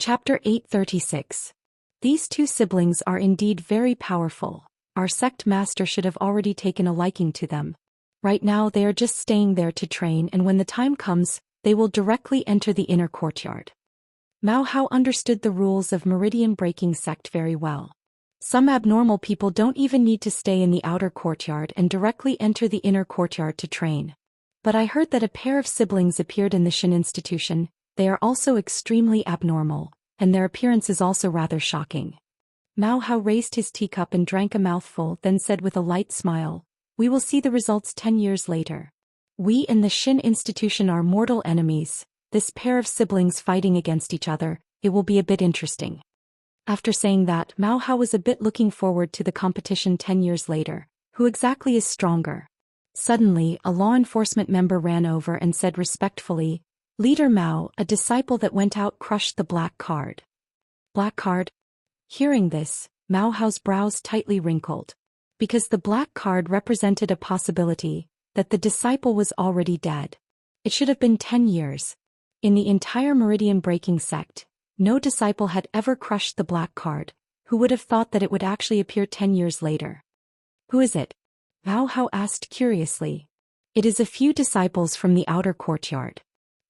Chapter 836. These two siblings are indeed very powerful. Our sect master should have already taken a liking to them. Right now they are just staying there to train, and when the time comes, they will directly enter the inner courtyard. Mao Hao understood the rules of meridian-breaking sect very well. Some abnormal people don't even need to stay in the outer courtyard and directly enter the inner courtyard to train. But I heard that a pair of siblings appeared in the Xian institution. They are also extremely abnormal, and their appearance is also rather shocking. Mao Hao raised his teacup and drank a mouthful, then said with a light smile, "We will see the results 10 years later. We and the Xian institution are mortal enemies. This pair of siblings fighting against each other, it will be a bit interesting." After saying that, Mao Hao was a bit looking forward to the competition 10 years later. Who exactly is stronger? Suddenly, a law enforcement member ran over and said respectfully, "Leader Mao, a disciple that went out crushed the black card." Black card? Hearing this, Mao Hao's brows tightly wrinkled. Because the black card represented a possibility that the disciple was already dead. It should have been 10 years. In the entire meridian-breaking sect, no disciple had ever crushed the black card. Who would have thought that it would actually appear 10 years later? "Who is it?" Mao Hao asked curiously. "It is a few disciples from the outer courtyard."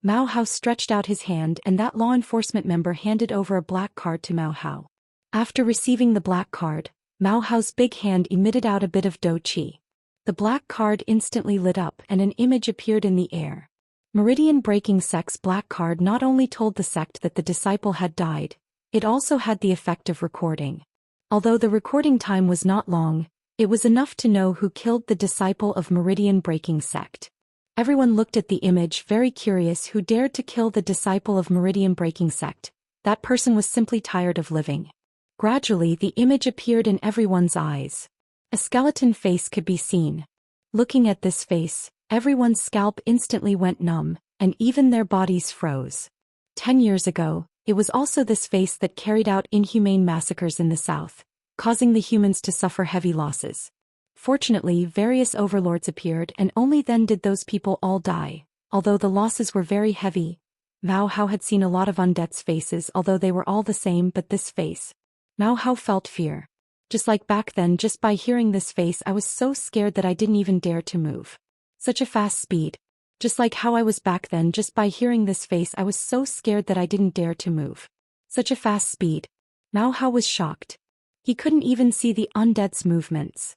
Mao Hao stretched out his hand, and that law enforcement member handed over a black card to Mao Hao. After receiving the black card, Mao Hao's big hand emitted out a bit of Dou Qi. The black card instantly lit up and an image appeared in the air. Meridian-breaking sect's black card not only told the sect that the disciple had died, it also had the effect of recording. Although the recording time was not long, it was enough to know who killed the disciple of meridian-breaking sect. Everyone looked at the image, very curious. Who dared to kill the disciple of meridian-breaking sect? That person was simply tired of living. Gradually the image appeared in everyone's eyes. A skeleton face could be seen. Looking at this face, everyone's scalp instantly went numb, and even their bodies froze. 10 years ago, it was also this face that carried out inhumane massacres in the south, causing the humans to suffer heavy losses. Fortunately, various overlords appeared, and only then did those people all die. Although the losses were very heavy, Mao Hao had seen a lot of undead's faces, although they were all the same, but this face. Mao Hao felt fear. Just like back then, just by hearing this face I was so scared that I didn't even dare to move. Such a fast speed. Just like how I was back then, just by hearing this face I was so scared that I didn't dare to move. Such a fast speed. Mao Hao was shocked. He couldn't even see the undead's movements.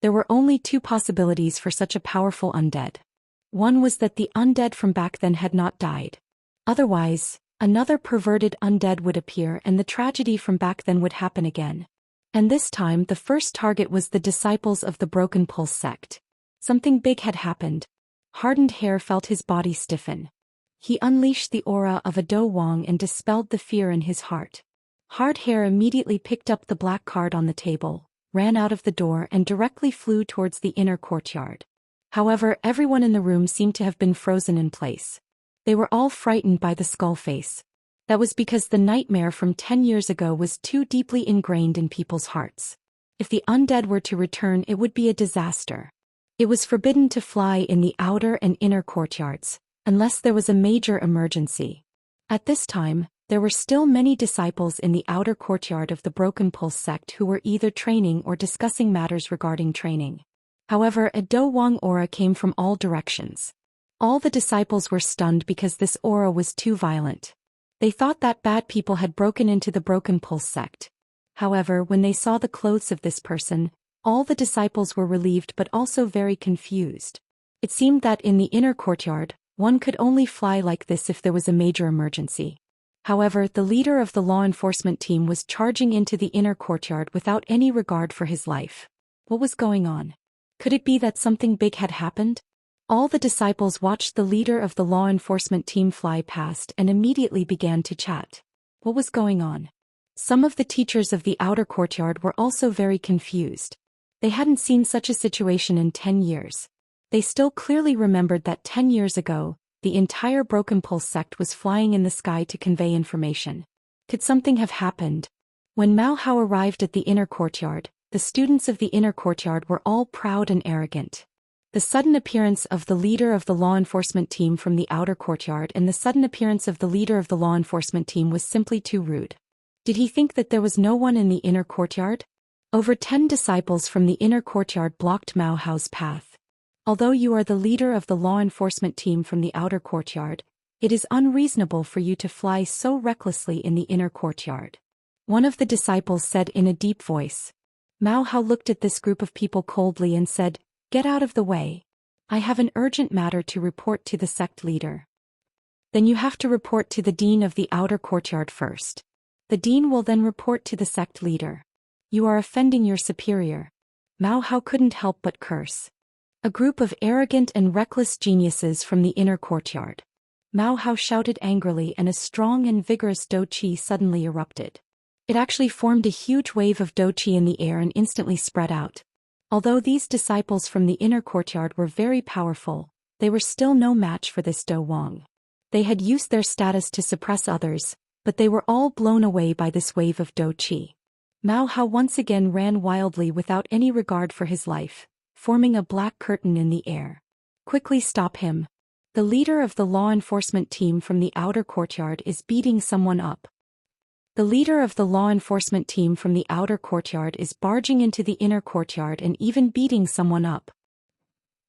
There were only two possibilities for such a powerful undead. One was that the undead from back then had not died. Otherwise, another perverted undead would appear and the tragedy from back then would happen again. And this time the first target was the disciples of the Broken Pulse sect. Something big had happened. Hardened hair felt his body stiffen. He unleashed the aura of a Do Wang and dispelled the fear in his heart. Hard Hair immediately picked up the black card on the table, ran out of the door and directly flew towards the inner courtyard. However, everyone in the room seemed to have been frozen in place. They were all frightened by the skull face. That was because the nightmare from 10 years ago was too deeply ingrained in people's hearts. If the undead were to return, it would be a disaster. It was forbidden to fly in the outer and inner courtyards, unless there was a major emergency. At this time, there were still many disciples in the outer courtyard of the Broken Pulse sect who were either training or discussing matters regarding training. However, a Do Wang aura came from all directions. All the disciples were stunned because this aura was too violent. They thought that bad people had broken into the Broken Pulse sect. However, when they saw the clothes of this person, all the disciples were relieved but also very confused. It seemed that in the inner courtyard, one could only fly like this if there was a major emergency. However, the leader of the law enforcement team was charging into the inner courtyard without any regard for his life. What was going on? Could it be that something big had happened? All the disciples watched the leader of the law enforcement team fly past and immediately began to chat. What was going on? Some of the teachers of the outer courtyard were also very confused. They hadn't seen such a situation in 10 years. They still clearly remembered that 10 years ago, the entire Broken Pulse sect was flying in the sky to convey information. Could something have happened? When Mao Hao arrived at the inner courtyard, the students of the inner courtyard were all proud and arrogant. The sudden appearance of the leader of the law enforcement team from the outer courtyard and the sudden appearance of the leader of the law enforcement team was simply too rude. Did he think that there was no one in the inner courtyard? Over 10 disciples from the inner courtyard blocked Mao Hao's path. Although you are the leader of the law enforcement team from the outer courtyard, it is unreasonable for you to fly so recklessly in the inner courtyard. One of the disciples said in a deep voice. Mao Hao looked at this group of people coldly and said, "Get out of the way. I have an urgent matter to report to the sect leader." Then you have to report to the dean of the outer courtyard first. The dean will then report to the sect leader. You are offending your superior. Mao Hao couldn't help but curse. A group of arrogant and reckless geniuses from the inner courtyard. Mao Hao shouted angrily and a strong and vigorous dou qi suddenly erupted. It actually formed a huge wave of dou qi in the air and instantly spread out. Although these disciples from the inner courtyard were very powerful, they were still no match for this Dou Wang. They had used their status to suppress others, but they were all blown away by this wave of dou qi. Mao Hao once again ran wildly without any regard for his life, forming a black curtain in the air. Quickly stop him. The leader of the law enforcement team from the outer courtyard is beating someone up. The leader of the law enforcement team from the outer courtyard is barging into the inner courtyard and even beating someone up.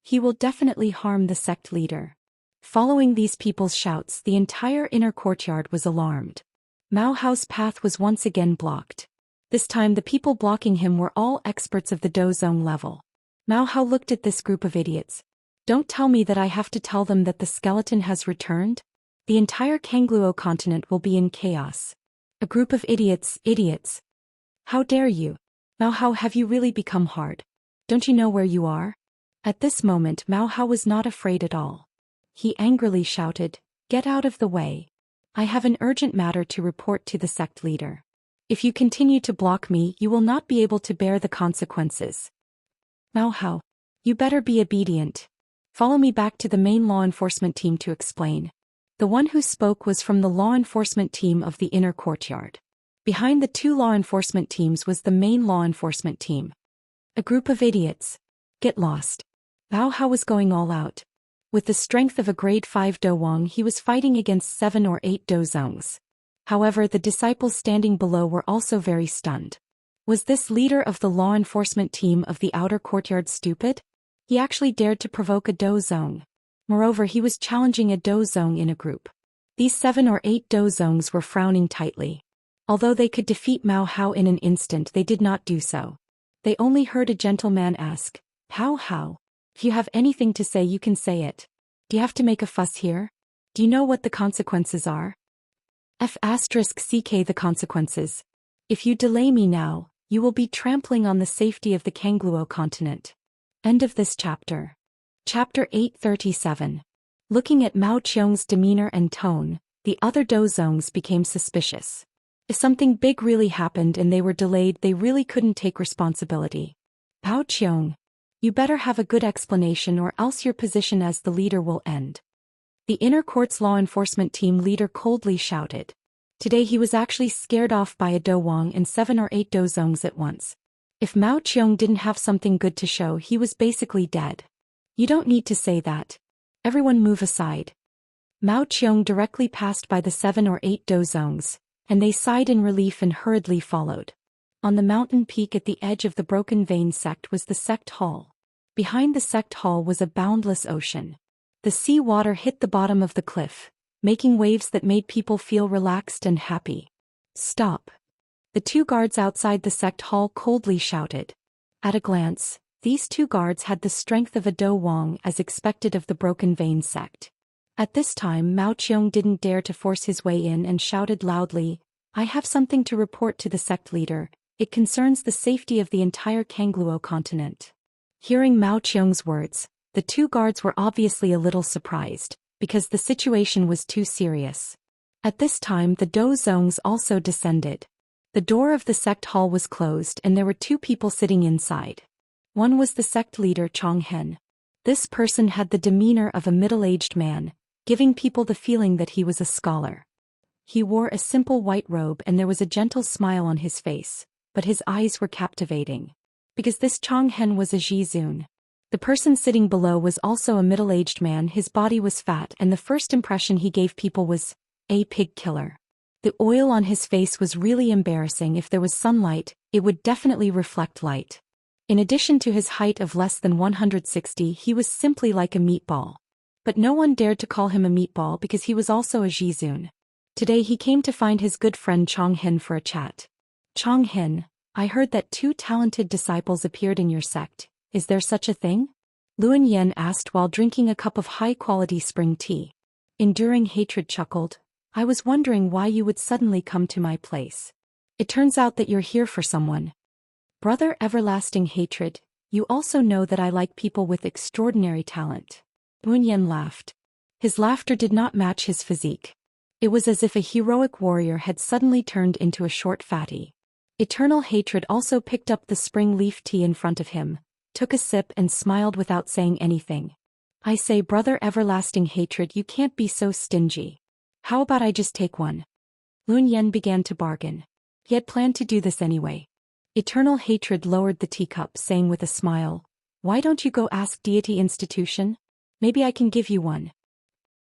He will definitely harm the sect leader. Following these people's shouts, the entire inner courtyard was alarmed. Mao Hao's path was once again blocked. This time the people blocking him were all experts of the Dozong level. Mao Hao looked at this group of idiots. Don't tell me that I have to tell them that the skeleton has returned? The entire Kangluo continent will be in chaos. A group of idiots. How dare you? Mao Hao, have you really become hard? Don't you know where you are? At this moment Mao Hao was not afraid at all. He angrily shouted, "Get out of the way. I have an urgent matter to report to the sect leader. If you continue to block me, you will not be able to bear the consequences. Mao Hao, you better be obedient. Follow me back to the main law enforcement team to explain." The one who spoke was from the law enforcement team of the inner courtyard. Behind the two law enforcement teams was the main law enforcement team. A group of idiots. Get lost. Mao Hao was going all out. With the strength of a grade 5 Dou Wang, he was fighting against 7 or 8 Dozongs. However, the disciples standing below were also very stunned. Was this leader of the law enforcement team of the outer courtyard stupid? He actually dared to provoke a Dozong. Moreover, he was challenging a Dozong in a group. These 7 or 8 Dozongs were frowning tightly. Although they could defeat Mao Hao in an instant, they did not do so. They only heard a gentleman ask, "How Hao? If you have anything to say, you can say it. Do you have to make a fuss here? Do you know what the consequences are?" CK the consequences. If you delay me now, you will be trampling on the safety of the Kangluo continent. End of this chapter. Chapter 837. Looking at Mao Qiong's demeanor and tone, the other Dozongs became suspicious. If something big really happened and they were delayed, they really couldn't take responsibility. Mao Qiong, you better have a good explanation or else your position as the leader will end. The inner court's law enforcement team leader coldly shouted. Today he was actually scared off by a Dou Wang and 7 or 8 Dozongs at once. If Mao Qiong didn't have something good to show, he was basically dead. You don't need to say that. Everyone move aside. Mao Qiong directly passed by the 7 or 8 Dozongs, and they sighed in relief and hurriedly followed. On the mountain peak at the edge of the Broken Vein sect was the sect hall. Behind the sect hall was a boundless ocean. The sea water hit the bottom of the cliff, making waves that made people feel relaxed and happy. Stop. The 2 guards outside the sect hall coldly shouted. At a glance, these 2 guards had the strength of a Dou Wang as expected of the Broken Vein sect. At this time Mao Qiong didn't dare to force his way in and shouted loudly, "I have something to report to the sect leader. It concerns the safety of the entire Kangluo continent." Hearing Mao Qiong's words, the 2 guards were obviously a little surprised, because the situation was too serious. At this time the Dozongs also descended. The door of the sect hall was closed and there were 2 people sitting inside. One was the sect leader Chong Hen. This person had the demeanor of a middle-aged man, giving people the feeling that he was a scholar. He wore a simple white robe and there was a gentle smile on his face, but his eyes were captivating. Because this Chong Hen was a Jizun. The person sitting below was also a middle-aged man. His body was fat, and the first impression he gave people was, a pig killer. The oil on his face was really embarrassing. If there was sunlight, it would definitely reflect light. In addition to his height of less than 160, he was simply like a meatball. But no one dared to call him a meatball because he was also a Jizun. Today he came to find his good friend Chonghen for a chat. Chonghen, I heard that 2 talented disciples appeared in your sect. Is there such a thing? Luan Yen asked while drinking a cup of high-quality spring tea. Enduring Hatred chuckled. I was wondering why you would suddenly come to my place. It turns out that you're here for someone. Brother Everlasting Hatred, you also know that I like people with extraordinary talent. Luan Yen laughed. His laughter did not match his physique. It was as if a heroic warrior had suddenly turned into a short fatty. Eternal Hatred also picked up the spring leaf tea in front of him, took a sip and smiled without saying anything. I say, Brother Everlasting Hatred, you can't be so stingy. How about I just take one? Luan Yen began to bargain. He had planned to do this anyway. Eternal Hatred lowered the teacup, saying with a smile, why don't you go ask Deity Institution? Maybe I can give you one.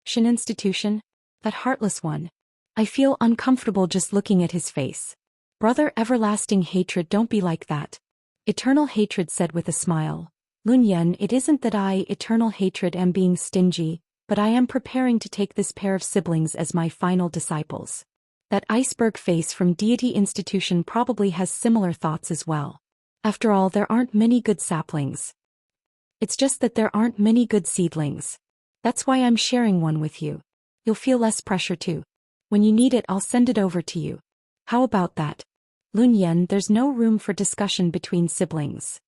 Shin Institution? That heartless one. I feel uncomfortable just looking at his face. Brother Everlasting Hatred, don't be like that. Eternal Hatred said with a smile. Luan Yen, it isn't that I, Eternal Hatred, am being stingy, but I am preparing to take this pair of siblings as my final disciples. That iceberg face from Deity Institution probably has similar thoughts as well. After all, there aren't many good saplings. It's just that there aren't many good seedlings. That's why I'm sharing one with you. You'll feel less pressure too. When you need it, I'll send it over to you. How about that? Luan Yen, there's no room for discussion between siblings.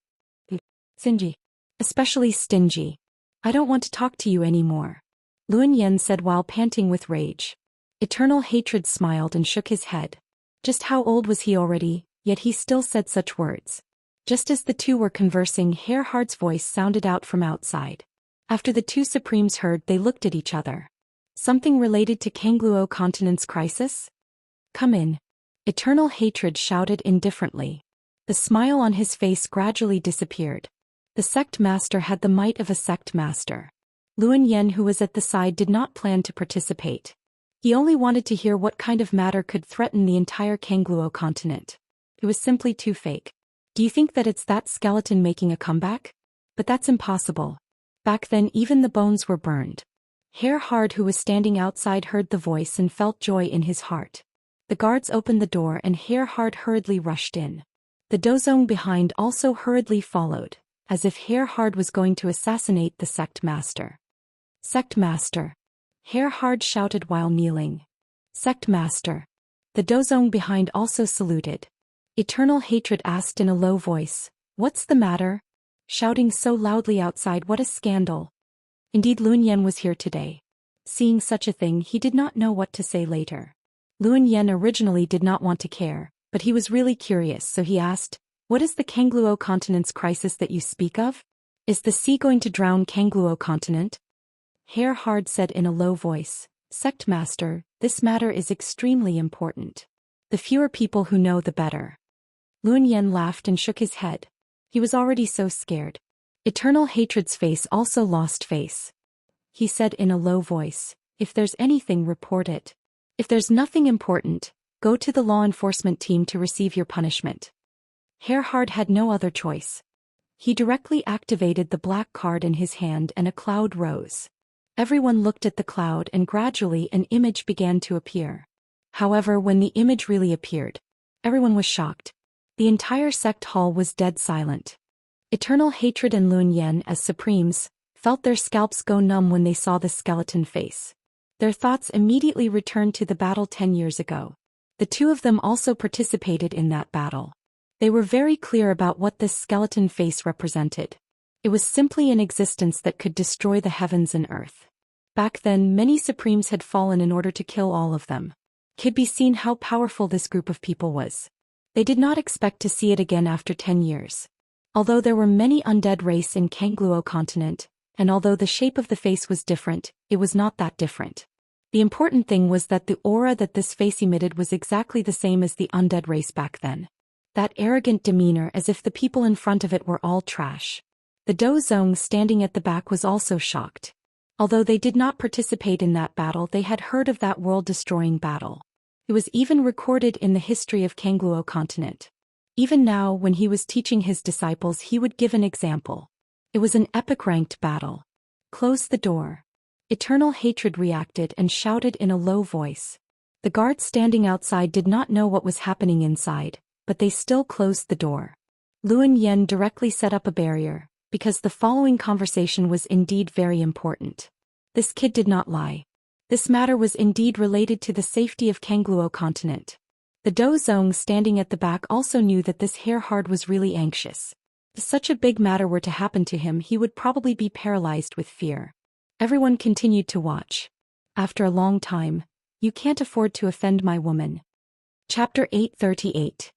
Stingy. Especially stingy. I don't want to talk to you anymore. Luan Yen said while panting with rage. Eternal Hatred smiled and shook his head. Just how old was he already, yet he still said such words. Just as the two were conversing, Herhard's voice sounded out from outside. After the 2 supremes heard, they looked at each other. Something related to Kangluo Continent's crisis? Come in. Eternal Hatred shouted indifferently. The smile on his face gradually disappeared. The sect master had the might of a sect master. Luan Yen, who was at the side, did not plan to participate. He only wanted to hear what kind of matter could threaten the entire Kangluo continent. It was simply too fake. Do you think that it's that skeleton making a comeback? But that's impossible. Back then even the bones were burned. Herhard, who was standing outside, heard the voice and felt joy in his heart. The guards opened the door and Herhard hurriedly rushed in. The dozong behind also hurriedly followed, as if Herhard was going to assassinate the sect master. Sect master. Herhard shouted while kneeling. Sect master. The dozong behind also saluted. Eternal Hatred asked in a low voice, what's the matter? Shouting so loudly outside, what a scandal. Indeed, Luan Yen was here today. Seeing such a thing, he did not know what to say later. Luan Yen originally did not want to care, but he was really curious, so he asked, what is the Kangluo continent's crisis that you speak of? Is the sea going to drown Kangluo continent? Herhard said in a low voice, Sect Master, this matter is extremely important. The fewer people who know, the better. Luan Yen laughed and shook his head. He was already so scared. Eternal Hatred's face also lost face. He said in a low voice, if there's anything, report it. If there's nothing important, go to the law enforcement team to receive your punishment. Herhard had no other choice. He directly activated the black card in his hand and a cloud rose. Everyone looked at the cloud and gradually an image began to appear. However, when the image really appeared, everyone was shocked. The entire sect hall was dead silent. Eternal Hatred and Luan Yen, as supremes, felt their scalps go numb when they saw the skeleton face. Their thoughts immediately returned to the battle 10 years ago. The 2 of them also participated in that battle. They were very clear about what this skeleton face represented. It was simply an existence that could destroy the heavens and earth. Back then, many supremes had fallen in order to kill all of them. Could be seen how powerful this group of people was. They did not expect to see it again after 10 years. Although there were many undead race in Kangluo continent, and although the shape of the face was different, it was not that different. The important thing was that the aura that this face emitted was exactly the same as the undead race back then. That arrogant demeanor, as if the people in front of it were all trash. The Daoist standing at the back was also shocked. Although they did not participate in that battle, they had heard of that world-destroying battle. It was even recorded in the history of Kangluo continent. Even now, when he was teaching his disciples, he would give an example. It was an epic ranked battle. Close the door. Eternal Hatred reacted and shouted in a low voice. The guards standing outside did not know what was happening inside, but they still closed the door. Luan Yen directly set up a barrier, because the following conversation was indeed very important. This kid did not lie. This matter was indeed related to the safety of Kangluo continent. The Daoist standing at the back also knew that this Herhard was really anxious. If such a big matter were to happen to him, he would probably be paralyzed with fear. Everyone continued to watch. After a long time, "You can't afford to offend my woman." Chapter 838.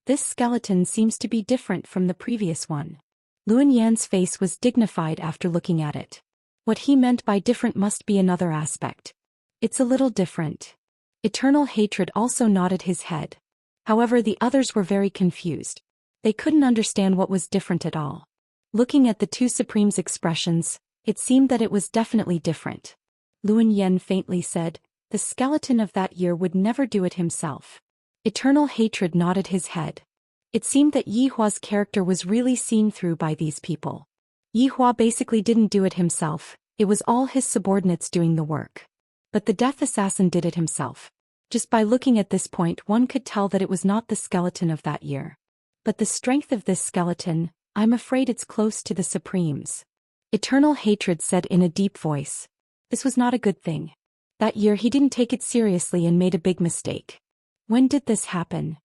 This skeleton seems to be different from the previous one. Luan Yan's face was dignified after looking at it. What he meant by different must be another aspect. It's a little different. Eternal Hatred also nodded his head. However, the others were very confused. They couldn't understand what was different at all. Looking at the two Supremes' expressions, it seemed that it was definitely different. Luan Yan faintly said, "The skeleton of that year would never do it himself." Eternal Hatred nodded his head. It seemed that Yi Hua's character was really seen through by these people. Yi Hua basically didn't do it himself, it was all his subordinates doing the work. But the death assassin did it himself. Just by looking at this point, one could tell that it was not the skeleton of that year. But the strength of this skeleton, I'm afraid it's close to the Supremes. Eternal Hatred said in a deep voice. This was not a good thing. That year he didn't take it seriously and made a big mistake. When did this happen?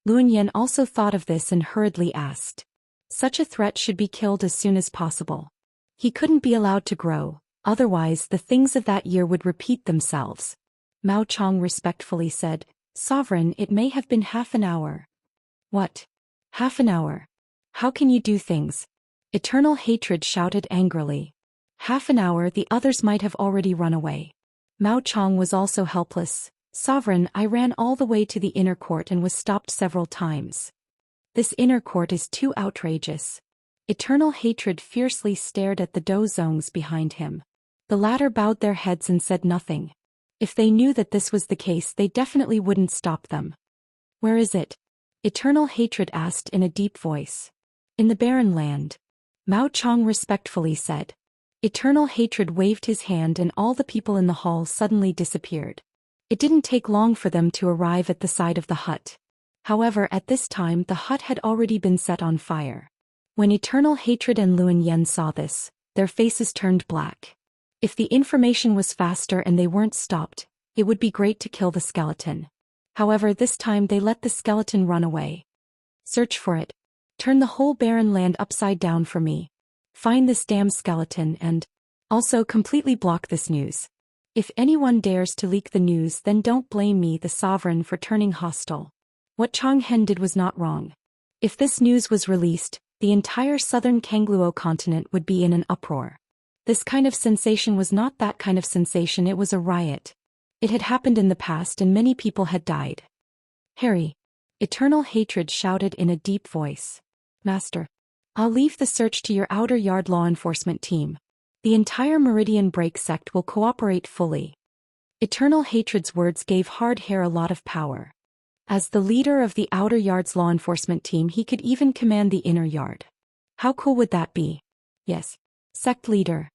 Luan Yan also thought of this and hurriedly asked. Such a threat should be killed as soon as possible. He couldn't be allowed to grow, otherwise the things of that year would repeat themselves. Mao Chong respectfully said, "Sovereign, it may have been half an hour." "What? Half an hour? How can you do things?" Eternal Hatred shouted angrily. "Half an hour, the others might have already run away." Mao Chong was also helpless. "Sovereign, I ran all the way to the inner court and was stopped several times. This inner court is too outrageous." Eternal Hatred fiercely stared at the Daoist behind him. The latter bowed their heads and said nothing. If they knew that this was the case, they definitely wouldn't stop them. "Where is it?" Eternal Hatred asked in a deep voice. "In the barren land," Mao Chong respectfully said. Eternal Hatred waved his hand and all the people in the hall suddenly disappeared. It didn't take long for them to arrive at the side of the hut. However, at this time the hut had already been set on fire. When Eternal Hatred and Luan Yan saw this, their faces turned black. If the information was faster and they weren't stopped, it would be great to kill the skeleton. However, this time they let the skeleton run away. "Search for it. Turn the whole barren land upside down for me. Find this damn skeleton and also completely block this news. If anyone dares to leak the news, then don't blame me, the sovereign, for turning hostile." What Chang Hen did was not wrong. If this news was released, the entire southern Kangluo continent would be in an uproar. This kind of sensation was not that kind of sensation, it was a riot. It had happened in the past and many people had died. "Harry!" Eternal Hatred shouted in a deep voice. "Master. I'll leave the search to your outer yard law enforcement team. The entire Meridian Break sect will cooperate fully." Eternal Hatred's words gave Hard Hair a lot of power. As the leader of the outer yard's law enforcement team, he could even command the inner yard. How cool would that be? "Yes. Sect leader.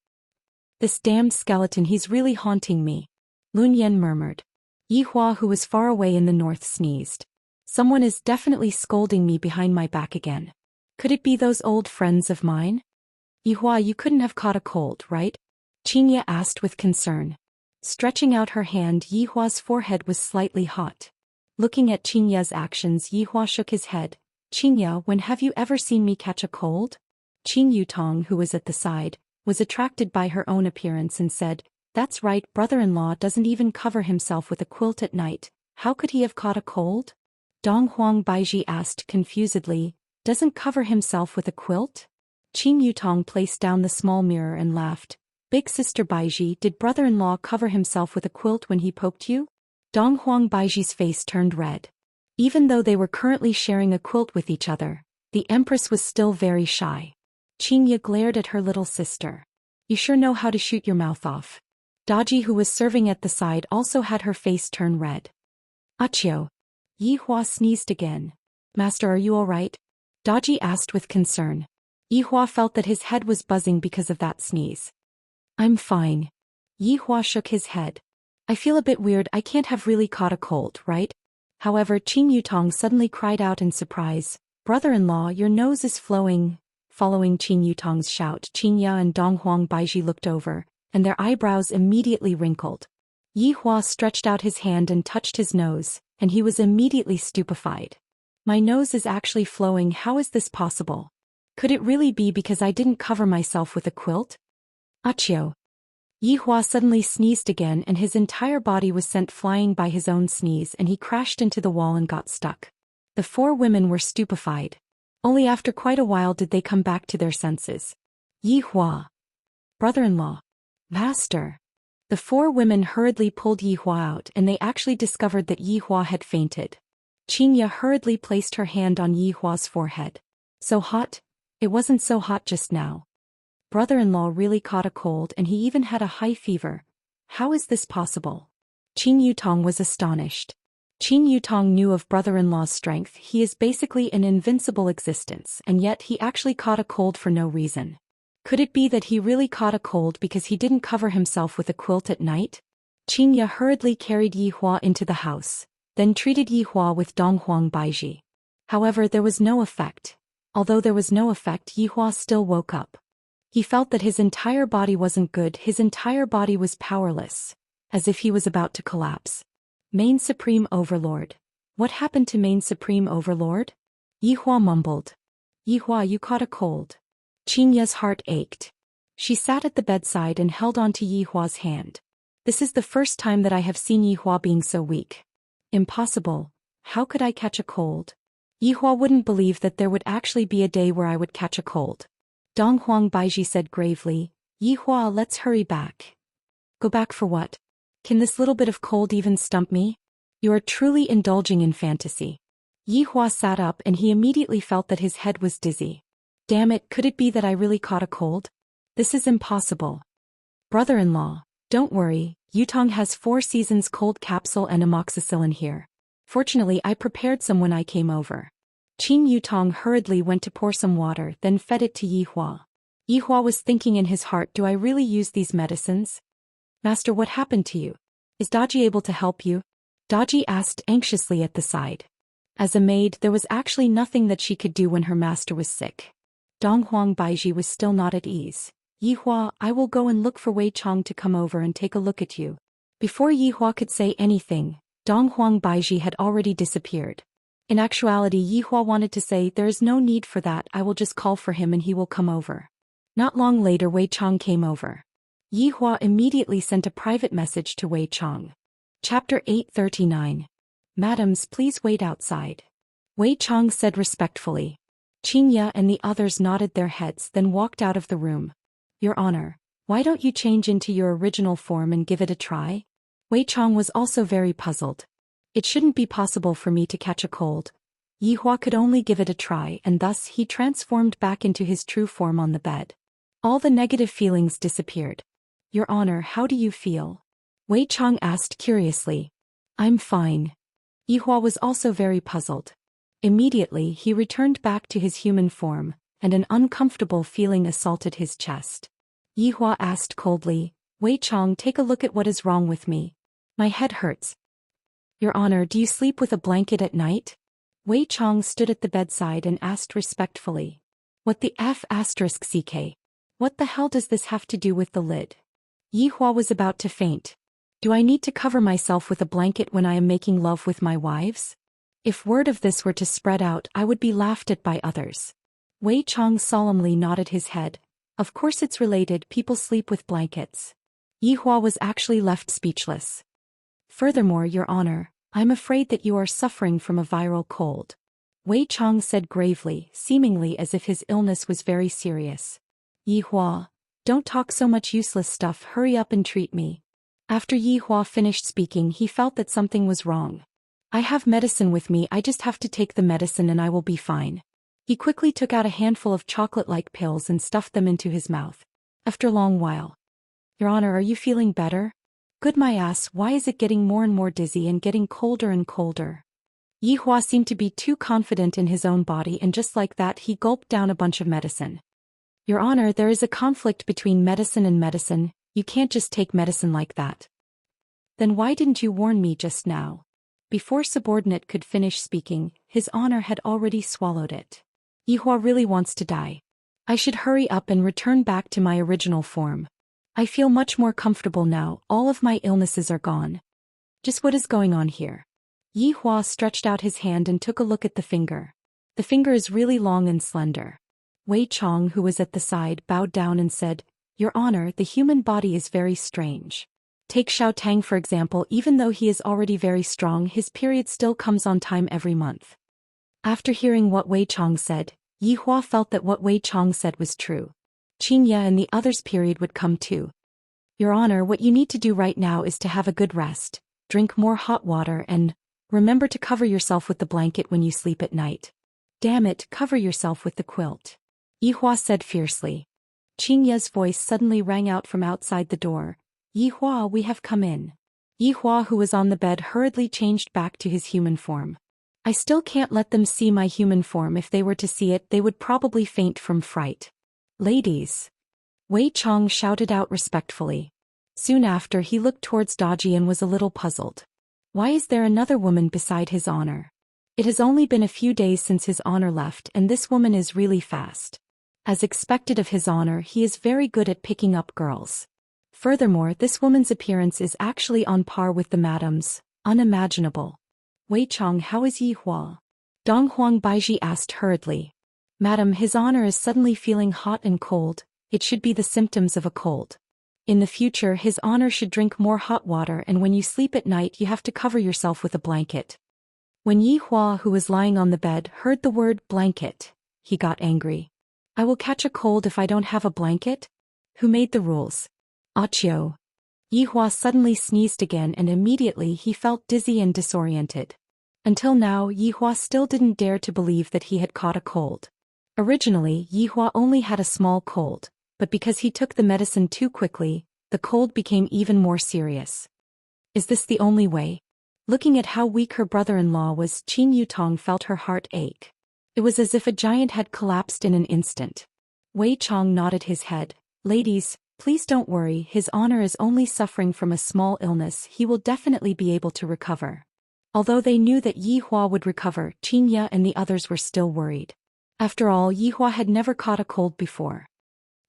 This damned skeleton, he's really haunting me," Luan Yan murmured. Yi Hua, who was far away in the north, sneezed. "Someone is definitely scolding me behind my back again. Could it be those old friends of mine?" "Yi Hua, you couldn't have caught a cold, right?" Xianxia asked with concern. Stretching out her hand, Yi Hua's forehead was slightly hot. Looking at Xianxia's actions, Yi Hua shook his head. "Xianxia, when have you ever seen me catch a cold?" Qing Yutong, who was at the side, was attracted by her own appearance and said, "That's right, brother-in-law doesn't even cover himself with a quilt at night. How could he have caught a cold?" Dong Huang Baiji asked confusedly, "Doesn't cover himself with a quilt?" Qing Yutong placed down the small mirror and laughed. "Big sister Baiji, did brother-in-law cover himself with a quilt when he poked you?" Dong Huang Baiji's face turned red. Even though they were currently sharing a quilt with each other, the Empress was still very shy. Xianxia glared at her little sister. You sure know how to shoot your mouth off. Daji, who was serving at the side, also had her face turn red. Achio. Yi Hua sneezed again. Master, are you all right? Daji asked with concern. Yi Hua felt that his head was buzzing because of that sneeze. I'm fine. Yi Hua shook his head. I feel a bit weird. I can't have really caught a cold, right? However, Qin Yutong suddenly cried out in surprise. Brother-in-law, your nose is flowing. Following Qin Yutong's shout, Xianxia and Donghuang Baiji looked over, and their eyebrows immediately wrinkled. Yi Hua stretched out his hand and touched his nose, and he was immediately stupefied. My nose is actually flowing. How is this possible? Could it really be because I didn't cover myself with a quilt? Achio. Yi Hua suddenly sneezed again, and his entire body was sent flying by his own sneeze, and he crashed into the wall and got stuck. The four women were stupefied. Only after quite a while did they come back to their senses. Yi Hua. Brother-in-law. Master. The four women hurriedly pulled Yi Hua out, and they actually discovered that Yi Hua had fainted. Xianxia hurriedly placed her hand on Yi Hua's forehead. So hot? It wasn't so hot just now. Brother-in-law really caught a cold, and he even had a high fever. How is this possible? Qin Yutong was astonished. Qin Yutong knew of brother-in-law's strength. He is basically an invincible existence, and yet he actually caught a cold for no reason. Could it be that he really caught a cold because he didn't cover himself with a quilt at night? Xianxia hurriedly carried Yi Hua into the house, then treated Yi Hua with Donghuang Baiji. However, there was no effect. Although there was no effect, Yi Hua still woke up. He felt that his entire body wasn't good. His entire body was powerless, as if he was about to collapse. Main Supreme Overlord. What happened to Main Supreme Overlord? Yi Hua mumbled. Yi Hua, you caught a cold. Xianxia's heart ached. She sat at the bedside and held on to Yi Hua's hand. This is the first time that I have seen Yi Hua being so weak. Impossible. How could I catch a cold? Yi Hua wouldn't believe that there would actually be a day where I would catch a cold. Donghuang Baiji said gravely, Yi Hua, let's hurry back. Go back for what? Can this little bit of cold even stump me? You are truly indulging in fantasy. Yi Hua sat up, and he immediately felt that his head was dizzy. Damn it, could it be that I really caught a cold? This is impossible. Brother-in-law, don't worry, Yutong has 4 seasons cold capsule and amoxicillin here. Fortunately, I prepared some when I came over. Qin Yutong hurriedly went to pour some water, then fed it to Yi Hua. Yi Hua was thinking in his heart, do I really use these medicines? Master, what happened to you? Is Daji able to help you? Daji asked anxiously at the side. As a maid, there was actually nothing that she could do when her master was sick. Donghuang Baiji was still not at ease. Yi Hua, I will go and look for Wei Chong to come over and take a look at you. Before Yi Hua could say anything, Donghuang Baiji had already disappeared. In actuality, Yi Hua wanted to say, there is no need for that, I will just call for him and he will come over. Not long later, Wei Chong came over. Yi Hua immediately sent a private message to Wei Chong. Chapter 839. Madams, please wait outside. Wei Chong said respectfully. Xianxia and the others nodded their heads, then walked out of the room. Your Honor, why don't you change into your original form and give it a try? Wei Chong was also very puzzled. It shouldn't be possible for me to catch a cold. Yi Hua could only give it a try, and thus he transformed back into his true form on the bed. All the negative feelings disappeared. Your Honor, how do you feel? Wei Chong asked curiously. I'm fine. Yi Hua was also very puzzled. Immediately he returned back to his human form, and an uncomfortable feeling assaulted his chest. Yi Hua asked coldly, Wei Chong, take a look at what is wrong with me. My head hurts. Your Honor, do you sleep with a blanket at night? Wei Chong stood at the bedside and asked respectfully. What the F***ck? What the hell does this have to do with the lid? Yi Hua was about to faint. Do I need to cover myself with a blanket when I am making love with my wives? If word of this were to spread out, I would be laughed at by others. Wei Chong solemnly nodded his head. Of course it's related, people sleep with blankets. Yi Hua was actually left speechless. Furthermore, Your Honor, I'm afraid that you are suffering from a viral cold. Wei Chong said gravely, seemingly as if his illness was very serious. Yi Hua, don't talk so much useless stuff, hurry up and treat me. After Yi Hua finished speaking, he felt that something was wrong. I have medicine with me, I just have to take the medicine and I will be fine. He quickly took out a handful of chocolate-like pills and stuffed them into his mouth. After a long while. Your Honor, are you feeling better? Good my ass, why is it getting more and more dizzy and getting colder and colder? Yi Hua seemed to be too confident in his own body, and just like that he gulped down a bunch of medicine. Your Honor, there is a conflict between medicine and medicine, you can't just take medicine like that. Then why didn't you warn me just now? Before subordinate could finish speaking, His Honor had already swallowed it. Yi Hua really wants to die. I should hurry up and return back to my original form. I feel much more comfortable now, all of my illnesses are gone. Just what is going on here? Yi Hua stretched out his hand and took a look at the finger. The finger is really long and slender. Wei Chong, who was at the side, bowed down and said, Your Honor, the human body is very strange. Take Xiao Tang for example, even though he is already very strong, his period still comes on time every month. After hearing what Wei Chong said, Yi Hua felt that what Wei Chong said was true. Xianxia and the others' period would come too. Your Honor, what you need to do right now is to have a good rest, drink more hot water and remember to cover yourself with the blanket when you sleep at night. Damn it, cover yourself with the quilt. Yi Hua said fiercely. Xianxia's voice suddenly rang out from outside the door. Yi Hua, we have come in. Yi Hua, who was on the bed, hurriedly changed back to his human form. I still can't let them see my human form. If they were to see it, they would probably faint from fright. Ladies. Wei Chong shouted out respectfully. Soon after he looked towards Daji and was a little puzzled. Why is there another woman beside His Honor? It has only been a few days since His Honor left, and this woman is really fast. As expected of His Honor, he is very good at picking up girls. Furthermore, this woman's appearance is actually on par with the madam's. Unimaginable. Wei Chong, how is Yi Hua? Dong Huang Baiji asked hurriedly. Madam, His Honor is suddenly feeling hot and cold. It should be the symptoms of a cold. In the future, His Honor should drink more hot water, and when you sleep at night you have to cover yourself with a blanket. When Yi Hua, who was lying on the bed, heard the word blanket, he got angry. I will catch a cold if I don't have a blanket? Who made the rules? Achio. Yi Hua suddenly sneezed again and immediately he felt dizzy and disoriented. Until now, Yi Hua still didn't dare to believe that he had caught a cold. Originally, Yi Hua only had a small cold, but because he took the medicine too quickly, the cold became even more serious. Is this the only way? Looking at how weak her brother-in-law was, Qin Yutong felt her heart ache. It was as if a giant had collapsed in an instant. Wei Chong nodded his head. Ladies, please don't worry, His Honor is only suffering from a small illness, he will definitely be able to recover. Although they knew that Yi Hua would recover, Xianxia and the others were still worried. After all, Yi Hua had never caught a cold before.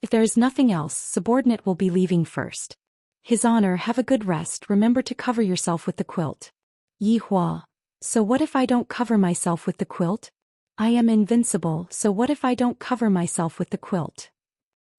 If there is nothing else, subordinate will be leaving first. His Honor, have a good rest, remember to cover yourself with the quilt. Yi Hua. So what if I don't cover myself with the quilt? I am invincible, so what if I don't cover myself with the quilt?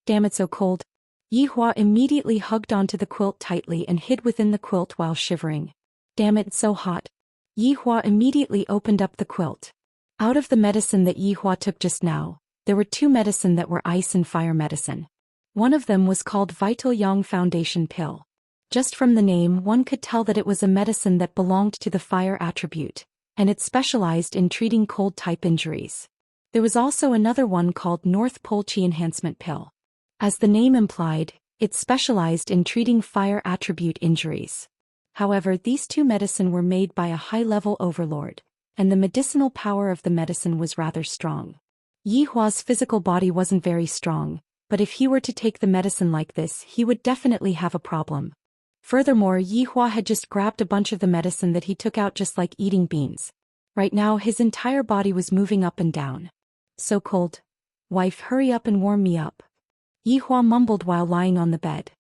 Damn, it's so cold. Yi Hua immediately hugged onto the quilt tightly and hid within the quilt while shivering. Damn it, it's so hot. Yi Hua immediately opened up the quilt. Out of the medicine that Yi Hua took just now, there were two medicine that were ice and fire medicine. One of them was called Vital Yang Foundation Pill. Just from the name one could tell that it was a medicine that belonged to the fire attribute, and it specialized in treating cold-type injuries. There was also another one called North Pole Qi Enhancement Pill. As the name implied, it specialized in treating fire attribute injuries. However, these two medicine were made by a high-level overlord, and the medicinal power of the medicine was rather strong. Yi Hua's physical body wasn't very strong, but if he were to take the medicine like this, he would definitely have a problem. Furthermore, Yi Hua had just grabbed a bunch of the medicine that he took out just like eating beans. Right now his entire body was moving up and down. So cold. Wife, hurry up and warm me up. Yi Hua mumbled while lying on the bed.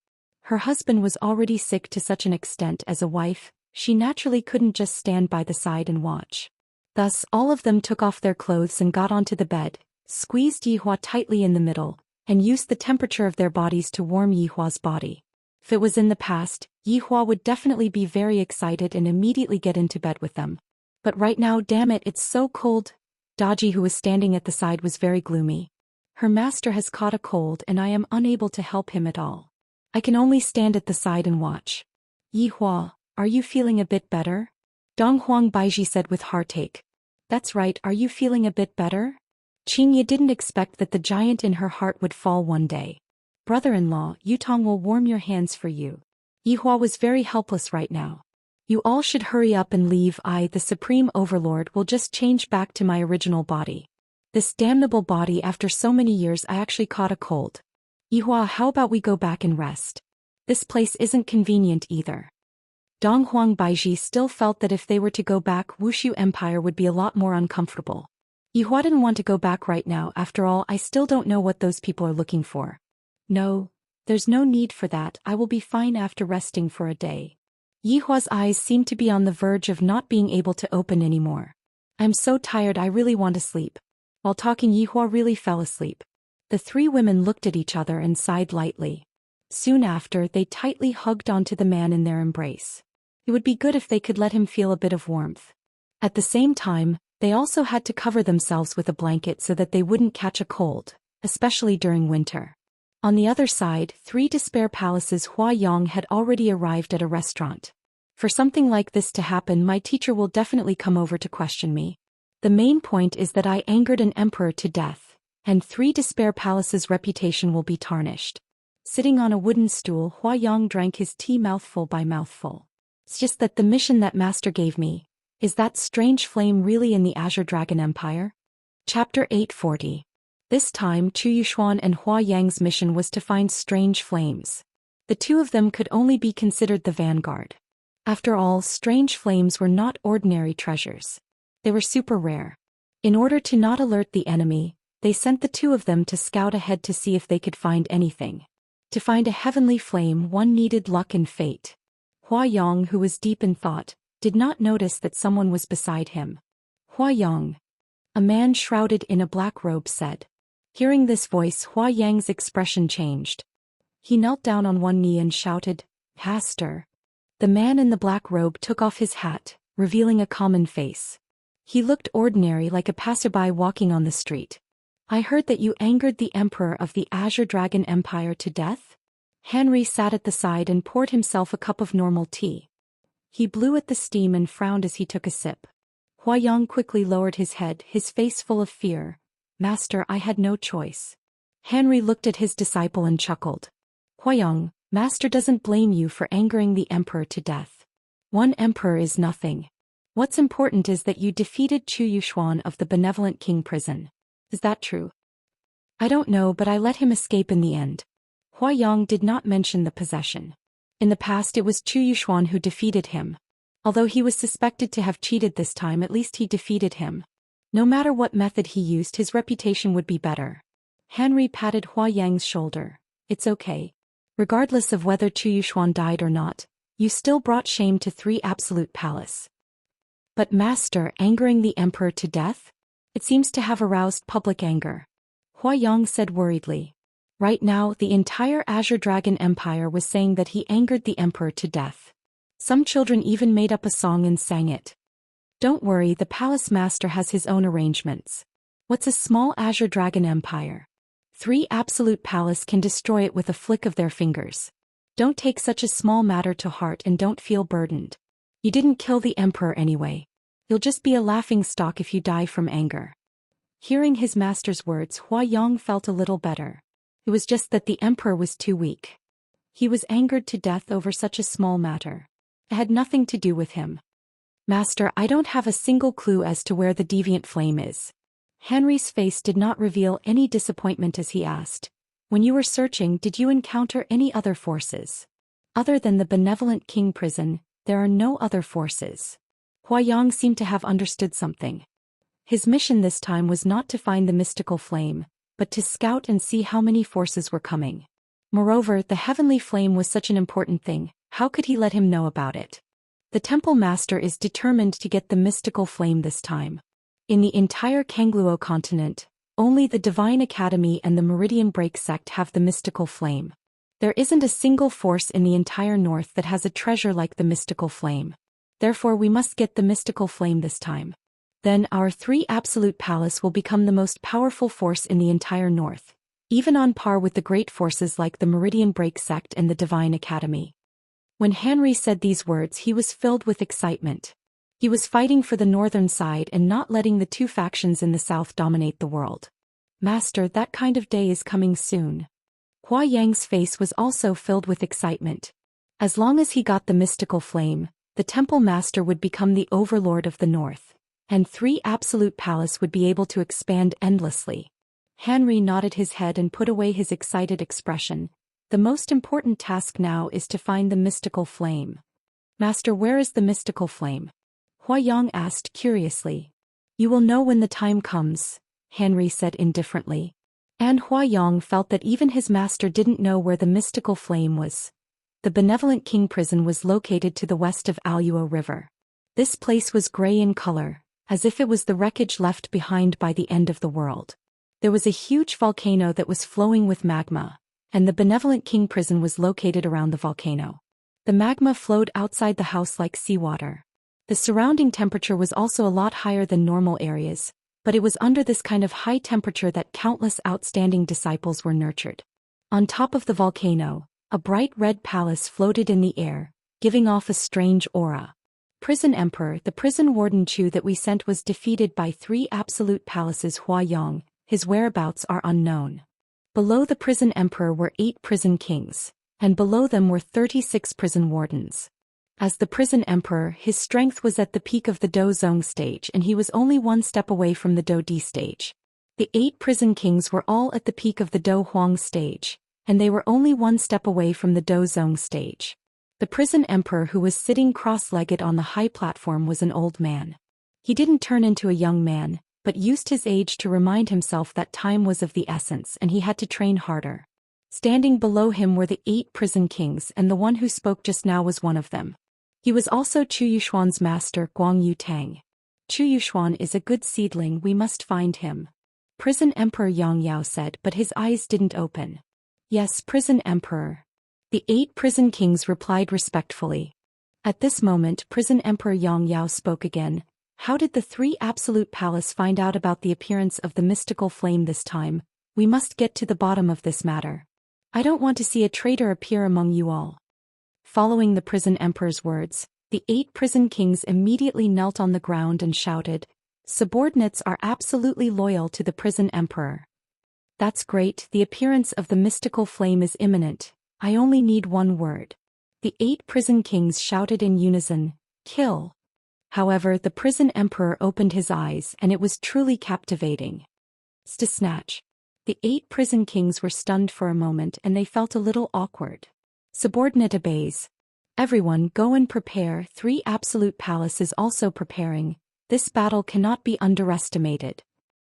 Her husband was already sick to such an extent as a wife, she naturally couldn't just stand by the side and watch. Thus, all of them took off their clothes and got onto the bed, squeezed Yi Hua tightly in the middle, and used the temperature of their bodies to warm Yi Hua's body. If it was in the past, Yi Hua would definitely be very excited and immediately get into bed with them. But right now, damn it, it's so cold. Daji, who was standing at the side, was very gloomy. Her master has caught a cold and I am unable to help him at all. I can only stand at the side and watch. Yi Hua, are you feeling a bit better? Dong Huang Baiji said with heartache. That's right, are you feeling a bit better? Qingye didn't expect that the giant in her heart would fall one day. Brother-in-law, Yutong will warm your hands for you. Yihua was very helpless right now. You all should hurry up and leave. I, the Supreme Overlord, will just change back to my original body. This damnable body, after so many years I actually caught a cold. Yihua, how about we go back and rest? This place isn't convenient either. Donghuang Baiji still felt that if they were to go back, Wuxia Empire would be a lot more uncomfortable. Yihua didn't want to go back right now. After all, I still don't know what those people are looking for. No, there's no need for that. I will be fine after resting for a day. Yihua's eyes seemed to be on the verge of not being able to open anymore. I'm so tired, I really want to sleep. While talking, Yihua really fell asleep. The three women looked at each other and sighed lightly. Soon after, they tightly hugged onto the man in their embrace. It would be good if they could let him feel a bit of warmth. At the same time, they also had to cover themselves with a blanket so that they wouldn't catch a cold, especially during winter. On the other side, 3 Despair Palaces Huayang had already arrived at a restaurant. For something like this to happen, my teacher will definitely come over to question me. The main point is that I angered an emperor to death, and 3 Despair Palaces' reputation will be tarnished. Sitting on a wooden stool, Huayang drank his tea mouthful by mouthful. It's just that the mission that Master gave me, is that strange flame really in the Azure Dragon Empire? Chapter 840. This time, Chu Yuxuan and Huayang's mission was to find strange flames. The two of them could only be considered the vanguard. After all, strange flames were not ordinary treasures. They were super rare. In order to not alert the enemy, they sent the two of them to scout ahead to see if they could find anything. To find a heavenly flame, one needed luck and fate. Huayang, who was deep in thought, did not notice that someone was beside him. Huayang. A man shrouded in a black robe said. Hearing this voice, Huayang's expression changed. He knelt down on one knee and shouted, "Pastor." The man in the black robe took off his hat, revealing a common face. He looked ordinary, like a passerby walking on the street. I heard that you angered the emperor of the Azure Dragon Empire to death? Henry sat at the side and poured himself a cup of normal tea. He blew at the steam and frowned as he took a sip. Huayang quickly lowered his head, his face full of fear. Master, I had no choice. Henry looked at his disciple and chuckled. Huayang, Master doesn't blame you for angering the emperor to death. One emperor is nothing. What's important is that you defeated Chu Yuxuan of the Benevolent King prison. Is that true? I don't know, but I let him escape in the end. Huayang did not mention the possession. In the past it was Chu Yuxuan who defeated him. Although he was suspected to have cheated this time, at least he defeated him. No matter what method he used, his reputation would be better. Henry patted Huayang's shoulder. It's okay. Regardless of whether Chu Yuxuan died or not, you still brought shame to 3 Absolute Palace. But Master, angering the emperor to death? It seems to have aroused public anger. Huayang said worriedly. Right now, the entire Azure Dragon Empire was saying that he angered the emperor to death. Some children even made up a song and sang it. Don't worry, the palace master has his own arrangements. What's a small Azure Dragon Empire? 3 Absolute Palace can destroy it with a flick of their fingers. Don't take such a small matter to heart and don't feel burdened. You didn't kill the emperor anyway. You'll just be a laughingstock if you die from anger. Hearing his master's words, Huayang felt a little better. It was just that the emperor was too weak. He was angered to death over such a small matter. It had nothing to do with him. Master, I don't have a single clue as to where the deviant flame is. Henry's face did not reveal any disappointment as he asked. When you were searching, did you encounter any other forces? Other than the Benevolent King prison, there are no other forces. Huayang seemed to have understood something. His mission this time was not to find the mystical flame, but to scout and see how many forces were coming. Moreover, the heavenly flame was such an important thing, how could he let him know about it? The Temple Master is determined to get the mystical flame this time. In the entire Kangluo continent, only the Divine Academy and the Meridian Break sect have the mystical flame. There isn't a single force in the entire north that has a treasure like the mystical flame. Therefore we must get the mystical flame this time. Then our 3 Absolute Palace will become the most powerful force in the entire north, even on par with the great forces like the Meridian Break sect and the Divine Academy. When Henry said these words, he was filled with excitement. He was fighting for the northern side and not letting the two factions in the south dominate the world. Master, that kind of day is coming soon. Hua Yang's face was also filled with excitement. As long as he got the mystical flame, the temple master would become the overlord of the north, and 3 absolute palace would be able to expand endlessly. Henry nodded his head and put away his excited expression. The most important task now is to find the mystical flame. Master, where is the mystical flame? Hua Yang asked curiously. You will know when the time comes, Henry said indifferently. And Hua Yang felt that even his master didn't know where the mystical flame was. The benevolent king prison was located to the west of Aluo River. This place was gray in color, as if it was the wreckage left behind by the end of the world. There was a huge volcano that was flowing with magma, and the benevolent king prison was located around the volcano. The magma flowed outside the house like seawater. The surrounding temperature was also a lot higher than normal areas, but it was under this kind of high temperature that countless outstanding disciples were nurtured. On top of the volcano, a bright red palace floated in the air, giving off a strange aura. Prison Emperor, the prison warden Chu that we sent was defeated by 3 absolute palaces. Hua Yang, his whereabouts are unknown. Below the prison emperor were 8 prison kings, and below them were 36 prison wardens. As the prison emperor, his strength was at the peak of the Dozong stage and he was only 1 step away from the Do Di stage. The 8 prison kings were all at the peak of the Do Huang stage, and they were only 1 step away from the Dozong stage. The prison emperor who was sitting cross-legged on the high platform was an old man. He didn't turn into a young man, but used his age to remind himself that time was of the essence and he had to train harder. Standing below him were the 8 prison kings and the one who spoke just now was one of them. He was also Chu Yuxuan's master, Guang Yutang. Chu Yuxuan is a good seedling, we must find him. Prison Emperor Yang Yao said, but his eyes didn't open. Yes, Prison Emperor. The 8 prison kings replied respectfully. At this moment, Prison Emperor Yang Yao spoke again. How did the 3 absolute palace find out about the appearance of the mystical flame this time? We must get to the bottom of this matter. I don't want to see a traitor appear among you all. Following the prison emperor's words, the 8 prison kings immediately knelt on the ground and shouted, "Subordinates are absolutely loyal to the prison emperor." That's great, the appearance of the mystical flame is imminent. I only need 1 word. The 8 prison kings shouted in unison, "Kill." However, the prison emperor opened his eyes and it was truly captivating. Snatch. The 8 prison kings were stunned for a moment and they felt a little awkward. Subordinate obeys. Everyone go and prepare. 3 absolute palace is also preparing. This battle cannot be underestimated.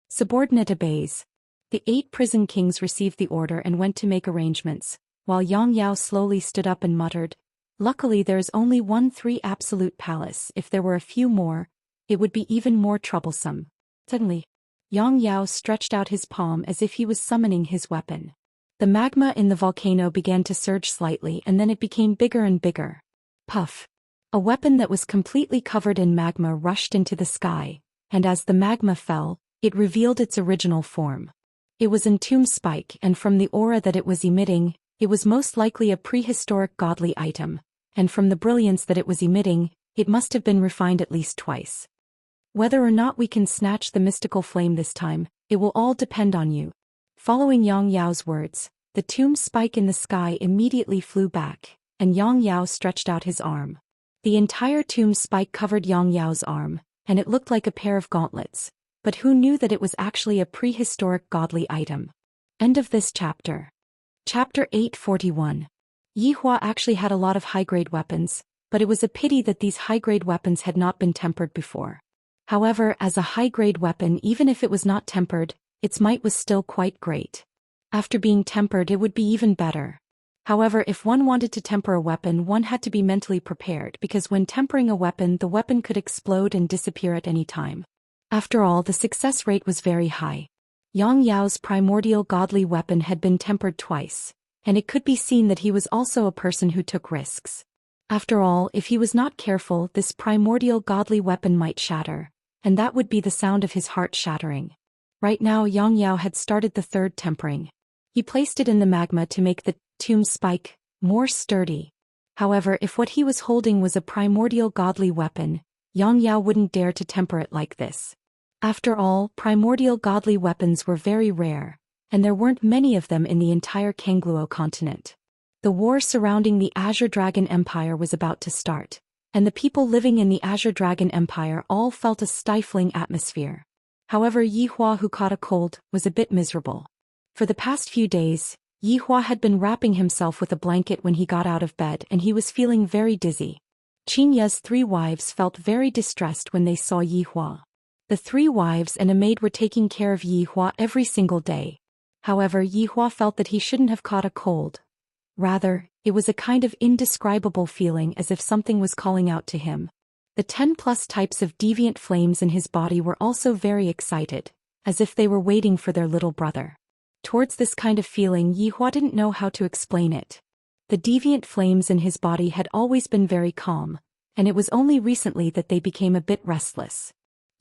Subordinate obeys. The 8 prison kings received the order and went to make arrangements, while Yang Yao slowly stood up and muttered, "Luckily there is only 3 absolute palace. If there were a few more, it would be even more troublesome." Suddenly, Yang Yao stretched out his palm as if he was summoning his weapon. The magma in the volcano began to surge slightly and then it became bigger and bigger. Puff. A weapon that was completely covered in magma rushed into the sky, and as the magma fell, it revealed its original form. It was Entomb Spike, and from the aura that it was emitting, it was most likely a prehistoric godly item, and from the brilliance that it was emitting, it must have been refined at least twice. Whether or not we can snatch the mystical flame this time, it will all depend on you. Following Yang Yao's words, the tomb spike in the sky immediately flew back, and Yang Yao stretched out his arm. The entire tomb spike covered Yang Yao's arm, and it looked like a pair of gauntlets, but who knew that it was actually a prehistoric godly item? End of this chapter. Chapter 841. Yi Hua actually had a lot of high-grade weapons, but it was a pity that these high-grade weapons had not been tempered before. However, as a high-grade weapon, even if it was not tempered, its might was still quite great. After being tempered, it would be even better. However, if one wanted to temper a weapon, one had to be mentally prepared because when tempering a weapon, the weapon could explode and disappear at any time. After all, the success rate was very high. Yang Yao's primordial godly weapon had been tempered twice, and it could be seen that he was also a person who took risks. After all, if he was not careful, this primordial godly weapon might shatter, and that would be the sound of his heart shattering. Right now Yang Yao had started the 3rd tempering. He placed it in the magma to make the tomb spike more sturdy. However, if what he was holding was a primordial godly weapon, Xianxia wouldn't dare to temper it like this. After all, primordial godly weapons were very rare, and there weren't many of them in the entire Kangluo continent. The war surrounding the Azure Dragon Empire was about to start, and the people living in the Azure Dragon Empire all felt a stifling atmosphere. However, Yihua, who caught a cold, was a bit miserable. For the past few days, Yihua had been wrapping himself with a blanket when he got out of bed and he was feeling very dizzy. Qinya's 3 wives felt very distressed when they saw Yihua. The 3 wives and a maid were taking care of Yihua every single day. However, Yihua felt that he shouldn't have caught a cold. Rather, it was a kind of indescribable feeling as if something was calling out to him. The 10+ types of deviant flames in his body were also very excited, as if they were waiting for their little brother. Towards this kind of feeling, Yihua didn't know how to explain it. The deviant flames in his body had always been very calm, and it was only recently that they became a bit restless.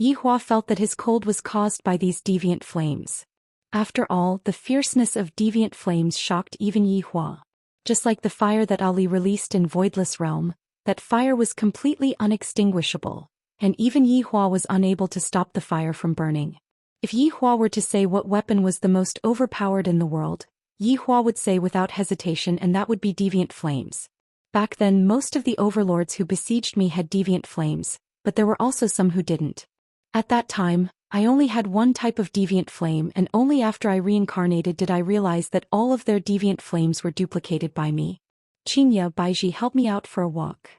Yihua felt that his cold was caused by these deviant flames. After all, the fierceness of deviant flames shocked even Yihua. Just like the fire that Ali released in Voidless Realm, that fire was completely unextinguishable, and even Yihua was unable to stop the fire from burning. If Yihua were to say what weapon was the most overpowered in the world, Yihua would say without hesitation, and that would be deviant flames. Back then, most of the overlords who besieged me had deviant flames, but there were also some who didn't. At that time, I only had one type of deviant flame, and only after I reincarnated did I realize that all of their deviant flames were duplicated by me. Xianxia, Baiji, help me out for a walk.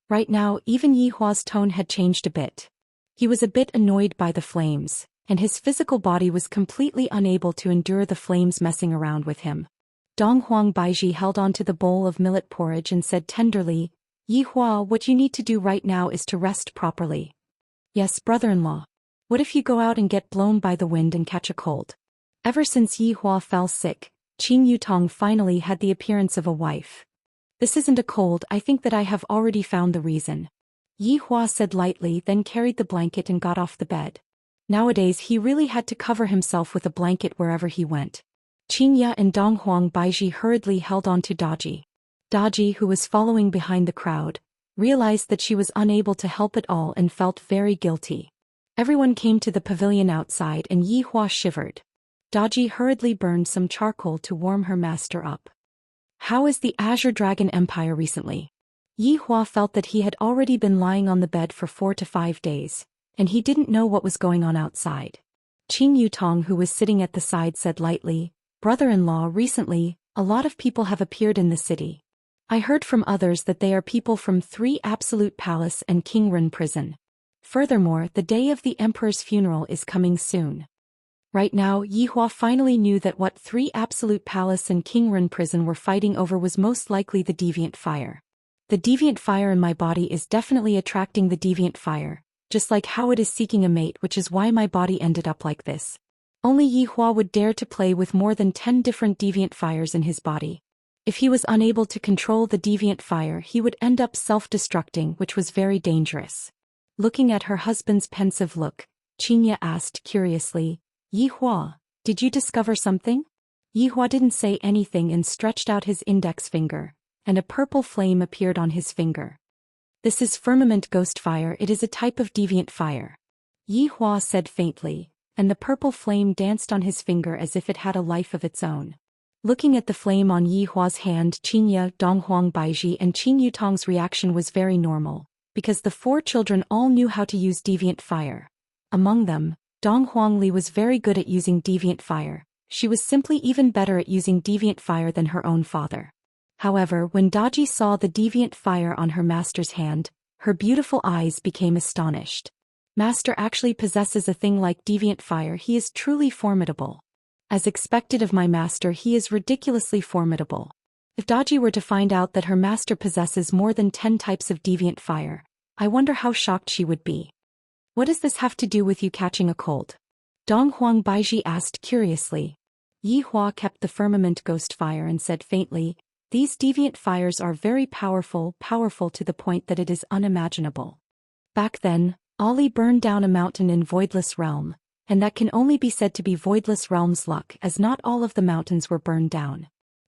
Right now, even Yihua's tone had changed a bit. He was a bit annoyed by the flames, and his physical body was completely unable to endure the flames messing around with him. Donghuang Baiji held onto the bowl of millet porridge and said tenderly, Yihua, what you need to do right now is to rest properly. Yes, brother-in-law. What if you go out and get blown by the wind and catch a cold? Ever since Yihua fell sick, Qin Yutong finally had the appearance of a wife. This isn't a cold, I think that I have already found the reason. Yihua said lightly, then carried the blanket and got off the bed. Nowadays he really had to cover himself with a blanket wherever he went. Qinya and Donghuang Baiji hurriedly held on to Daji. Daji, who was following behind the crowd, realized that she was unable to help at all and felt very guilty. Everyone came to the pavilion outside and Yihua shivered. Daji hurriedly burned some charcoal to warm her master up. How is the Azure Dragon Empire recently? Yihua felt that he had already been lying on the bed for 4 to 5 days, and he didn't know what was going on outside. Qin Yutong, who was sitting at the side, said lightly, Brother-in-law, recently, a lot of people have appeared in the city. I heard from others that they are people from 3 Absolute Palace and King Ren Prison. Furthermore, the day of the Emperor's funeral is coming soon. Right now, Yihua finally knew that what 3 Absolute Palace and King Ren Prison were fighting over was most likely the deviant fire. The deviant fire in my body is definitely attracting the deviant fire, just like how it is seeking a mate, which is why my body ended up like this. Only Yihua would dare to play with more than 10 different deviant fires in his body. If he was unable to control the deviant fire, he would end up self-destructing, which was very dangerous. Looking at her husband's pensive look, Qinya asked curiously, Yihua, did you discover something? Yihua didn't say anything and stretched out his index finger, and a purple flame appeared on his finger. This is firmament ghost fire, it is a type of deviant fire. Yihua said faintly, and the purple flame danced on his finger as if it had a life of its own. Looking at the flame on Yihua's hand, Qinya, Donghuang Baiji and Qin Yutong's reaction was very normal, because the 4 children all knew how to use deviant fire. Among them, Donghuang Li was very good at using deviant fire. She was simply even better at using deviant fire than her own father. However, when Daji saw the deviant fire on her master's hand, her beautiful eyes became astonished. Master actually possesses a thing like deviant fire. He is truly formidable. As expected of my master, he is ridiculously formidable. If Daji were to find out that her master possesses more than 10 types of deviant fire, I wonder how shocked she would be. What does this have to do with you catching a cold? Donghuang Baiji asked curiously. Yihua kept the firmament ghost fire and said faintly, these deviant fires are very powerful to the point that it is unimaginable. Back then, Ali burned down a mountain in Voidless Realm, and that can only be said to be Voidless Realm's luck, as not all of the mountains were burned down.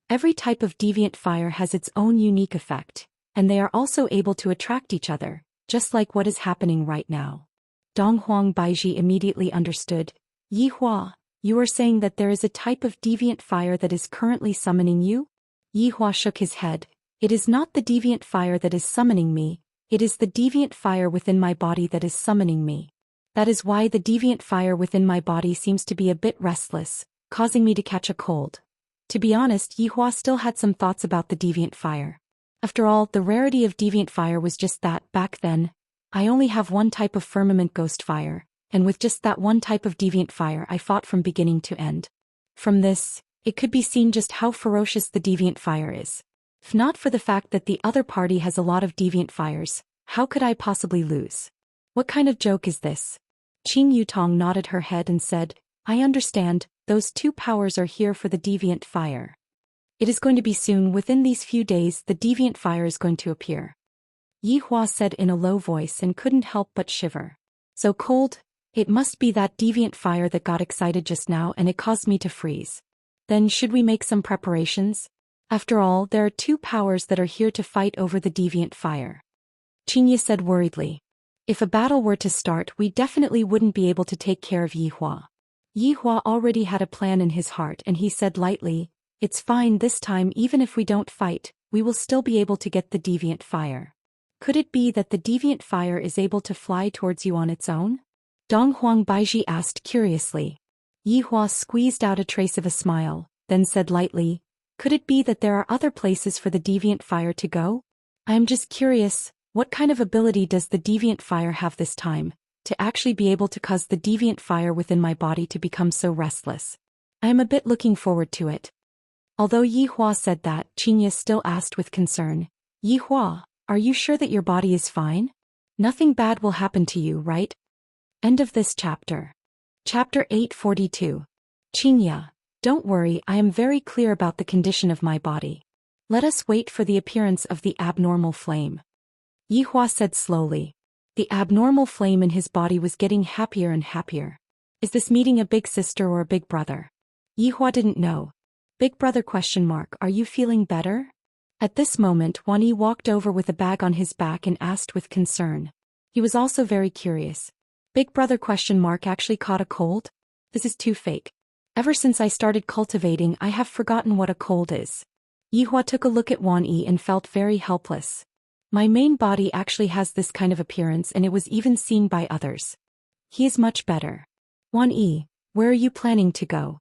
Every type of deviant fire has its own unique effect, and they are also able to attract each other, just like what is happening right now. Donghuang Baiji immediately understood. Yi Hua, you are saying that there is a type of deviant fire that is currently summoning you? Yi Hua shook his head. It is not the deviant fire that is summoning me, it is the deviant fire within my body that is summoning me. That is why the deviant fire within my body seems to be a bit restless, causing me to catch a cold. To be honest, Yi Hua still had some thoughts about the deviant fire. After all, the rarity of deviant fire was just that back then. I only have one type of firmament ghost fire, and with just that one type of deviant fire I fought from beginning to end. From this, it could be seen just how ferocious the deviant fire is. If not for the fact that the other party has a lot of deviant fires, how could I possibly lose? What kind of joke is this? Qing Yutong nodded her head and said, I understand, those two powers are here for the deviant fire. It is going to be soon, within these few days the deviant fire is going to appear. Yi Hua said in a low voice and couldn't help but shiver. So cold? It must be that deviant fire that got excited just now and it caused me to freeze. Then should we make some preparations? After all, there are two powers that are here to fight over the deviant fire. Qingye said worriedly. If a battle were to start, we definitely wouldn't be able to take care of Yi Hua. Yi Hua already had a plan in his heart and he said lightly, it's fine this time, even if we don't fight, we will still be able to get the deviant fire. Could it be that the deviant fire is able to fly towards you on its own? Donghuang Baiji asked curiously. Yi Hua squeezed out a trace of a smile, then said lightly, could it be that there are other places for the deviant fire to go? I am just curious, what kind of ability does the deviant fire have this time, to actually be able to cause the deviant fire within my body to become so restless? I am a bit looking forward to it. Although Yi Hua said that, Qingye still asked with concern, Yi Hua, are you sure that your body is fine? Nothing bad will happen to you, right? End of this chapter. Chapter 842. Qingye, don't worry, I am very clear about the condition of my body. Let us wait for the appearance of the abnormal flame. Yi Hua said slowly. The abnormal flame in his body was getting happier and happier. Is this meeting a big sister or a big brother? Yi Hua didn't know. Big brother ? Are you feeling better? At this moment Wan Yi walked over with a bag on his back and asked with concern. He was also very curious. Big brother ? Actually caught a cold? This is too fake. Ever since I started cultivating I have forgotten what a cold is. Yi Hua took a look at Wan Yi and felt very helpless. My main body actually has this kind of appearance and it was even seen by others. He is much better. Wan Yi, where are you planning to go?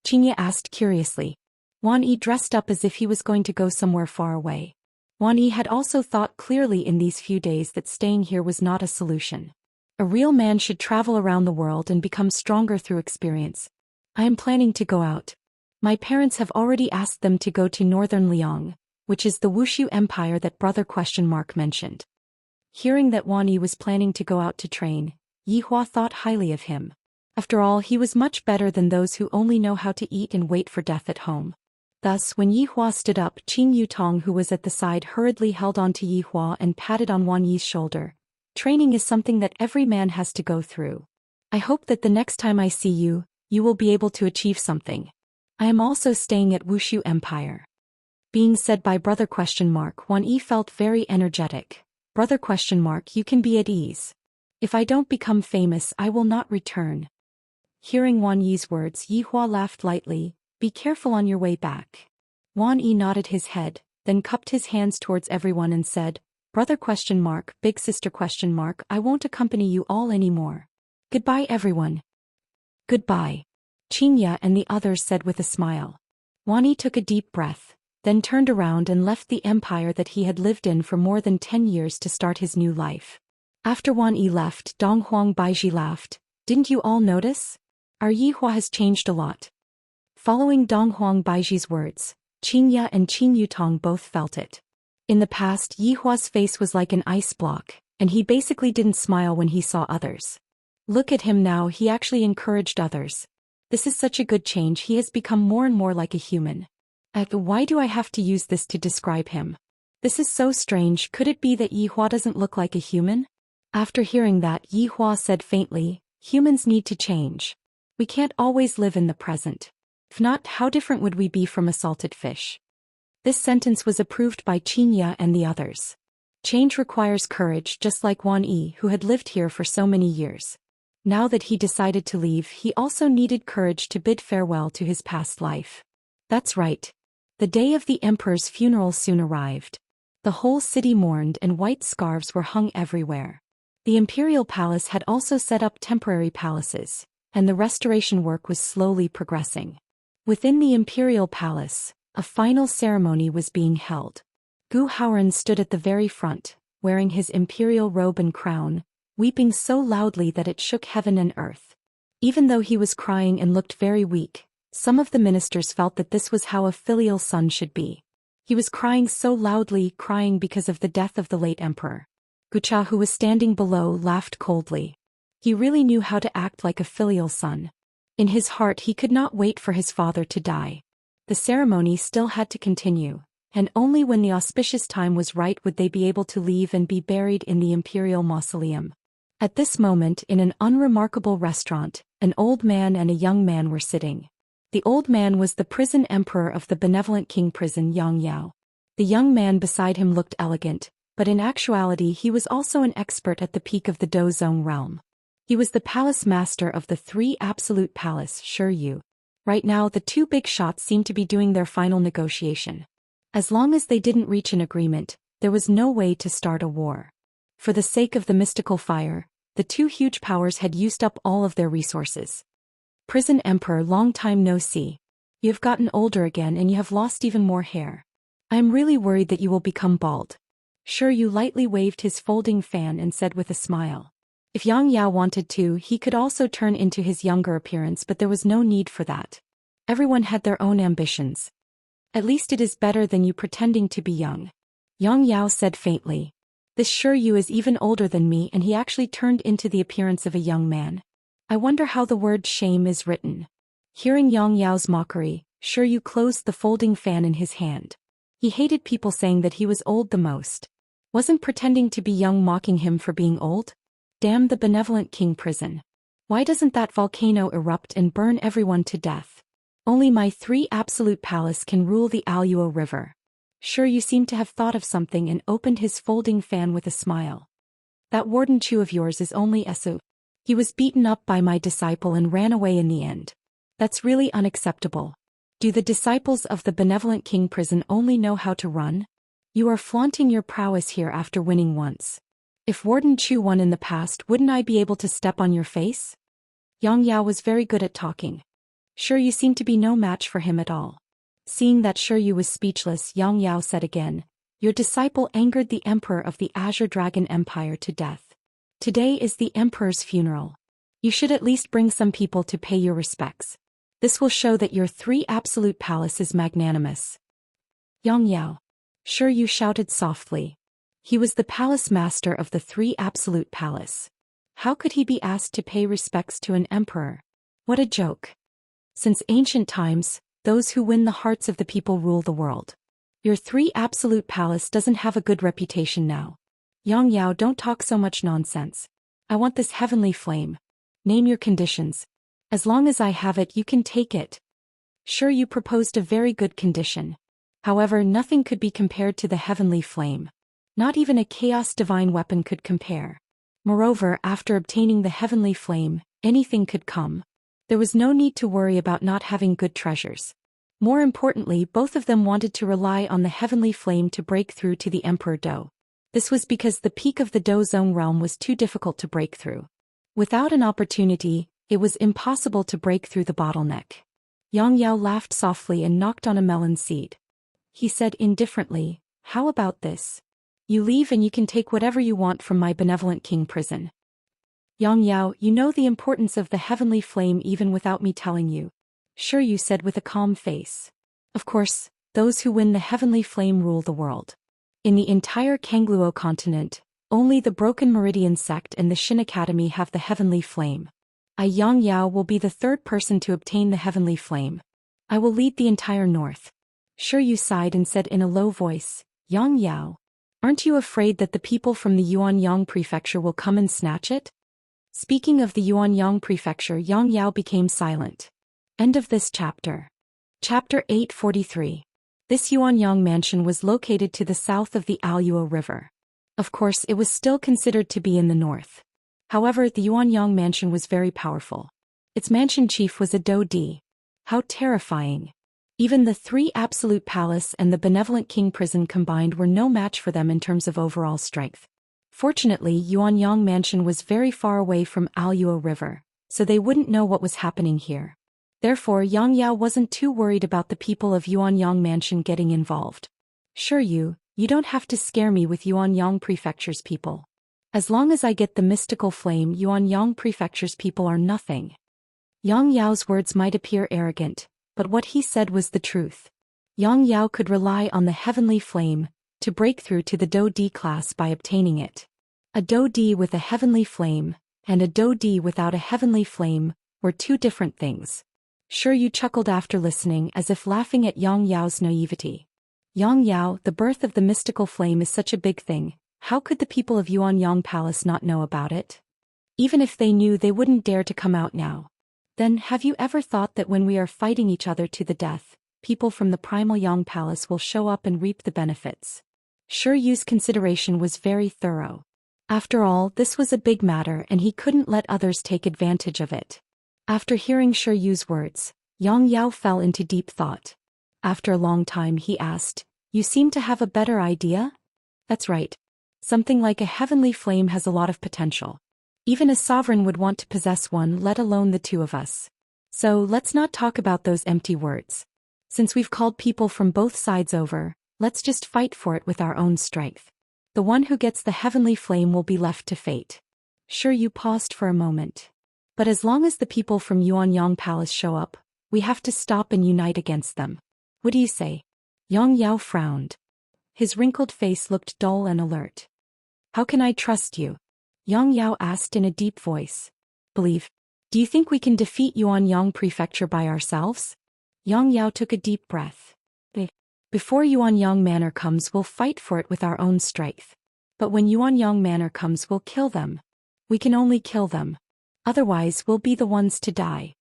Qingye asked curiously. Wan Yi dressed up as if he was going to go somewhere far away. Wan Yi had also thought clearly in these few days that staying here was not a solution. A real man should travel around the world and become stronger through experience. I am planning to go out. My parents have already asked them to go to northern Liang, which is the Wushu Empire that brother ? mentioned. Hearing that Wan Yi was planning to go out to train, Yi Hua thought highly of him. After all, he was much better than those who only know how to eat and wait for death at home. Thus, when Yi Hua stood up, Qing Yutong, who was at the side, hurriedly held on to Yi Hua and patted on Wan Yi's shoulder. Training is something that every man has to go through. I hope that the next time I see you, you will be able to achieve something. I am also staying at Wushu Empire. Being said by brother ? Wan Yi felt very energetic. Brother ? You can be at ease. If I don't become famous I will not return. Hearing Wan Yi's words, Yi Hua laughed lightly. Be careful on your way back. Wan Yi nodded his head, then cupped his hands towards everyone and said, Brother ? Big sister ? I won't accompany you all anymore. Goodbye everyone. Goodbye. Qingye and the others said with a smile. Wan Yi took a deep breath, then turned around and left the empire that he had lived in for more than 10 years to start his new life. After Wan Yi left, Donghuang Baiji laughed. Didn't you all notice? Our Yi Hua has changed a lot. Following Donghuang Baiji's words, Qingye and Qing Yutong both felt it. In the past, Yi Hua's face was like an ice block, and he basically didn't smile when he saw others. Look at him now, he actually encouraged others. This is such a good change, he has become more and more like a human. Why do I have to use this to describe him? This is so strange, could it be that Yi Hua doesn't look like a human? After hearing that, Yi Hua said faintly, humans need to change. We can't always live in the present. If not, how different would we be from a salted fish? This sentence was approved by Qingye and the others. Change requires courage, just like Wan Yi, who had lived here for so many years. Now that he decided to leave, he also needed courage to bid farewell to his past life. That's right. The day of the emperor's funeral soon arrived. The whole city mourned and white scarves were hung everywhere. The imperial palace had also set up temporary palaces, and the restoration work was slowly progressing. Within the imperial palace, a final ceremony was being held. Gu Haoren stood at the very front, wearing his imperial robe and crown, weeping so loudly that it shook heaven and earth. Even though he was crying and looked very weak, some of the ministers felt that this was how a filial son should be. He was crying so loudly, crying because of the death of the late emperor. Gucha, who was standing below, laughed coldly. He really knew how to act like a filial son. In his heart he could not wait for his father to die. The ceremony still had to continue, and only when the auspicious time was right would they be able to leave and be buried in the imperial mausoleum. At this moment, in an unremarkable restaurant, an old man and a young man were sitting. The old man was the prison emperor of the benevolent king prison, Xianxia. The young man beside him looked elegant, but in actuality he was also an expert at the peak of the Dozong realm. He was the palace master of the three absolute palace, Shiyu. Right now the two big shots seemed to be doing their final negotiation. As long as they didn't reach an agreement, there was no way to start a war. For the sake of the mystical fire, the two huge powers had used up all of their resources. Prison Emperor, long time no see. You have gotten older again and you have lost even more hair. I am really worried that you will become bald. Shiyu lightly waved his folding fan and said with a smile. If Xianxia wanted to, he could also turn into his younger appearance, but there was no need for that. Everyone had their own ambitions. At least it is better than you pretending to be young. Xianxia said faintly. This Shiyu is even older than me, and he actually turned into the appearance of a young man. I wonder how the word shame is written. Hearing Xiao's mockery, Shiyu closed the folding fan in his hand. He hated people saying that he was old the most. Wasn't pretending to be young mocking him for being old? Damn the benevolent king prison. Why doesn't that volcano erupt and burn everyone to death? Only my three absolute palace can rule the Aluo River. Shiyu seemed to have thought of something and opened his folding fan with a smile. That Warden Chu of yours is only Esu. He was beaten up by my disciple and ran away in the end. That's really unacceptable. Do the disciples of the benevolent king prison only know how to run? You are flaunting your prowess here after winning once. If Warden Chu won in the past, wouldn't I be able to step on your face? Xianxia was very good at talking. Shiyu seemed to be no match for him at all. Seeing that Shiyu was speechless, Xianxia said again, your disciple angered the emperor of the Azure Dragon Empire to death. Today is the emperor's funeral. You should at least bring some people to pay your respects. This will show that your three absolute palace is magnanimous. Xianxia. Shiyu shouted softly. He was the palace master of the three absolute palace. How could he be asked to pay respects to an emperor? What a joke. Since ancient times, those who win the hearts of the people rule the world. Your three absolute palace doesn't have a good reputation now. Xianxia, don't talk so much nonsense. I want this heavenly flame. Name your conditions. As long as I have it, you can take it. Shiyu proposed a very good condition. However, nothing could be compared to the heavenly flame. Not even a chaos divine weapon could compare. Moreover, after obtaining the heavenly flame, anything could come. There was no need to worry about not having good treasures. More importantly, both of them wanted to rely on the heavenly flame to break through to the Emperor Do. This was because the peak of the Dozong realm was too difficult to break through. Without an opportunity, it was impossible to break through the bottleneck. Xianxia laughed softly and knocked on a melon seed. He said indifferently, how about this? You leave and you can take whatever you want from my benevolent king prison. Xianxia, you know the importance of the heavenly flame even without me telling you. Shiyu said with a calm face. Of course, those who win the heavenly flame rule the world. In the entire Kangluo continent, only the Broken Meridian sect and the Shin Academy have the heavenly flame. I, Xianxia, will be the third person to obtain the heavenly flame. I will lead the entire north. Shiyu sighed and said in a low voice, Xianxia, aren't you afraid that the people from the Yuanyang prefecture will come and snatch it? Speaking of the Yuanyang prefecture, Xianxia became silent. End of this chapter. Chapter 843. This Yuanyang mansion was located to the south of the Aluo River. Of course, it was still considered to be in the north. However, the Yuanyang mansion was very powerful. Its mansion chief was a Daoist. How terrifying. Even the three absolute palace and the benevolent king prison combined were no match for them in terms of overall strength. Fortunately, Yuanyang mansion was very far away from Aluo River, so they wouldn't know what was happening here. Therefore, Yang Yao wasn't too worried about the people of Yuanyang mansion getting involved. Sure, you don't have to scare me with Yuanyang prefecture's people. As long as I get the mystical flame, Yuanyang prefecture's people are nothing. Yang Yao's words might appear arrogant, but what he said was the truth. Yang Yao could rely on the heavenly flame to break through to the Daoist class by obtaining it. A Daoist with a heavenly flame and a Daoist without a heavenly flame were two different things. Sure, you chuckled after listening, as if laughing at Yang Yao's naivety. Yang Yao, the birth of the mystical flame is such a big thing. How could the people of Yuanyang Palace not know about it? Even if they knew, they wouldn't dare to come out now. Then, have you ever thought that when we are fighting each other to the death, people from the primal Yang Palace will show up and reap the benefits? Sure, Yu's consideration was very thorough. After all, this was a big matter and he couldn't let others take advantage of it. After hearing Sure Yu's words, Yang Yao fell into deep thought. After a long time he asked, "You seem to have a better idea?" "That's right. Something like a heavenly flame has a lot of potential. Even a sovereign would want to possess one, let alone the two of us. So let's not talk about those empty words. Since we've called people from both sides over, let's just fight for it with our own strength. The one who gets the heavenly flame will be left to fate." Sure Yu paused for a moment. "But as long as the people from Yuanyang Palace show up, we have to stop and unite against them. What do you say?" Yang Yao frowned. His wrinkled face looked dull and alert. "How can I trust you?" Yang Yao asked in a deep voice. "Do you think we can defeat Yuanyang Prefecture by ourselves?" Yang Yao took a deep breath. "Before Yuanyang Manor comes, we'll fight for it with our own strength. But when Yuanyang Manor comes, we'll kill them. We can only kill them. Otherwise, we'll be the ones to die."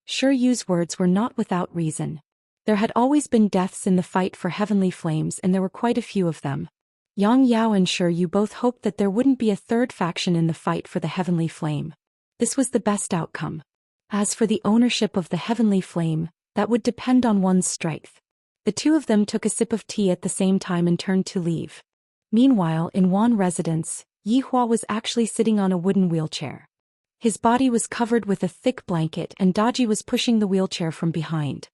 Sure Yu's words were not without reason. There had always been deaths in the fight for heavenly flames, and there were quite a few of them. Yang Yao and Sure Yu both hoped that there wouldn't be a third faction in the fight for the heavenly flame. This was the best outcome. As for the ownership of the heavenly flame, that would depend on one's strength. The two of them took a sip of tea at the same time and turned to leave. Meanwhile, in Wan residence, Yi Hua was actually sitting on a wooden wheelchair. His body was covered with a thick blanket and Daji was pushing the wheelchair from behind.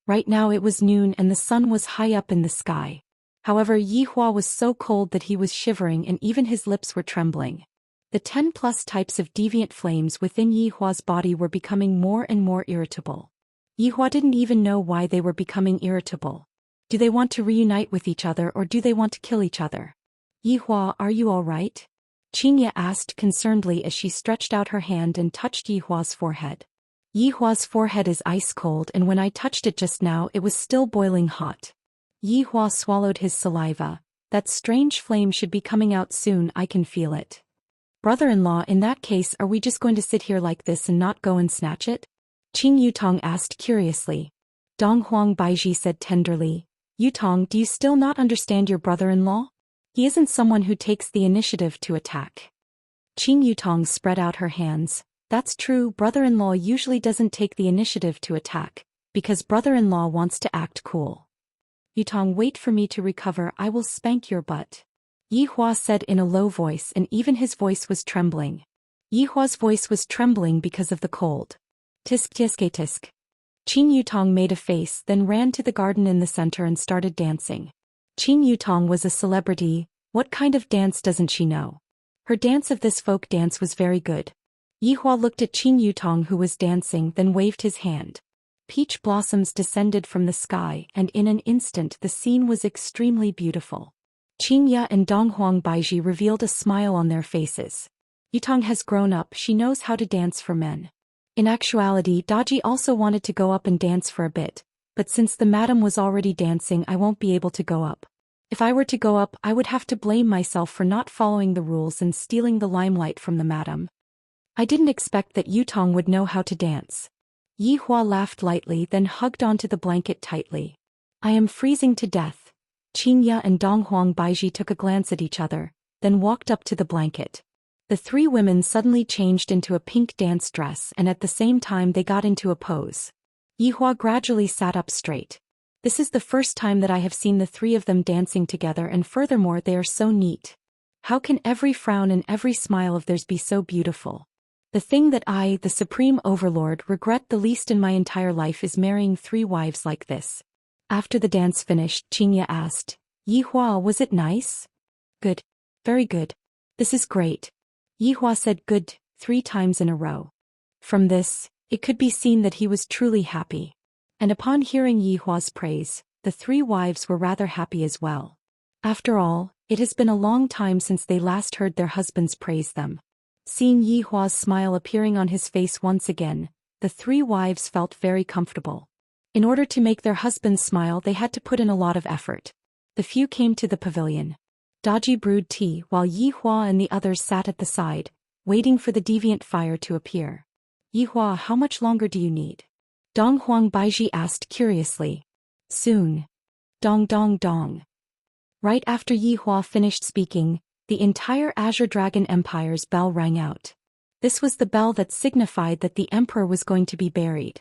Right now it was noon and the sun was high up in the sky. However, Yi Hua was so cold that he was shivering and even his lips were trembling. The 10+ types of deviant flames within Yi Hua's body were becoming more and more irritable. Yi Hua didn't even know why they were becoming irritable. Do they want to reunite with each other or do they want to kill each other? "Yi Hua, are you all right?" Qingya asked concernedly as she stretched out her hand and touched Yi Hua's forehead. Yi Hua's forehead is ice cold and when I touched it just now it was still boiling hot. Yi Hua swallowed his saliva. "That strange flame should be coming out soon, I can feel it." "Brother-in-law, in that case are we just going to sit here like this and not go and snatch it?" Qing Yutong asked curiously. Dong Huang Baiji said tenderly, "Yutong, do you still not understand your brother-in-law? He isn't someone who takes the initiative to attack." Qing Yutong spread out her hands. "That's true, brother-in-law usually doesn't take the initiative to attack, because brother-in-law wants to act cool." "Yutong, wait for me to recover, I will spank your butt," Yi Hua said in a low voice and even his voice was trembling. Yi Hua's voice was trembling because of the cold. "Tisk tisk tisk." Qing Yutong made a face then ran to the garden in the center and started dancing. Qing Yutong was a celebrity, what kind of dance doesn't she know? Her dance of this folk dance was very good. Yi Hua looked at Qing Yutong who was dancing then waved his hand. Peach blossoms descended from the sky and in an instant the scene was extremely beautiful. Qingya and Donghuang Baiji revealed a smile on their faces. Yutong has grown up, she knows how to dance for men. In actuality, Daji also wanted to go up and dance for a bit, but since the madam was already dancing I won't be able to go up. If I were to go up I would have to blame myself for not following the rules and stealing the limelight from the madam. I didn't expect that Yutong would know how to dance. Yi Hua laughed lightly then hugged onto the blanket tightly. "I am freezing to death." Qingya and Donghuang Baiji took a glance at each other. then walked up to the blanket. The three women suddenly changed into a pink dance dress, and at the same time they got into a pose. Yihua gradually sat up straight. This is the first time that I have seen the three of them dancing together, and furthermore they are so neat. How can every frown and every smile of theirs be so beautiful? The thing that I, the Supreme Overlord, regret the least in my entire life is marrying three wives like this. After the dance finished, Xianxia asked, Yihua, was it nice? Good. Very good. This is great. Yihua said good 3 times in a row. From this, it could be seen that he was truly happy. And upon hearing Yihua's praise, the three wives were rather happy as well. After all, it has been a long time since they last heard their husbands praise them. Seeing Yihua's smile appearing on his face once again, the three wives felt very comfortable. In order to make their husbands smile, they had to put in a lot of effort. The few came to the pavilion. Daji brewed tea while Yihua and the others sat at the side, waiting for the deviant fire to appear. Yihua, how much longer do you need? Dong Huang Baiji asked curiously. Soon. Dong dong dong. Right after Yihua finished speaking, the entire Azure Dragon Empire's bell rang out. This was the bell that signified that the emperor was going to be buried.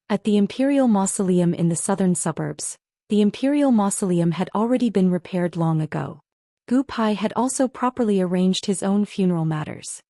At the Imperial Mausoleum in the southern suburbs, the Imperial Mausoleum had already been repaired long ago. Gu Pai had also properly arranged his own funeral matters.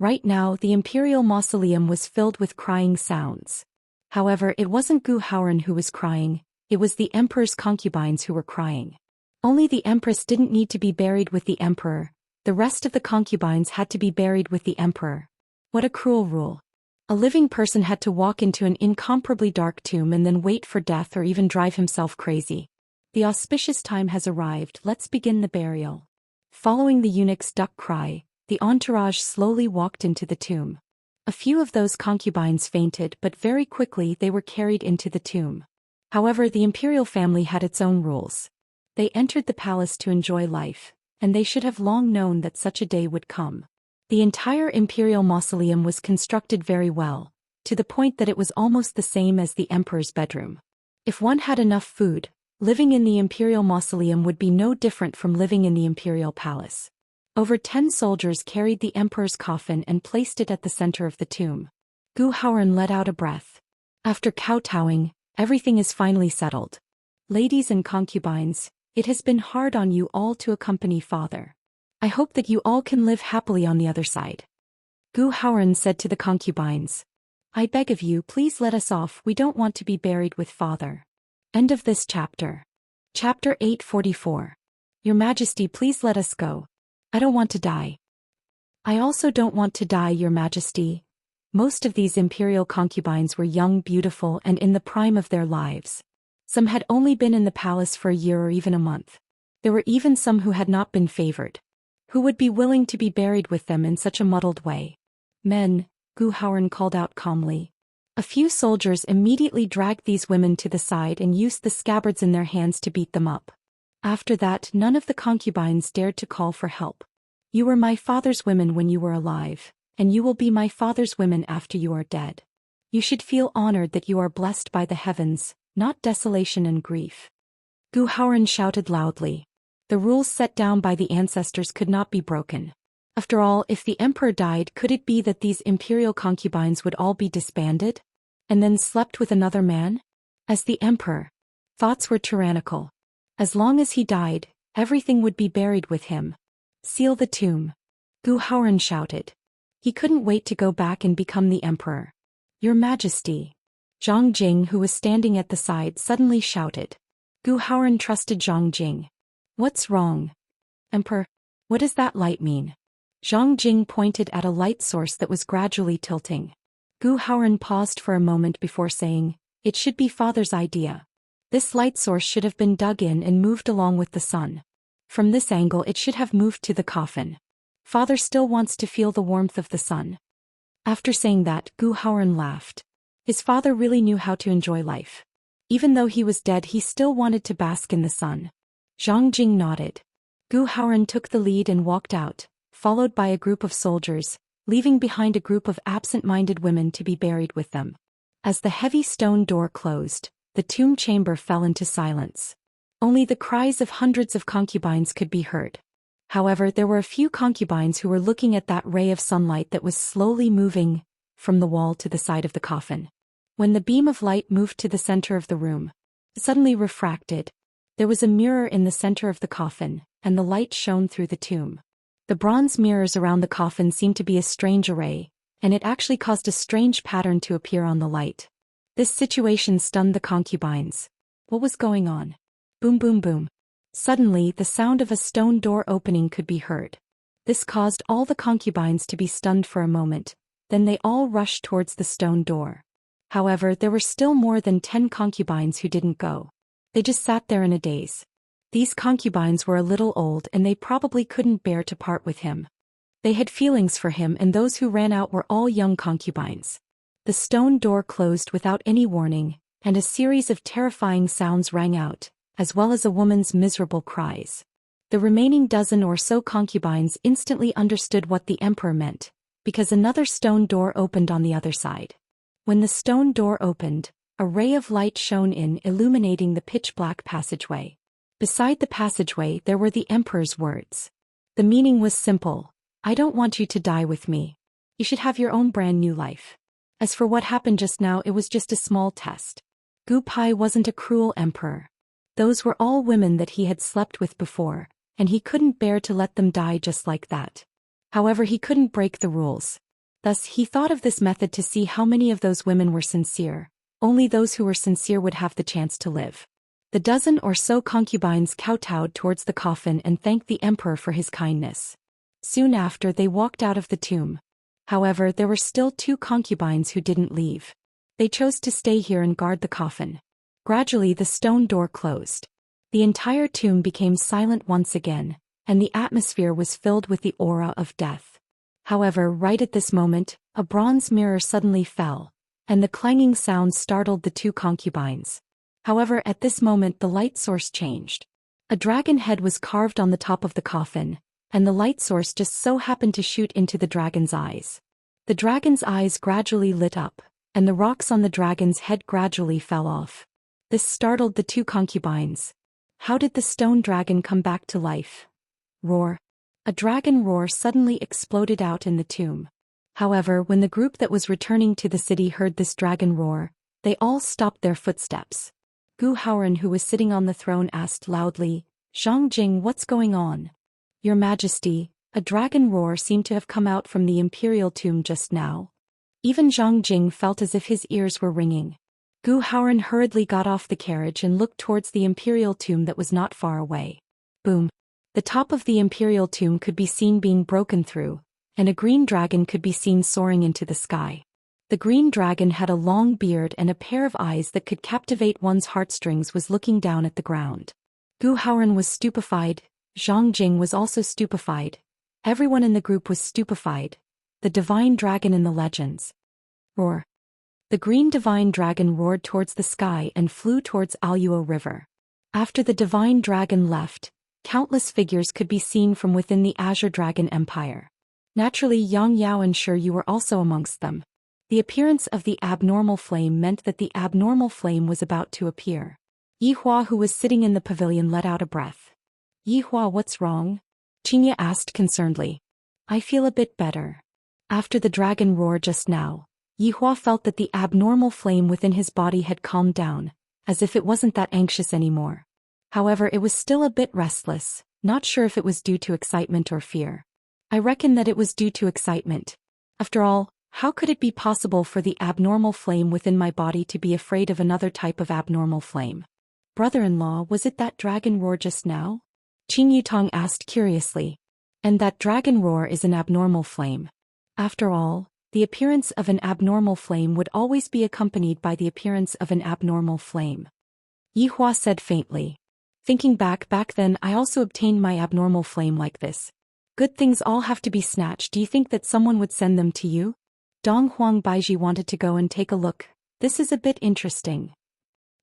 Right now the Imperial Mausoleum was filled with crying sounds. However, it wasn't Gu Haoran who was crying, it was the emperor's concubines who were crying. Only the empress didn't need to be buried with the emperor, the rest of the concubines had to be buried with the emperor. What a cruel rule. A living person had to walk into an incomparably dark tomb and then wait for death or even drive himself crazy. The auspicious time has arrived, let's begin the burial. Following the eunuch's duck cry, the entourage slowly walked into the tomb. A few of those concubines fainted, but very quickly they were carried into the tomb. However, the imperial family had its own rules. They entered the palace to enjoy life, and they should have long known that such a day would come. The entire imperial mausoleum was constructed very well, to the point that it was almost the same as the emperor's bedroom. If one had enough food, living in the imperial mausoleum would be no different from living in the imperial palace. Over 10 soldiers carried the emperor's coffin and placed it at the center of the tomb. Gu Haoran let out a breath. After kowtowing, everything is finally settled. Ladies and concubines, it has been hard on you all to accompany father. I hope that you all can live happily on the other side. Gu Haoran said to the concubines. I beg of you, please let us off, we don't want to be buried with father. End of this chapter. Chapter 844. Your Majesty, please let us go. I don't want to die. I also don't want to die, Your Majesty. Most of these imperial concubines were young, beautiful, and in the prime of their lives. Some had only been in the palace for a year or even a month. There were even some who had not been favored. Who would be willing to be buried with them in such a muddled way? Men, Gu Haoran called out calmly. A few soldiers immediately dragged these women to the side and used the scabbards in their hands to beat them up. After that, none of the concubines dared to call for help. You were my father's women when you were alive, and you will be my father's women after you are dead. You should feel honored that you are blessed by the heavens, not desolation and grief. Gu Haoran shouted loudly. The rules set down by the ancestors could not be broken. After all, if the emperor died, could it be that these imperial concubines would all be disbanded? And then slept with another man? As the emperor, thoughts were tyrannical. As long as he died, everything would be buried with him. Seal the tomb. Gu Haoran shouted. He couldn't wait to go back and become the emperor. Your Majesty. Zhang Jing, who was standing at the side, suddenly shouted. Gu Haoran trusted Zhang Jing. What's wrong? Emperor, what does that light mean? Zhang Jing pointed at a light source that was gradually tilting. Gu Haoran paused for a moment before saying, it should be father's idea. This light source should have been dug in and moved along with the sun. From this angle it should have moved to the coffin. Father still wants to feel the warmth of the sun. After saying that, Gu Haoran laughed. His father really knew how to enjoy life. Even though he was dead, he still wanted to bask in the sun. Zhang Jing nodded. Gu Haoran took the lead and walked out, followed by a group of soldiers, leaving behind a group of absent-minded women to be buried with them. As the heavy stone door closed, the tomb chamber fell into silence. Only the cries of hundreds of concubines could be heard. However, there were a few concubines who were looking at that ray of sunlight that was slowly moving from the wall to the side of the coffin. When the beam of light moved to the center of the room, suddenly refracted, there was a mirror in the center of the coffin, and the light shone through the tomb. The bronze mirrors around the coffin seemed to be a strange array, and it actually caused a strange pattern to appear on the light. This situation stunned the concubines. What was going on? Boom, boom, boom. Suddenly, the sound of a stone door opening could be heard. This caused all the concubines to be stunned for a moment, then they all rushed towards the stone door. However, there were still more than 10 concubines who didn't go. They just sat there in a daze. These concubines were a little old and they probably couldn't bear to part with him. They had feelings for him, and those who ran out were all young concubines. The stone door closed without any warning, and a series of terrifying sounds rang out, as well as a woman's miserable cries. The remaining dozen or so concubines instantly understood what the emperor meant, because another stone door opened on the other side. When the stone door opened, a ray of light shone in, illuminating the pitch-black passageway. Beside the passageway there were the emperor's words. The meaning was simple: I don't want you to die with me. You should have your own brand new life. As for what happened just now, it was just a small test. Gu Pai wasn't a cruel emperor. Those were all women that he had slept with before, and he couldn't bear to let them die just like that. However, he couldn't break the rules. Thus, he thought of this method to see how many of those women were sincere. Only those who were sincere would have the chance to live. The dozen or so concubines kowtowed towards the coffin and thanked the emperor for his kindness. Soon after, they walked out of the tomb. However, there were still 2 concubines who didn't leave. They chose to stay here and guard the coffin. Gradually, the stone door closed. The entire tomb became silent once again, and the atmosphere was filled with the aura of death. However, right at this moment, a bronze mirror suddenly fell, and the clanging sound startled the 2 concubines. However, at this moment the light source changed. A dragon head was carved on the top of the coffin, and the light source just so happened to shoot into the dragon's eyes. The dragon's eyes gradually lit up, and the rocks on the dragon's head gradually fell off. This startled the 2 concubines. How did the stone dragon come back to life? Roar. A dragon roar suddenly exploded out in the tomb. However, when the group that was returning to the city heard this dragon roar, they all stopped their footsteps. Gu Haoran, who was sitting on the throne, asked loudly, "Zhang Jing, what's going on?" "Your Majesty, a dragon roar seemed to have come out from the imperial tomb just now." Even Zhang Jing felt as if his ears were ringing. Gu Haoran hurriedly got off the carriage and looked towards the imperial tomb that was not far away. Boom. The top of the imperial tomb could be seen being broken through, and a green dragon could be seen soaring into the sky. The green dragon had a long beard and a pair of eyes that could captivate one's heartstrings, was looking down at the ground. Gu Haoran was stupefied. Zhang Jing was also stupefied. Everyone in the group was stupefied. The divine dragon in the legends. Roar. The green divine dragon roared towards the sky and flew towards Aluo River. After the divine dragon left, countless figures could be seen from within the Azure Dragon Empire. Naturally, Yang Yao and Sure you were also amongst them. The appearance of the abnormal flame meant that the abnormal flame was about to appear. Yi Hua, who was sitting in the pavilion, let out a breath. "Yi Hua, what's wrong?" Qingye asked concernedly. "I feel a bit better." After the dragon roar just now, Yi Hua felt that the abnormal flame within his body had calmed down, as if it wasn't that anxious anymore. However, it was still a bit restless, not sure if it was due to excitement or fear. I reckon that it was due to excitement. After all, how could it be possible for the abnormal flame within my body to be afraid of another type of abnormal flame? "Brother-in-law, was it that dragon roar just now?" Qing Yutong asked curiously. "And that dragon roar is an abnormal flame. After all, the appearance of an abnormal flame would always be accompanied by the appearance of an abnormal flame." Yi Hua said faintly. "Thinking back then I also obtained my abnormal flame like this. Good things all have to be snatched. Do you think that someone would send them to you?" Dong Huang Baiji wanted to go and take a look. "This is a bit interesting."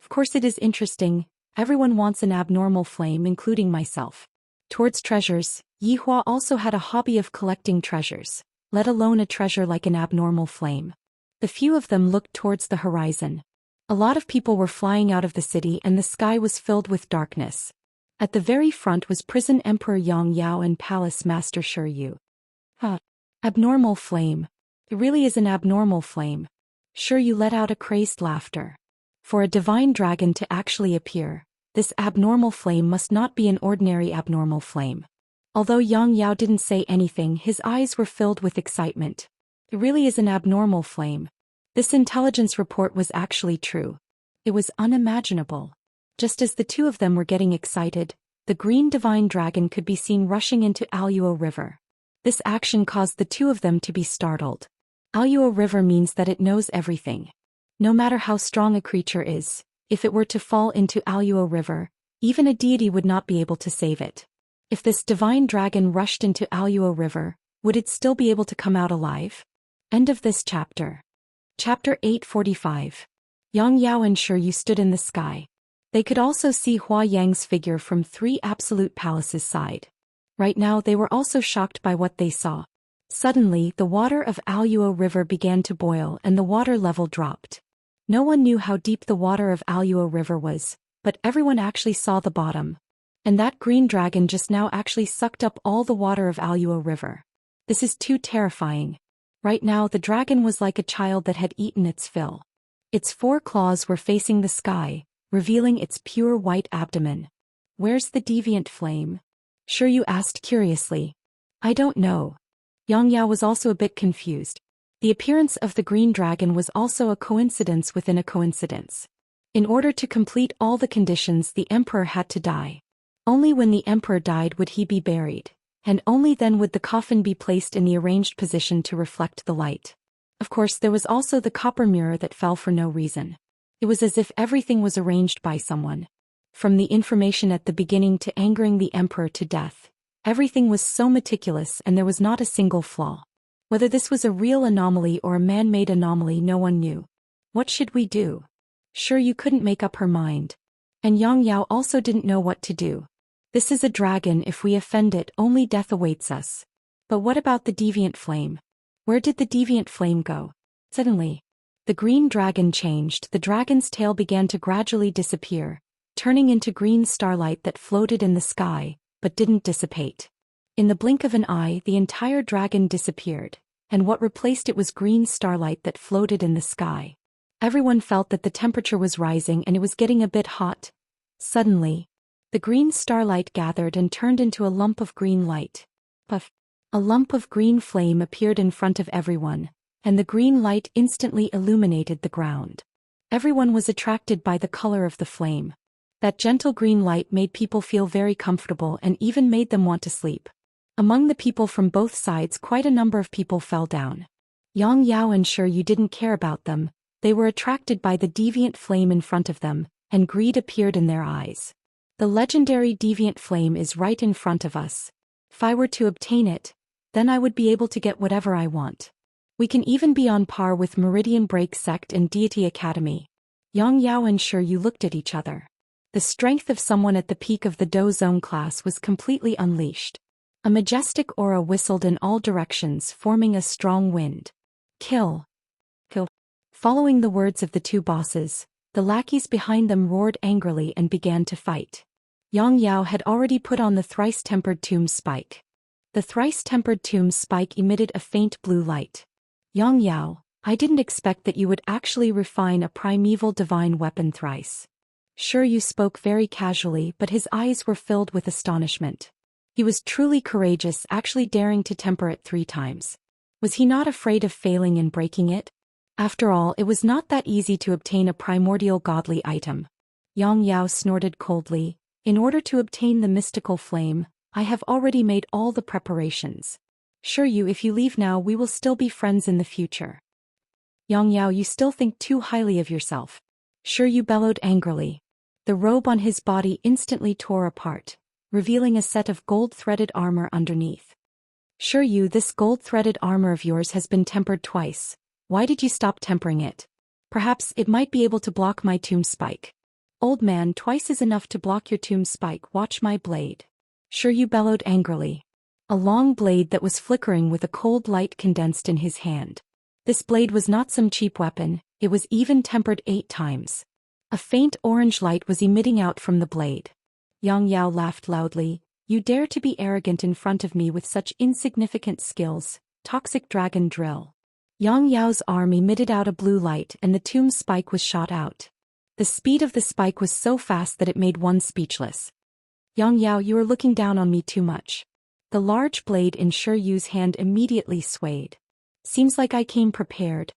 "Of course it is interesting. Everyone wants an abnormal flame, including myself." Towards treasures, Yi Hua also had a hobby of collecting treasures, let alone a treasure like an abnormal flame. The few of them looked towards the horizon. A lot of people were flying out of the city and the sky was filled with darkness. At the very front was Prison Emperor Yang Yao and Palace Master Shi Yu. Abnormal flame. It really is an abnormal flame. Shi Yu let out a crazed laughter. For a divine dragon to actually appear, this abnormal flame must not be an ordinary abnormal flame. Although Yang Yao didn't say anything, his eyes were filled with excitement. It really is an abnormal flame. This intelligence report was actually true. It was unimaginable. Just as the two of them were getting excited, the green divine dragon could be seen rushing into Aluo River. This action caused the two of them to be startled. Aluo River means that it knows everything. No matter how strong a creature is, if it were to fall into Aluo River, even a deity would not be able to save it. If this divine dragon rushed into Aluo River, would it still be able to come out alive? End of this chapter. Chapter 845. Yang Yao and Shi Yu stood in the sky. They could also see Hua Yang's figure from 3 Absolute Palaces' side. Right now they were also shocked by what they saw. Suddenly, the water of Aluo River began to boil and the water level dropped. No one knew how deep the water of Aluo River was, but everyone actually saw the bottom. And that green dragon just now actually sucked up all the water of Aluo River. This is too terrifying. Right now the dragon was like a child that had eaten its fill. Its 4 claws were facing the sky, revealing its pure white abdomen. Where's the deviant flame? Shi Yu asked curiously. I don't know. Yang Yao was also a bit confused. The appearance of the green dragon was also a coincidence within a coincidence. In order to complete all the conditions, the emperor had to die. Only when the emperor died would he be buried, and only then would the coffin be placed in the arranged position to reflect the light. Of course, there was also the copper mirror that fell for no reason. It was as if everything was arranged by someone. From the information at the beginning to angering the emperor to death, everything was so meticulous and there was not a single flaw. Whether this was a real anomaly or a man-made anomaly, no one knew. What should we do? Shi Yu couldn't make up her mind. And Yang Yao also didn't know what to do. This is a dragon, if we offend it, only death awaits us. But what about the deviant flame? Where did the deviant flame go? Suddenly, the green dragon changed. The dragon's tail began to gradually disappear, turning into green starlight that floated in the sky, but didn't dissipate. In the blink of an eye, the entire dragon disappeared, and what replaced it was green starlight that floated in the sky. Everyone felt that the temperature was rising and it was getting a bit hot. Suddenly, the green starlight gathered and turned into a lump of green light. Puff! A lump of green flame appeared in front of everyone, and the green light instantly illuminated the ground. Everyone was attracted by the color of the flame. That gentle green light made people feel very comfortable and even made them want to sleep. Among the people from both sides, quite a number of people fell down. Yang Yao and Shi Yu didn't care about them. They were attracted by the deviant flame in front of them, and greed appeared in their eyes. The legendary deviant flame is right in front of us. If I were to obtain it, then I would be able to get whatever I want. We can even be on par with Meridian Break Sect and Deity Academy. Yang Yao and Shi Yu looked at each other. The strength of someone at the peak of the Do Zone class was completely unleashed. A majestic aura whistled in all directions, forming a strong wind. Kill. Kill. Following the words of the two bosses, the lackeys behind them roared angrily and began to fight. Yang Yao had already put on the thrice-tempered tomb spike. The thrice-tempered tomb spike emitted a faint blue light. Yang Yao, I didn't expect that you would actually refine a primeval divine weapon thrice. Shi Yu spoke very casually, but his eyes were filled with astonishment. He was truly courageous, actually daring to temper it 3 times. Was he not afraid of failing and breaking it? After all, it was not that easy to obtain a primordial godly item. Yang Yao snorted coldly. In order to obtain the mystical flame, I have already made all the preparations. Shi Yu, if you leave now, we will still be friends in the future. Yang Yao, you still think too highly of yourself. Shi Yu bellowed angrily. The robe on his body instantly tore apart, revealing a set of gold-threaded armor underneath. Shi Yu, this gold-threaded armor of yours has been tempered twice. Why did you stop tempering it? Perhaps it might be able to block my tomb spike. Old man, twice is enough to block your tomb spike. Watch my blade. Shi Yu bellowed angrily. A long blade that was flickering with a cold light condensed in his hand. This blade was not some cheap weapon, it was even tempered 8 times. A faint orange light was emitting out from the blade. Yang Yao laughed loudly. You dare to be arrogant in front of me with such insignificant skills, toxic dragon drill. Yang Yao's arm emitted out a blue light and the tomb spike was shot out. The speed of the spike was so fast that it made one speechless. Yang Yao, you are looking down on me too much. The large blade in Shi Yu's hand immediately swayed. Seems like I came prepared.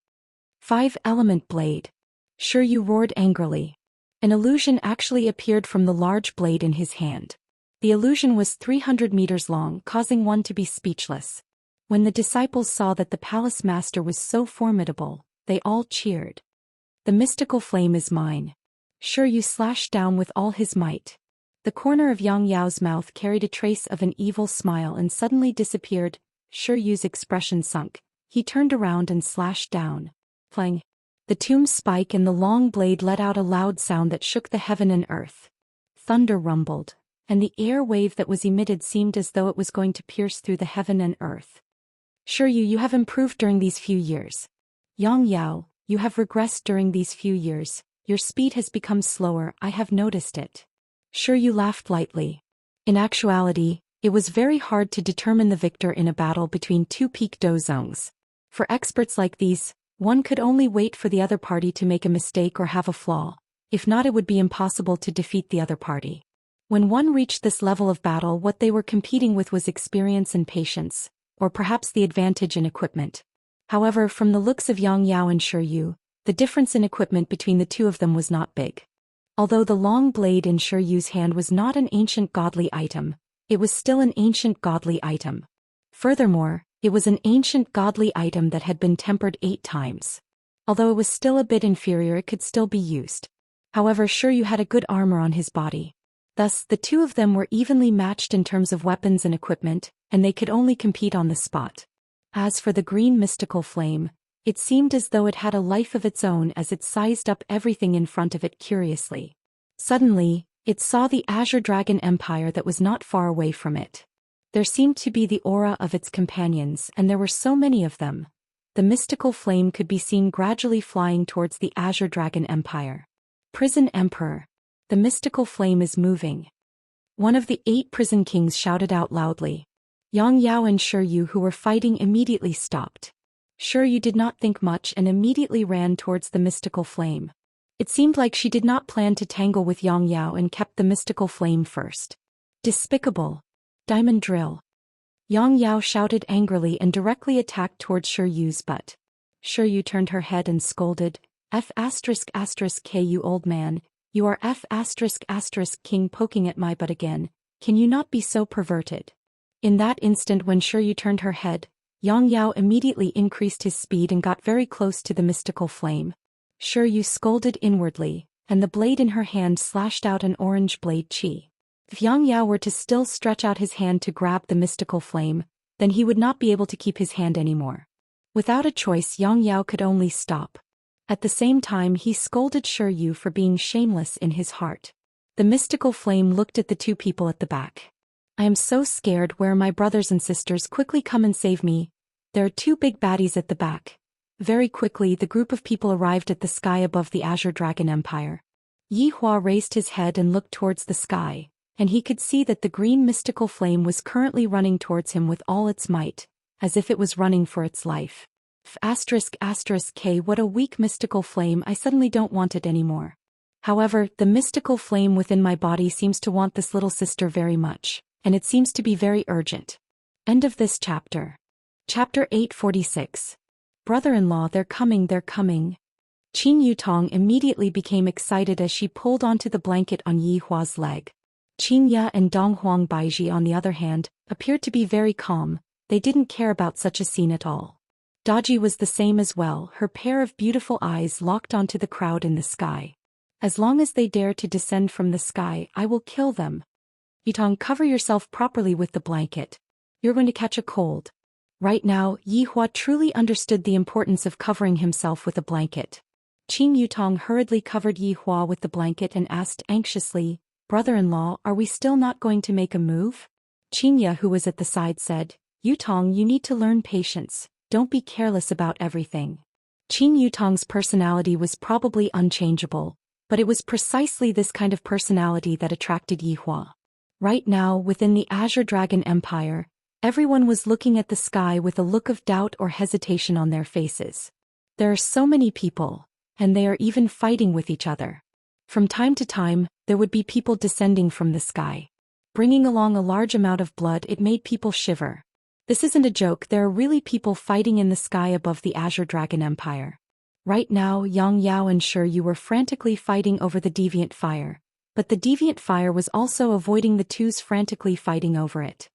5-element blade. Shi Yu roared angrily. An illusion actually appeared from the large blade in his hand. The illusion was 300 meters long, causing one to be speechless. When the disciples saw that the palace master was so formidable, they all cheered. The mystical flame is mine. Shi Yu slashed down with all his might. The corner of Yang Yao's mouth carried a trace of an evil smile and suddenly disappeared. Shi Yu's expression sunk. He turned around and slashed down. Clang. The tomb spike and the long blade let out a loud sound that shook the heaven and earth. Thunder rumbled, and the air wave that was emitted seemed as though it was going to pierce through the heaven and earth. Shi Yu, you have improved during these few years. Yang Yao, you have regressed during these few years. Your speed has become slower, I have noticed it. Shi Yu laughed lightly. In actuality, it was very hard to determine the victor in a battle between two peak dozongs. For experts like these, one could only wait for the other party to make a mistake or have a flaw. If not, it would be impossible to defeat the other party. When one reached this level of battle, what they were competing with was experience and patience, or perhaps the advantage in equipment. However, from the looks of Yang Yao and Shi Yu, the difference in equipment between the two of them was not big. Although the long blade in Shi Yu's hand was not an ancient godly item, it was still an ancient godly item. Furthermore, it was an ancient godly item that had been tempered 8 times. Although it was still a bit inferior, it could still be used. However, Shi Yu had a good armor on his body. Thus, the two of them were evenly matched in terms of weapons and equipment, and they could only compete on the spot. As for the green mystical flame, it seemed as though it had a life of its own as it sized up everything in front of it curiously. Suddenly, it saw the Azure Dragon Empire that was not far away from it. There seemed to be the aura of its companions, and there were so many of them. The mystical flame could be seen gradually flying towards the Azure Dragon Empire. Prison Emperor. The mystical flame is moving. One of the 8 prison kings shouted out loudly. Yang Yao and Shi Yu, who were fighting, immediately stopped. Shi Yu did not think much and immediately ran towards the mystical flame. It seemed like she did not plan to tangle with Yang Yao and kept the mystical flame first. Despicable. Diamond drill. Yang Yao shouted angrily and directly attacked towards Shi Yu's butt. Shi Yu turned her head and scolded, F***k you old man, you are F*** king poking at my butt again, can you not be so perverted? In that instant when Shi Yu turned her head, Yang Yao immediately increased his speed and got very close to the mystical flame. Shi Yu scolded inwardly, and the blade in her hand slashed out an orange blade chi. If Yang Yao were to still stretch out his hand to grab the mystical flame, then he would not be able to keep his hand anymore. Without a choice, Yang Yao could only stop. At the same time, he scolded Shi Yu for being shameless in his heart. The mystical flame looked at the two people at the back. I am so scared. Where are my brothers and sisters? Quickly come and save me. There are 2 big baddies at the back. Very quickly, the group of people arrived at the sky above the Azure Dragon Empire. Yi Hua raised his head and looked towards the sky, and he could see that the green mystical flame was currently running towards him with all its might, as if it was running for its life. K, what a weak mystical flame, I suddenly don't want it anymore. However, the mystical flame within my body seems to want this little sister very much, and it seems to be very urgent. End of this chapter. Chapter 846. Brother-in-law, they're coming. Qin Yutong immediately became excited as she pulled onto the blanket on Yi Hua's leg. Qin Ya and Dong Huang Baiji, on the other hand, appeared to be very calm. They didn't care about such a scene at all. Daji was the same as well, her pair of beautiful eyes locked onto the crowd in the sky. As long as they dare to descend from the sky, I will kill them. Yutong, cover yourself properly with the blanket. You're going to catch a cold. Right now, Yi Hua truly understood the importance of covering himself with a blanket. Qin Yutong hurriedly covered Yi Hua with the blanket and asked anxiously, Brother-in-law, are we still not going to make a move? Qin Ya, who was at the side, said, Yutong, you need to learn patience. Don't be careless about everything. Qin Yutong's personality was probably unchangeable, But it was precisely this kind of personality that attracted Yihua. Right now, within the Azure Dragon Empire, everyone was looking at the sky with a look of doubt or hesitation on their faces. There are so many people, and they are even fighting with each other. From time to time, there would be people descending from the sky. Bringing along a large amount of blood, it made people shiver. This isn't a joke, there are really people fighting in the sky above the Azure Dragon Empire. Right now, Yang Yao and Shi Yu were frantically fighting over the deviant fire, but the deviant fire was also avoiding the two's frantically fighting over it.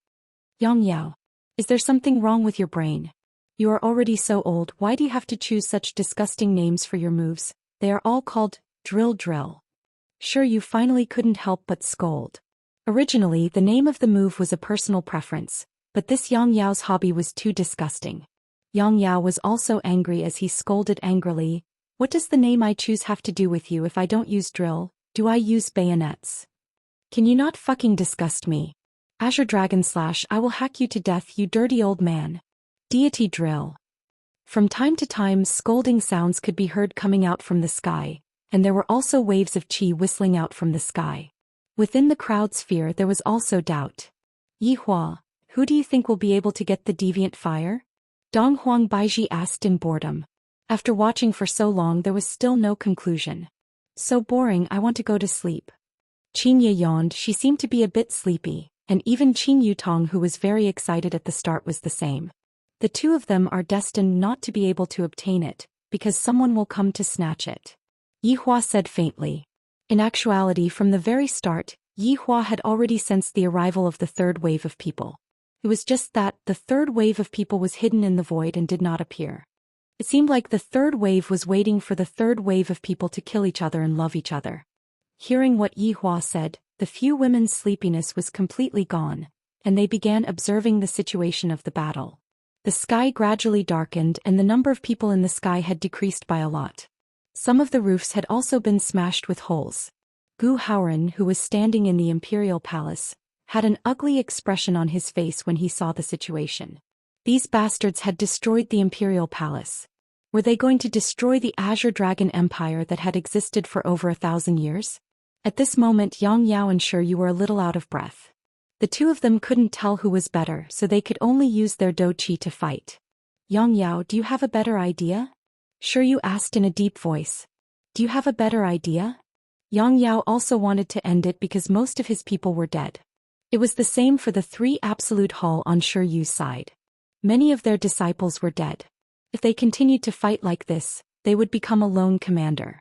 Yang Yao, is there something wrong with your brain? You are already so old, why do you have to choose such disgusting names for your moves? They are all called drill drill. Shi Yu finally couldn't help but scold. Originally, the name of the move was a personal preference, but this Yang Yao's hobby was too disgusting. Yang Yao was also angry as he scolded angrily. What does the name I choose have to do with you? If I don't use drill, do I use bayonets? Can you not fucking disgust me? Azure Dragon / I will hack you to death, you dirty old man. Deity drill. From time to time, scolding sounds could be heard coming out from the sky, and there were also waves of qi whistling out from the sky. Within the crowd sphere there was also doubt. Yihua, who do you think will be able to get the deviant fire? Dong Huang Baiji asked in boredom. After watching for so long there was still no conclusion. So boring, I want to go to sleep. Qin Ye yawned, she seemed to be a bit sleepy, and even Qin Yutong, who was very excited at the start, was the same. The two of them are destined not to be able to obtain it, because someone will come to snatch it. Yihua said faintly. In actuality, from the very start, Yihua had already sensed the arrival of the third wave of people. It was just that the third wave of people was hidden in the void and did not appear. It seemed like the third wave was waiting for the third wave of people to kill each other and love each other. Hearing what Yihua said, the few women's sleepiness was completely gone, and they began observing the situation of the battle. The sky gradually darkened and the number of people in the sky had decreased by a lot. Some of the roofs had also been smashed with holes. Gu Haoren, who was standing in the imperial palace, had an ugly expression on his face when he saw the situation. These bastards had destroyed the imperial palace. Were they going to destroy the Azure Dragon Empire that had existed for over 1,000 years? At this moment, Yang Yao and Shi Yu were a little out of breath. The two of them couldn't tell who was better, so they could only use their Do Qi to fight. Yang Yao, do you have a better idea? Shi Yu asked in a deep voice. Do you have a better idea? Yang Yao also wanted to end it because most of his people were dead. It was the same for the three Absolute Hall on Shi Yu's side. Many of their disciples were dead. If they continued to fight like this, they would become a lone commander.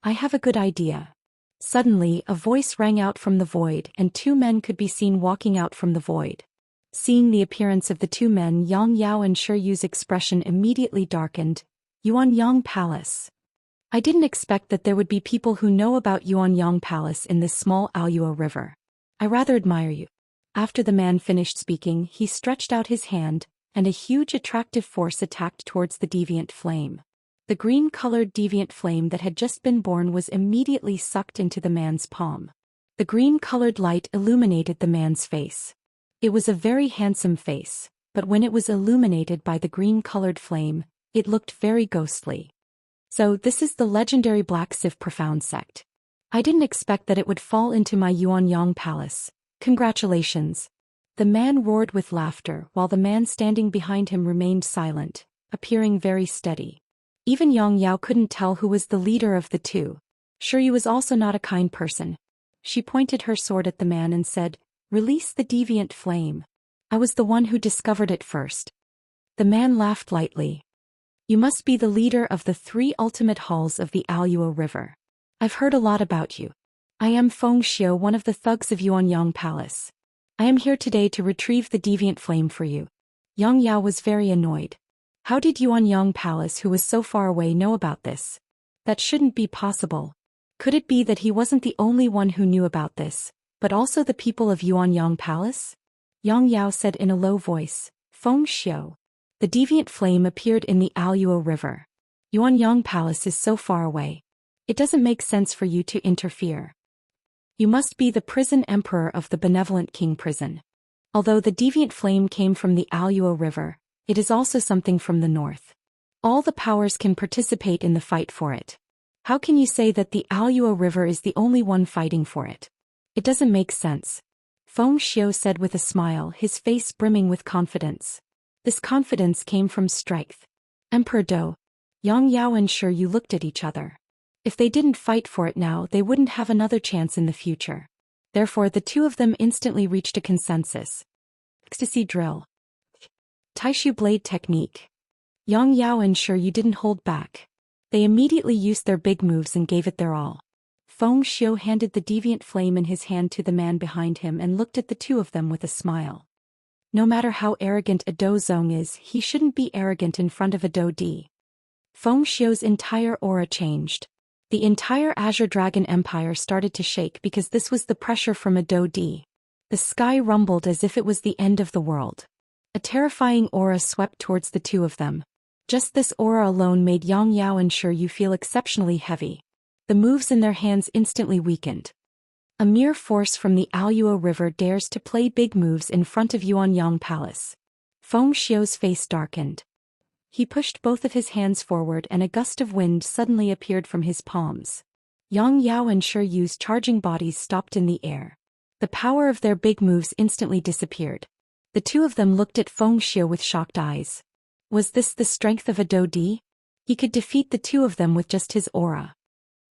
I have a good idea. Suddenly, a voice rang out from the void and two men could be seen walking out from the void. Seeing the appearance of the two men, Yang Yao and Shi Yu's expression immediately darkened. Yuanyang Palace. I didn't expect that there would be people who know about Yuanyang Palace in this small Aoyuo river. I rather admire you. After the man finished speaking, he stretched out his hand, and a huge attractive force attacked towards the deviant flame. The green-colored deviant flame that had just been born was immediately sucked into the man's palm. The green-colored light illuminated the man's face. It was a very handsome face, but when it was illuminated by the green-colored flame, it looked very ghostly. So this is the legendary Black Sieve Profound Sect. I didn't expect that it would fall into my Yuanyang Palace. Congratulations. The man roared with laughter while the man standing behind him remained silent, appearing very steady. Even Yang Yao couldn't tell who was the leader of the two. Shi Yu was also not a kind person. She pointed her sword at the man and said, "Release the deviant flame. I was the one who discovered it first." The man laughed lightly. You must be the leader of the three ultimate halls of the Aoyuo River. I've heard a lot about you. I am Feng Xiao, one of the thugs of Yuanyang Palace. I am here today to retrieve the deviant flame for you. Yang Yao was very annoyed. How did Yuanyang Palace, who was so far away, know about this? That shouldn't be possible. Could it be that he wasn't the only one who knew about this, but also the people of Yuanyang Palace? Yang Yao said in a low voice, Feng Xiao. The deviant flame appeared in the Aoyuo River. Yuanyang Palace is so far away. It doesn't make sense for you to interfere. You must be the prison emperor of the benevolent king prison. Although the deviant flame came from the Aoyuo River, it is also something from the north. All the powers can participate in the fight for it. How can you say that the Aluo River is the only one fighting for it? It doesn't make sense. Feng Xiu said with a smile, his face brimming with confidence. This confidence came from strength. Emperor Dou, Yang Yao and Shi Yu looked at each other. If they didn't fight for it now, they wouldn't have another chance in the future. Therefore, the two of them instantly reached a consensus. Ecstasy drill. Taishu blade technique. Yang Yao and Shi Yu didn't hold back. They immediately used their big moves and gave it their all. Feng Xiu handed the deviant flame in his hand to the man behind him and looked at the two of them with a smile. No matter how arrogant a Dou Zong is, he shouldn't be arrogant in front of a Dou Di. Feng Xiu's entire aura changed. The entire Azure Dragon Empire started to shake because this was the pressure from a Dou Di. The sky rumbled as if it was the end of the world. A terrifying aura swept towards the two of them. Just this aura alone made Yang Yao and Shi Yu feel exceptionally heavy. The moves in their hands instantly weakened. A mere force from the Aluo River dares to play big moves in front of Yuanyang Palace. Feng Xiu's face darkened. He pushed both of his hands forward and a gust of wind suddenly appeared from his palms. Yang Yao and Shi Yu's charging bodies stopped in the air. The power of their big moves instantly disappeared. The two of them looked at Feng Xiu with shocked eyes. Was this the strength of a Dou Di? He could defeat the two of them with just his aura.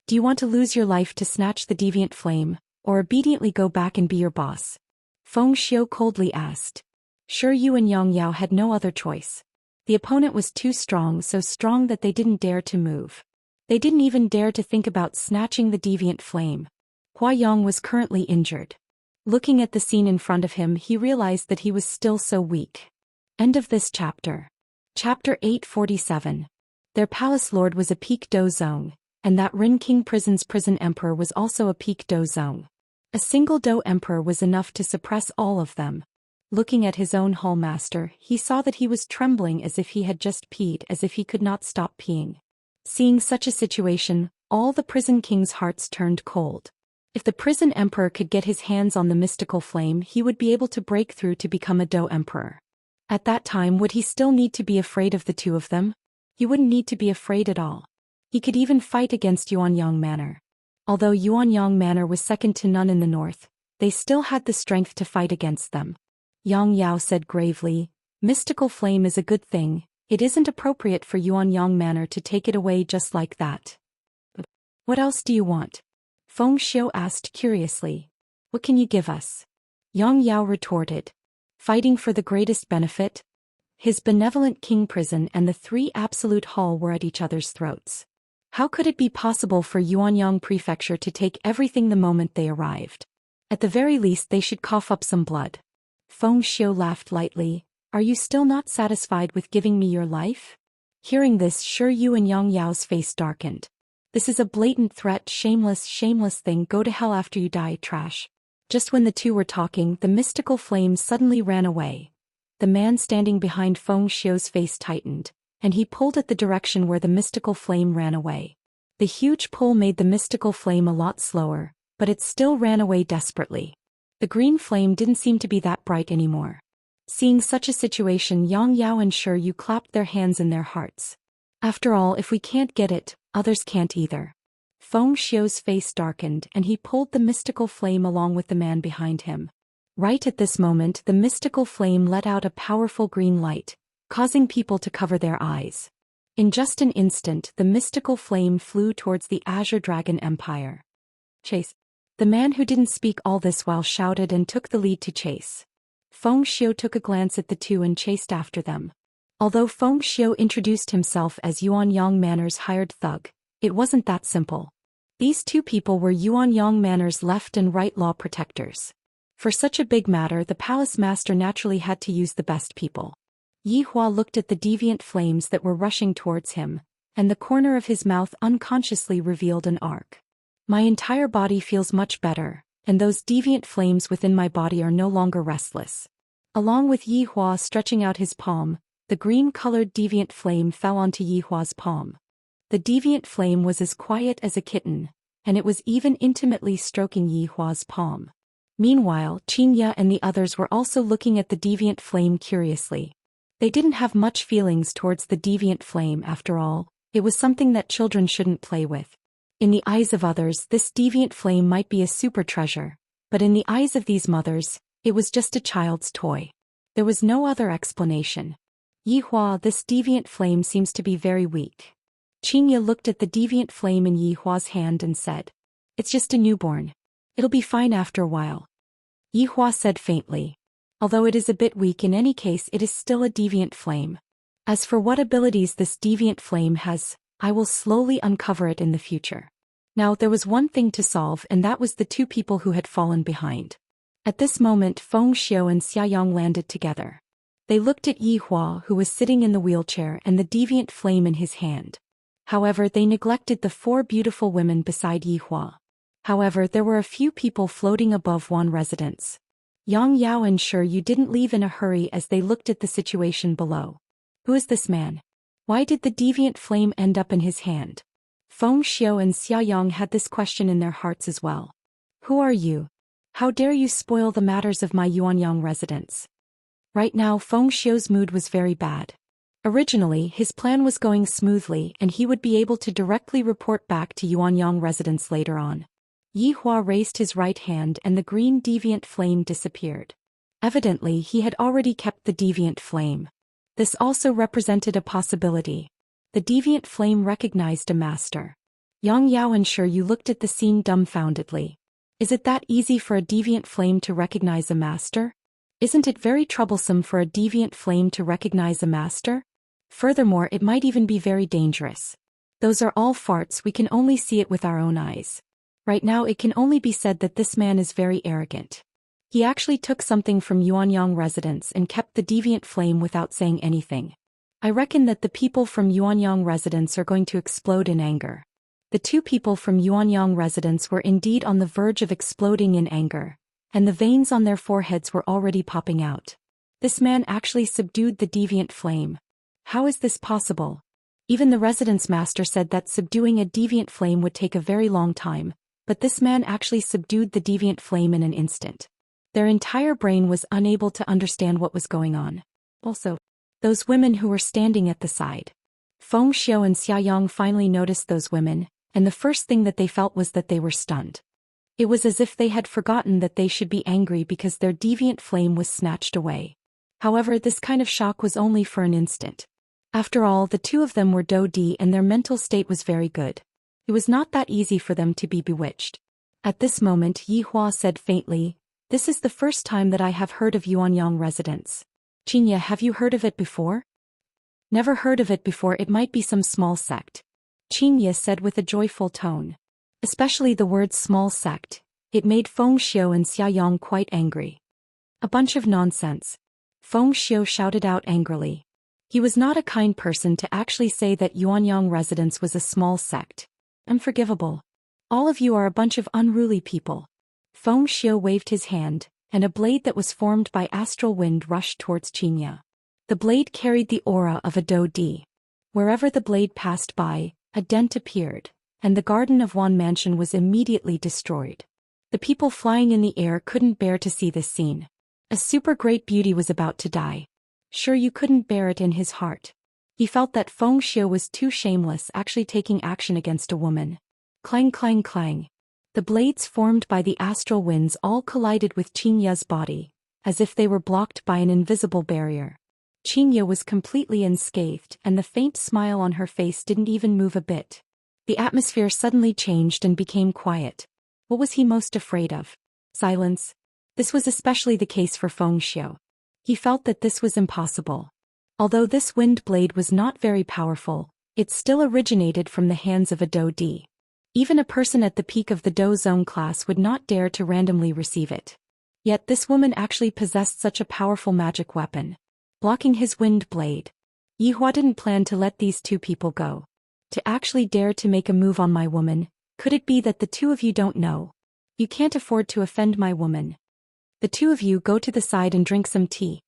Do you want to lose your life to snatch the deviant flame, or obediently go back and be your boss? Feng Xiu coldly asked. Shi Yu and Yang Yao had no other choice. The opponent was too strong, so strong that they didn't dare to move. They didn't even dare to think about snatching the deviant flame. Hua Yang was currently injured. Looking at the scene in front of him, he realized that he was still so weak. End of this chapter. Chapter 847. Their palace lord was a peak Dou Zong, and that Rin King Prison's prison emperor was also a peak Dou Zong. A single Dou emperor was enough to suppress all of them. Looking at his own hallmaster, he saw that he was trembling as if he had just peed, as if he could not stop peeing. Seeing such a situation, all the prison king's hearts turned cold. If the prison emperor could get his hands on the mystical flame, he would be able to break through to become a Dou emperor. At that time, would he still need to be afraid of the two of them? He wouldn't need to be afraid at all. He could even fight against Yuanyang Manor. Although Yuanyang Manor was second to none in the north, they still had the strength to fight against them. Yang Yao said gravely, "Mystical flame is a good thing. It isn't appropriate for Yuanyang Manor to take it away just like that." "What else do you want?" Feng Xiu asked curiously. "What can you give us?" Yang Yao retorted. "Fighting for the greatest benefit?" His benevolent king prison and the three absolute hall were at each other's throats. How could it be possible for Yuanyang Prefecture to take everything the moment they arrived? At the very least, they should cough up some blood. Feng Xiu laughed lightly. "Are you still not satisfied with giving me your life?" Hearing this, Shi Yu and Yang Yao's face darkened. "This is a blatant threat, shameless thing, go to hell after you die, trash." Just when the two were talking, the mystical flame suddenly ran away. The man standing behind Feng Xiu's face tightened, and he pulled at the direction where the mystical flame ran away. The huge pull made the mystical flame a lot slower, but it still ran away desperately. The green flame didn't seem to be that bright anymore. Seeing such a situation, Yang Yao and Shi Yu clapped their hands in their hearts. After all, if we can't get it, others can't either. Feng Xiu's face darkened and he pulled the mystical flame along with the man behind him. Right at this moment, the mystical flame let out a powerful green light, causing people to cover their eyes. In just an instant, the mystical flame flew towards the Azure Dragon Empire. "Chase!" The man who didn't speak all this while shouted and took the lead to chase. Feng Xiu took a glance at the two and chased after them. Although Feng Xiu introduced himself as Yuanyang Manor's hired thug, it wasn't that simple. These two people were Yuanyang Manor's left and right law protectors. For such a big matter, the palace master naturally had to use the best people. Yi Hua looked at the deviant flames that were rushing towards him, and the corner of his mouth unconsciously revealed an arc. "My entire body feels much better, and those deviant flames within my body are no longer restless." Along with Yi Hua stretching out his palm, the green-colored deviant flame fell onto Yi Hua's palm. The deviant flame was as quiet as a kitten, and it was even intimately stroking Yi Hua's palm. Meanwhile, Xianxia and the others were also looking at the deviant flame curiously. They didn't have much feelings towards the deviant flame after all. It was something that children shouldn't play with. In the eyes of others, this deviant flame might be a super treasure, but in the eyes of these mothers, it was just a child's toy. There was no other explanation. Yihua, this deviant flame seems to be very weak. Xianxia looked at the deviant flame in Yihua's hand and said, "It's just a newborn. It'll be fine after a while." Yihua said faintly, "Although it is a bit weak, in any case it is still a deviant flame. As for what abilities this deviant flame has, I will slowly uncover it in the future." Now there was one thing to solve, and that was the two people who had fallen behind. At this moment Feng Xiu and Xiaoyang landed together. They looked at Yihua, who was sitting in the wheelchair and the deviant flame in his hand. However, they neglected the four beautiful women beside Yihua. However, there were a few people floating above one residence. Yang Yao and Sure you didn't leave in a hurry as they looked at the situation below. Who is this man? Why did the deviant flame end up in his hand? Feng Xiu and Xiaoyang had this question in their hearts as well. Who are you? How dare you spoil the matters of my Yuanyang residence? Right now Feng Xiu's mood was very bad. Originally, his plan was going smoothly and he would be able to directly report back to Yuanyang residence later on. Yihua raised his right hand and the green deviant flame disappeared. Evidently, he had already kept the deviant flame. This also represented a possibility. The deviant flame recognized a master. Yang Yao and Sure you looked at the scene dumbfoundedly. Is it that easy for a deviant flame to recognize a master? Isn't it very troublesome for a deviant flame to recognize a master? Furthermore, it might even be very dangerous. Those are all farts, we can only see it with our own eyes. Right now it can only be said that this man is very arrogant. He actually took something from Yuanyang residence and kept the deviant flame without saying anything. I reckon that the people from Yuanyang residence are going to explode in anger. The two people from Yuanyang residence were indeed on the verge of exploding in anger, and the veins on their foreheads were already popping out. This man actually subdued the deviant flame. How is this possible? Even the residence master said that subduing a deviant flame would take a very long time, but this man actually subdued the deviant flame in an instant. Their entire brain was unable to understand what was going on. Also, those women who were standing at the side. Feng Xiu and Xiaoyang finally noticed those women, and the first thing that they felt was that they were stunned. It was as if they had forgotten that they should be angry because their deviant flame was snatched away. However, this kind of shock was only for an instant. After all, the two of them were Dou Di and their mental state was very good. It was not that easy for them to be bewitched. At this moment Yihua said faintly, "This is the first time that I have heard of Yuanyang residence. Xianxia, have you heard of it before?" "Never heard of it before, it might be some small sect," Xianxia said with a joyful tone. Especially the word small sect, it made Feng Xiu and Xiaoyang quite angry. "A bunch of nonsense," Feng Xiu shouted out angrily. He was not a kind person to actually say that Yuanyang residence was a small sect. Unforgivable. All of you are a bunch of unruly people. Feng Xiu waved his hand, and a blade that was formed by astral wind rushed towards Xianxia. The blade carried the aura of a Dou Di. Wherever the blade passed by, a dent appeared, and the Garden of Wan mansion was immediately destroyed. The people flying in the air couldn't bear to see this scene. A super great beauty was about to die. Sure you couldn't bear it in his heart. He felt that Feng Xiu was too shameless actually taking action against a woman. Clang clang clang. The blades formed by the astral winds all collided with Xianxia's body, as if they were blocked by an invisible barrier. Xianxia was completely unscathed and the faint smile on her face didn't even move a bit. The atmosphere suddenly changed and became quiet. What was he most afraid of? Silence. This was especially the case for Feng Xiu. He felt that this was impossible. Although this wind blade was not very powerful, it still originated from the hands of a Dou Di. Even a person at the peak of the Dou Zone class would not dare to randomly receive it. Yet this woman actually possessed such a powerful magic weapon, blocking his wind blade. Yihua didn't plan to let these two people go. To actually dare to make a move on my woman, could it be that the two of you don't know? You can't afford to offend my woman. The two of you go to the side and drink some tea.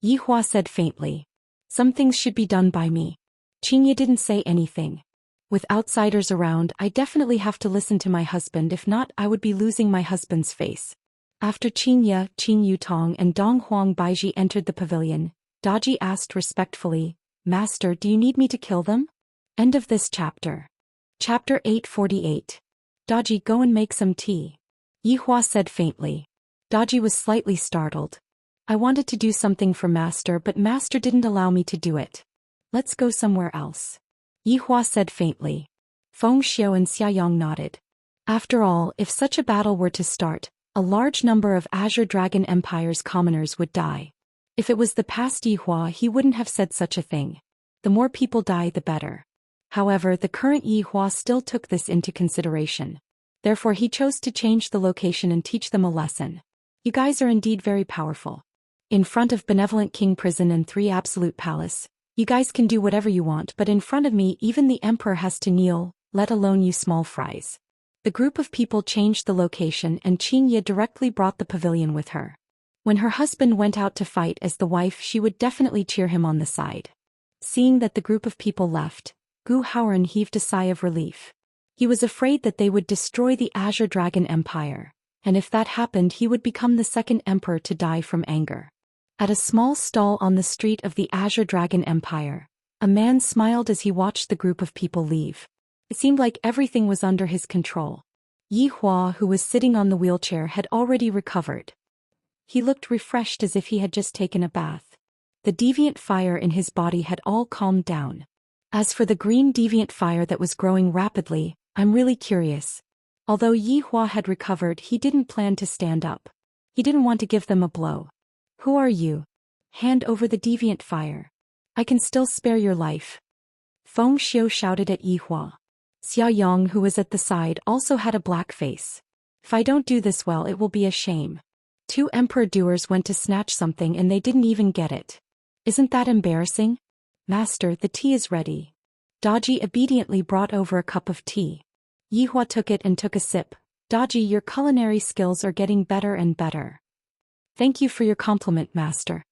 Yihua said faintly. Some things should be done by me. Xianxia didn't say anything. With outsiders around, I definitely have to listen to my husband, if not I would be losing my husband's face. After Xianxia, Qin Yutong and Dong Huang Baiji entered the pavilion, Daji asked respectfully, "Master, do you need me to kill them?" End of this chapter. Chapter 848. Daji, go and make some tea. Yihua said faintly. Daji was slightly startled. I wanted to do something for Master, but Master didn't allow me to do it. Let's go somewhere else. Yihua said faintly. Feng Xiao and Xiaoyang nodded. After all, if such a battle were to start, a large number of Azure Dragon Empire's commoners would die. If it was the past Yihua, he wouldn't have said such a thing. The more people die, the better. However, the current Yihua still took this into consideration. Therefore he chose to change the location and teach them a lesson. You guys are indeed very powerful. In front of Benevolent King Prison and 3 Absolute Palace, you guys can do whatever you want, but in front of me even the Emperor has to kneel, let alone you small fries. The group of people changed the location and Xianxia directly brought the pavilion with her. When her husband went out to fight as the wife, she would definitely cheer him on the side. Seeing that the group of people left, Gu Haoran heaved a sigh of relief. He was afraid that they would destroy the Azure Dragon Empire, and if that happened he would become the second emperor to die from anger. At a small stall on the street of the Azure Dragon Empire, a man smiled as he watched the group of people leave. It seemed like everything was under his control. Yihua, who was sitting on the wheelchair, had already recovered. He looked refreshed as if he had just taken a bath. The deviant fire in his body had all calmed down. As for the green deviant fire that was growing rapidly, I'm really curious. Although Yihua had recovered, he didn't plan to stand up. He didn't want to give them a blow. Who are you? Hand over the deviant fire. I can still spare your life. Feng Xiao shouted at Yihua. Xiaoyang, who was at the side, also had a black face. If I don't do this well, it will be a shame. 2 emperor doers went to snatch something and they didn't even get it. Isn't that embarrassing? Master, the tea is ready. Daji obediently brought over a cup of tea. Yihua took it and took a sip. Daji, your culinary skills are getting better and better. Thank you for your compliment, Master.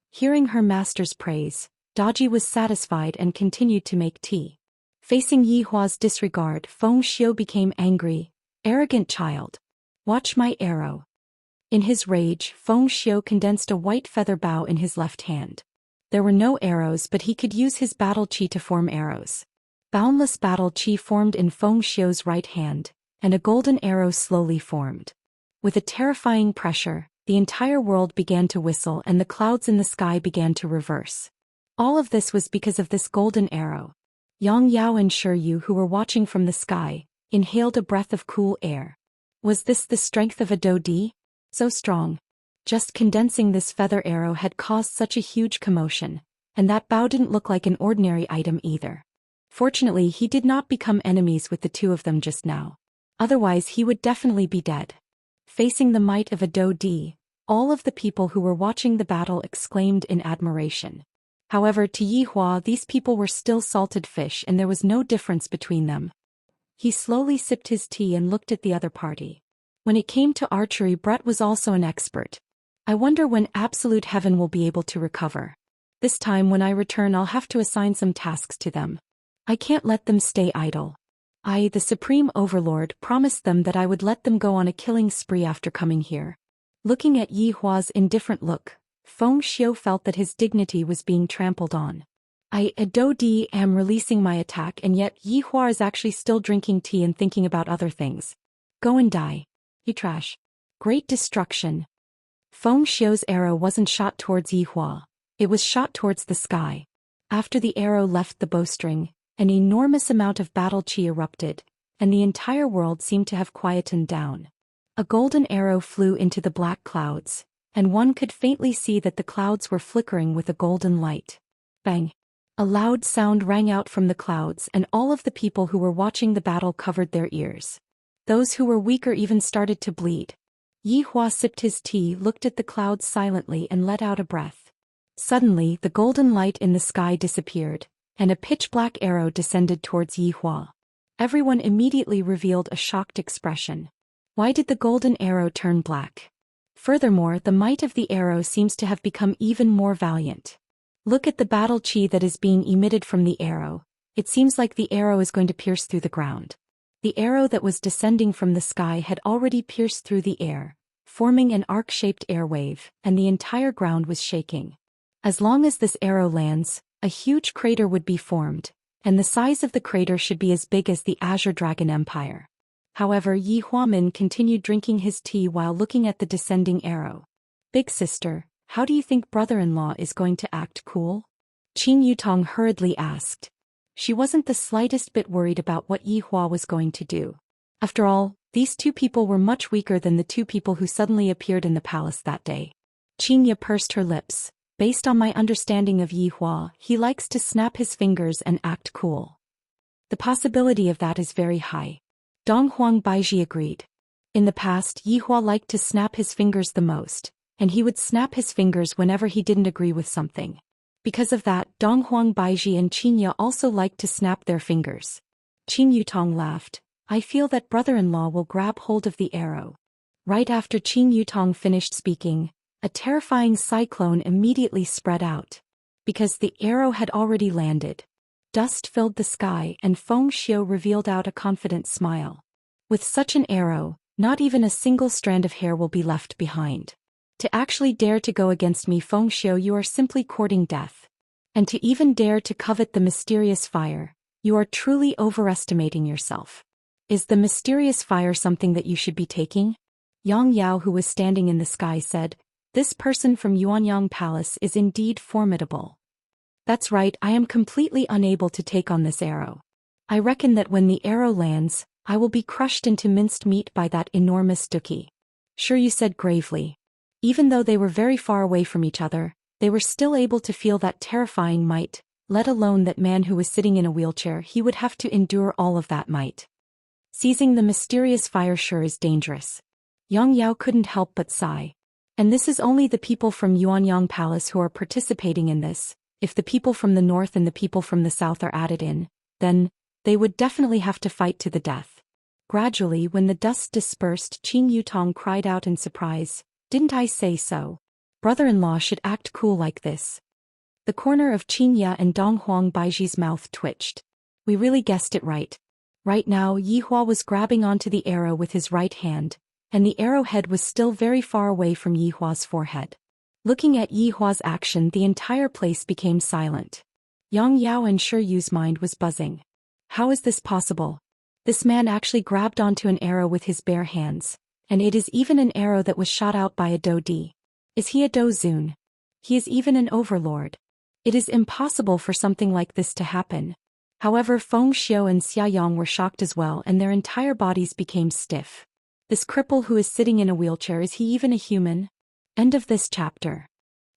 Hearing her master's praise, Daji was satisfied and continued to make tea. Facing Yihua's disregard, Feng Xiao became angry. Arrogant child. Watch my arrow. In his rage, Feng Xiao condensed a white feather bow in his left hand. There were no arrows, but he could use his battle chi to form arrows. Boundless battle chi formed in Feng Xiao's right hand, and a golden arrow slowly formed. With a terrifying pressure, the entire world began to whistle and the clouds in the sky began to reverse. All of this was because of this golden arrow. Yang Yao and Shi Yu, who were watching from the sky, inhaled a breath of cool air. Was this the strength of a Dodi? So strong. Just condensing this feather arrow had caused such a huge commotion, and that bow didn't look like an ordinary item either. Fortunately, he did not become enemies with the 2 of them just now. Otherwise he would definitely be dead. Facing the might of a Dodi, all of the people who were watching the battle exclaimed in admiration. However, to Yihua, these people were still salted fish and there was no difference between them. He slowly sipped his tea and looked at the other party. When it came to archery, Brett was also an expert. I wonder when Absolute Heaven will be able to recover. This time when I return, I'll have to assign some tasks to them. I can't let them stay idle. I, the Supreme Overlord, promised them that I would let them go on a killing spree after coming here. Looking at Yihua's indifferent look, Feng Xiao felt that his dignity was being trampled on. I, a Dodi, am releasing my attack, and yet Yihua is actually still drinking tea and thinking about other things. Go and die. You trash. Great destruction. Feng Xiao's arrow wasn't shot towards Yihua. It was shot towards the sky. After the arrow left the bowstring, an enormous amount of battle chi erupted, and the entire world seemed to have quietened down. A golden arrow flew into the black clouds, and one could faintly see that the clouds were flickering with a golden light. Bang! A loud sound rang out from the clouds, and all of the people who were watching the battle covered their ears. Those who were weaker even started to bleed. Yihua sipped his tea, looked at the clouds silently and let out a breath. Suddenly, the golden light in the sky disappeared, and a pitch-black arrow descended towards Yihua. Everyone immediately revealed a shocked expression. Why did the golden arrow turn black? Furthermore, the might of the arrow seems to have become even more valiant. Look at the battle chi that is being emitted from the arrow. It seems like the arrow is going to pierce through the ground. The arrow that was descending from the sky had already pierced through the air, forming an arc-shaped air wave, and the entire ground was shaking. As long as this arrow lands, a huge crater would be formed, and the size of the crater should be as big as the Azure Dragon Empire. However, Yi Huamin continued drinking his tea while looking at the descending arrow. Big sister, how do you think brother-in-law is going to act cool? Qin Yutong hurriedly asked. She wasn't the slightest bit worried about what Yi Hua was going to do. After all, these two people were much weaker than the two people who suddenly appeared in the palace that day. Qin Ye pursed her lips. Based on my understanding of Yi Hua, he likes to snap his fingers and act cool. The possibility of that is very high. Dong Huang Baiji agreed. In the past, Yi Hua liked to snap his fingers the most, and he would snap his fingers whenever he didn't agree with something. Because of that, Dong Huang Baiji and Qin Ye also liked to snap their fingers. Qin Yutong laughed. I feel that brother-in-law will grab hold of the arrow. Right after Qin Yutong finished speaking, a terrifying cyclone immediately spread out. Because the arrow had already landed. Dust filled the sky and Feng Xiu revealed out a confident smile. With such an arrow, not even a single strand of hair will be left behind. To actually dare to go against me, Feng Xiu, you are simply courting death. And to even dare to covet the mysterious fire, you are truly overestimating yourself. Is the mysterious fire something that you should be taking? Yang Yao, who was standing in the sky, said, this person from Yuanyang Palace is indeed formidable. That's right, I am completely unable to take on this arrow. I reckon that when the arrow lands, I will be crushed into minced meat by that enormous duki. Sure, you said gravely. Even though they were very far away from each other, they were still able to feel that terrifying might, let alone that man who was sitting in a wheelchair, he would have to endure all of that might. Seizing the mysterious fire sure is dangerous. Yang Yao couldn't help but sigh. And this is only the people from Yuanyang Palace who are participating in this. If the people from the north and the people from the south are added in, then they would definitely have to fight to the death. Gradually, when the dust dispersed, Qin Yutong cried out in surprise, didn't I say so? Brother-in-law should act cool like this. The corner of Qin Ye and Dong Huang Baiji's mouth twitched. We really guessed it right. Right now, Yi Hua was grabbing onto the arrow with his right hand, and the arrowhead was still very far away from Yi Hua's forehead. Looking at Yi Hua's action, the entire place became silent. Yang Yao and Shi Yu's mind was buzzing. How is this possible? This man actually grabbed onto an arrow with his bare hands, and it is even an arrow that was shot out by a Do Di. Is he a Do Zun? He is even an overlord. It is impossible for something like this to happen. However, Feng Xiu and Xia Yang were shocked as well, and their entire bodies became stiff. This cripple who is sitting in a wheelchair, is he even a human? End of this chapter.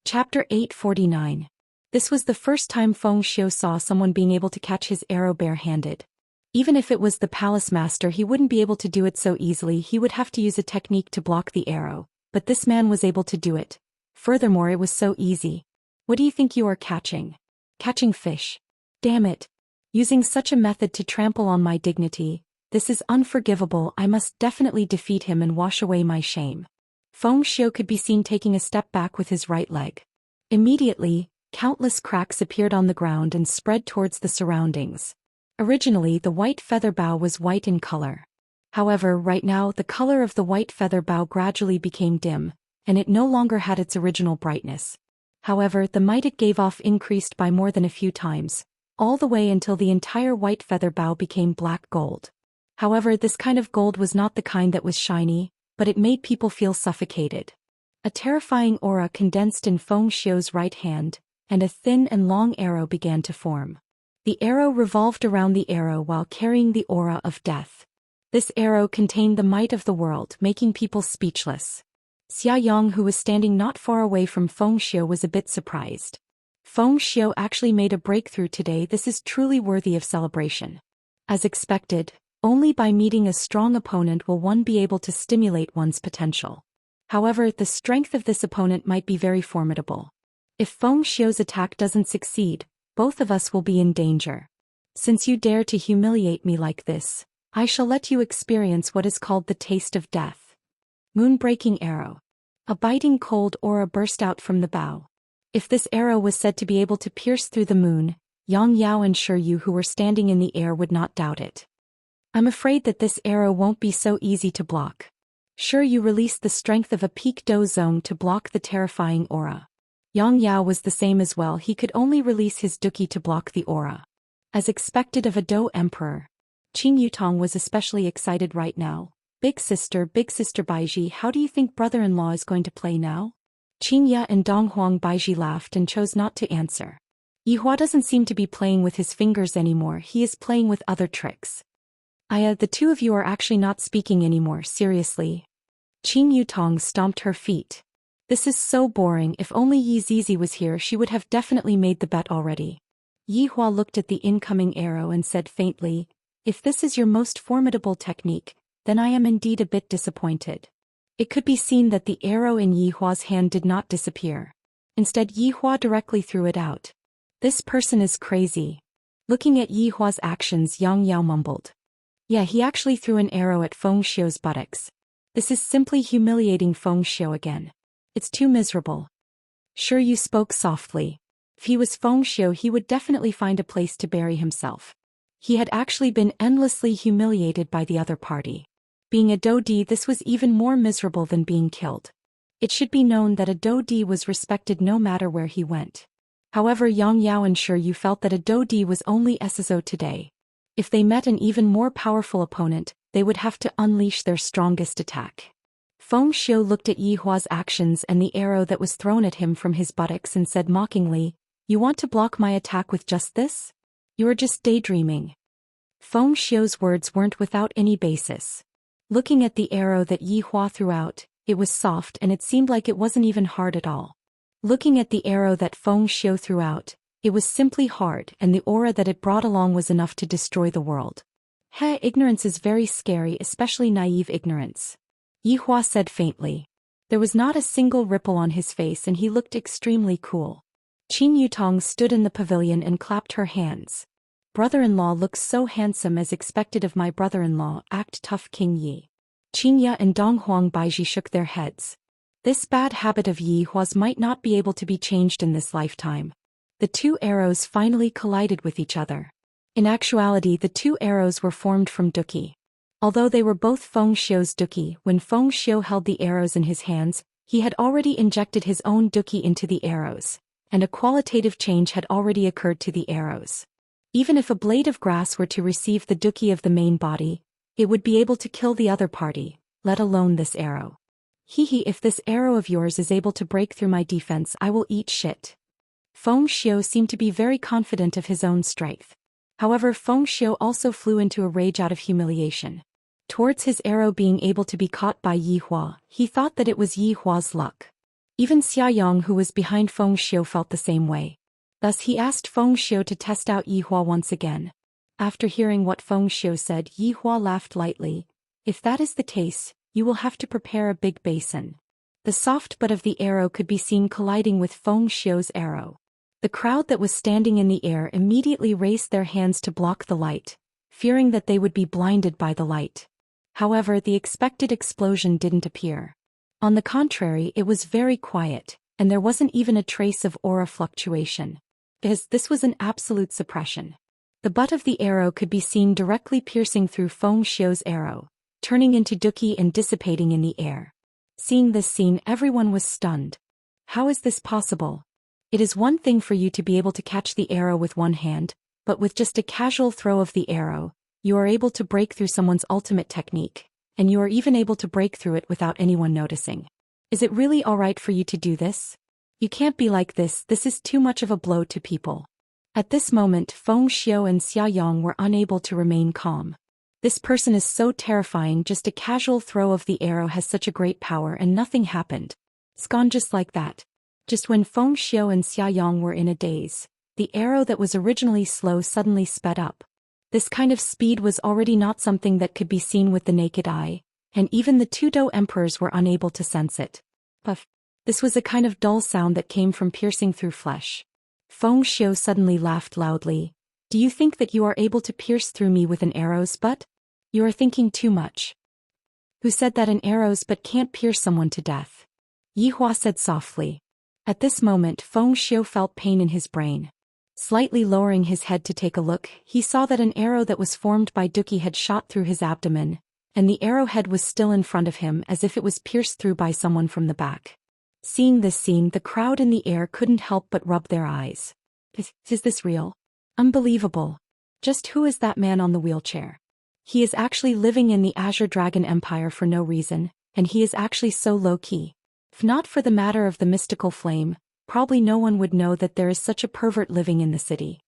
Chapter 849. This was the first time Feng Xiu saw someone being able to catch his arrow bare-handed. Even if it was the palace master, he wouldn't be able to do it so easily. He would have to use a technique to block the arrow, but this man was able to do it. Furthermore, it was so easy. What do you think you are catching? Catching fish. Damn it. Using such a method to trample on my dignity, this is unforgivable. I must definitely defeat him and wash away my shame. Feng Xiu could be seen taking a step back with his right leg. Immediately, countless cracks appeared on the ground and spread towards the surroundings. Originally, the white feather bow was white in color. However, right now, the color of the white feather bow gradually became dim, and it no longer had its original brightness. However, the might it gave off increased by more than a few times, all the way until the entire white feather bow became black gold. However, this kind of gold was not the kind that was shiny, but it made people feel suffocated. A terrifying aura condensed in Feng Xiu's right hand, and a thin and long arrow began to form. The arrow revolved around the arrow while carrying the aura of death. This arrow contained the might of the world, making people speechless. Xia Yang, who was standing not far away from Feng Xiu, was a bit surprised. Feng Xiu actually made a breakthrough today. This is truly worthy of celebration. As expected, only by meeting a strong opponent will one be able to stimulate one's potential. However, the strength of this opponent might be very formidable. If Feng Xiu's attack doesn't succeed, both of us will be in danger. Since you dare to humiliate me like this, I shall let you experience what is called the taste of death. Moon-breaking arrow. A biting cold aura burst out from the bow. If this arrow was said to be able to pierce through the moon, Yang Yao and Shi Yu, who were standing in the air, would not doubt it. I'm afraid that this arrow won't be so easy to block. Shi Yu released the strength of a peak do zone to block the terrifying aura. Yang Yao was the same as well. He could only release his duki to block the aura. As expected of a Do Emperor, Qing Yutong was especially excited right now. Big sister Baiji, how do you think brother-in-law is going to play now? Qing Ya and Donghuang Baiji laughed and chose not to answer. Yihua doesn't seem to be playing with his fingers anymore, he is playing with other tricks. The two of you are actually not speaking anymore, seriously. Qing Yutong stomped her feet. This is so boring, if only Yi Zizi was here she would have definitely made the bet already. Yihua looked at the incoming arrow and said faintly, if this is your most formidable technique, then I am indeed a bit disappointed. It could be seen that the arrow in Yihua's hand did not disappear. Instead Yihua directly threw it out. This person is crazy. Looking at Yihua's actions, Yang Yao mumbled. Yeah, he actually threw an arrow at Feng Xiu's buttocks. This is simply humiliating Feng Xiu again. It's too miserable. Sure, you spoke softly. If he was Feng Xiu he would definitely find a place to bury himself. He had actually been endlessly humiliated by the other party. Being a Dodi, this was even more miserable than being killed. It should be known that a Dodi was respected no matter where he went. However, Yang Yao and Sure you felt that a Dodi was only SSO today. If they met an even more powerful opponent, they would have to unleash their strongest attack. Feng Xiu looked at Yihua's actions and the arrow that was thrown at him from his buttocks and said mockingly, you want to block my attack with just this? You are just daydreaming. Feng Xiu's words weren't without any basis. Looking at the arrow that Yihua threw out, it was soft and it seemed like it wasn't even hard at all. Looking at the arrow that Feng Xiu threw out, it was simply hard and the aura that it brought along was enough to destroy the world. Ignorance is very scary, especially naive ignorance. Yihua said faintly. There was not a single ripple on his face and he looked extremely cool. Qing Yutong stood in the pavilion and clapped her hands. Brother-in-law looks so handsome as expected of my brother-in-law, act tough King Yi. Qing Ya and Donghuang Baiji shook their heads. This bad habit of Yihua's might not be able to be changed in this lifetime. The two arrows finally collided with each other. In actuality the two arrows were formed from Duki. Although they were both Feng Xiu's Duki, when Feng Xiu held the arrows in his hands, he had already injected his own Duki into the arrows, and a qualitative change had already occurred to the arrows. Even if a blade of grass were to receive the Duki of the main body, it would be able to kill the other party, let alone this arrow. If this arrow of yours is able to break through my defense, I will eat shit. Feng Xiu seemed to be very confident of his own strength. However, Feng Xiu also flew into a rage out of humiliation. Towards his arrow being able to be caught by Yihua, he thought that it was Yihua's luck. Even Xiaoyang, who was behind Feng Xiu, felt the same way. Thus he asked Feng Xiu to test out Yihua once again. After hearing what Feng Xiu said, Yihua laughed lightly. If that is the case, you will have to prepare a big basin. The soft butt of the arrow could be seen colliding with Feng Xiu's arrow. The crowd that was standing in the air immediately raised their hands to block the light, fearing that they would be blinded by the light. However, the expected explosion didn't appear. On the contrary, it was very quiet, and there wasn't even a trace of aura fluctuation. This was an absolute suppression. The butt of the arrow could be seen directly piercing through Feng Xiu's arrow, turning into Duki and dissipating in the air. Seeing this scene, everyone was stunned. How is this possible? It is one thing for you to be able to catch the arrow with one hand, but with just a casual throw of the arrow, you are able to break through someone's ultimate technique, and you are even able to break through it without anyone noticing. Is it really alright for you to do this? You can't be like this is too much of a blow to people. At this moment, Feng Xiu and Xiaoyang were unable to remain calm. This person is so terrifying, just a casual throw of the arrow has such a great power and nothing happened. It's gone just like that. Just when Feng Xiu and Xiaoyang were in a daze, the arrow that was originally slow suddenly sped up. This kind of speed was already not something that could be seen with the naked eye, and even the two Dou emperors were unable to sense it. Puff. This was a kind of dull sound that came from piercing through flesh. Feng Xiu suddenly laughed loudly. Do you think that you are able to pierce through me with an arrow's butt? You are thinking too much. Who said that an arrow's butt can't pierce someone to death? Yihua said softly. At this moment, Feng Xiu felt pain in his brain. Slightly lowering his head to take a look, he saw that an arrow that was formed by Duki had shot through his abdomen, and the arrowhead was still in front of him as if it was pierced through by someone from the back. Seeing this scene, the crowd in the air couldn't help but rub their eyes. Is this real? Unbelievable. Just who is that man on the wheelchair? He is actually living in the Azure Dragon Empire for no reason, and he is actually so low-key. If not for the matter of the mystical flame, probably no one would know that there is such a pervert living in the city.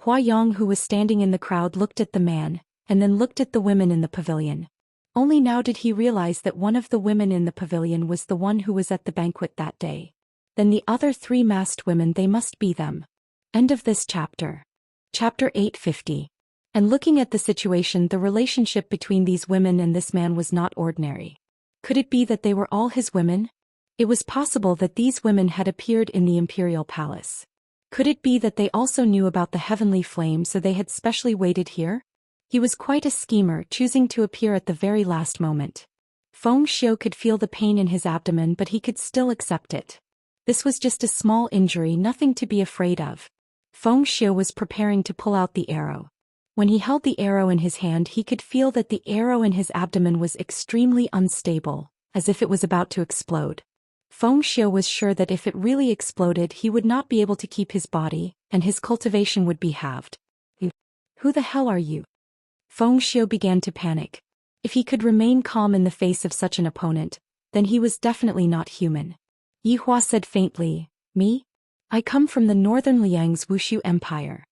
Hua Yong, who was standing in the crowd, looked at the man, and then looked at the women in the pavilion. Only now did he realize that one of the women in the pavilion was the one who was at the banquet that day. Then the other 3 masked women, they must be them. End of this chapter. Chapter 850. And looking at the situation, the relationship between these women and this man was not ordinary. Could it be that they were all his women? It was possible that these women had appeared in the imperial palace. Could it be that they also knew about the heavenly flame, so they had specially waited here? He was quite a schemer, choosing to appear at the very last moment. Feng Xiu could feel the pain in his abdomen, but he could still accept it. This was just a small injury, nothing to be afraid of. Feng Xiu was preparing to pull out the arrow. When he held the arrow in his hand, he could feel that the arrow in his abdomen was extremely unstable, as if it was about to explode. Feng Xiu was sure that if it really exploded, he would not be able to keep his body, and his cultivation would be halved. Who the hell are you? Feng Xiu began to panic. If he could remain calm in the face of such an opponent, then he was definitely not human. Yihua said faintly, "Me? I come from the northern Liang's Wushu Empire."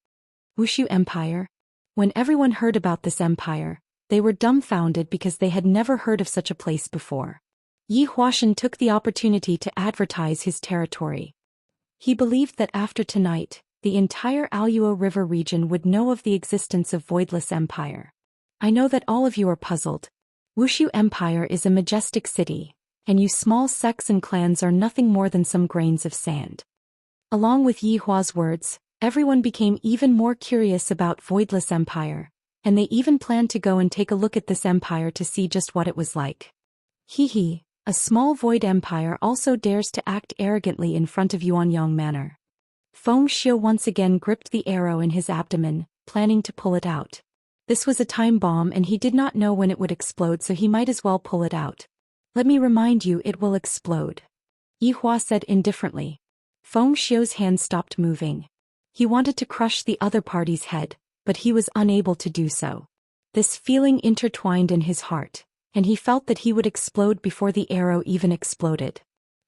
Wushu Empire? When everyone heard about this empire, they were dumbfounded because they had never heard of such a place before. Yi Huashan took the opportunity to advertise his territory. He believed that after tonight, the entire Aluo River region would know of the existence of Voidless Empire. I know that all of you are puzzled. Wushu Empire is a majestic city, and you small sects and clans are nothing more than some grains of sand. Along with Yi Hua's words, everyone became even more curious about Voidless Empire, and they even planned to go and take a look at this empire to see just what it was like. Hee, a small void empire also dares to act arrogantly in front of Yuanyang Manor. Feng Xiu once again gripped the arrow in his abdomen, planning to pull it out. This was a time bomb and he did not know when it would explode, so he might as well pull it out. Let me remind you, it will explode. Yihua said indifferently. Feng Xiu's hand stopped moving. He wanted to crush the other party's head, but he was unable to do so. This feeling intertwined in his heart, and he felt that he would explode before the arrow even exploded.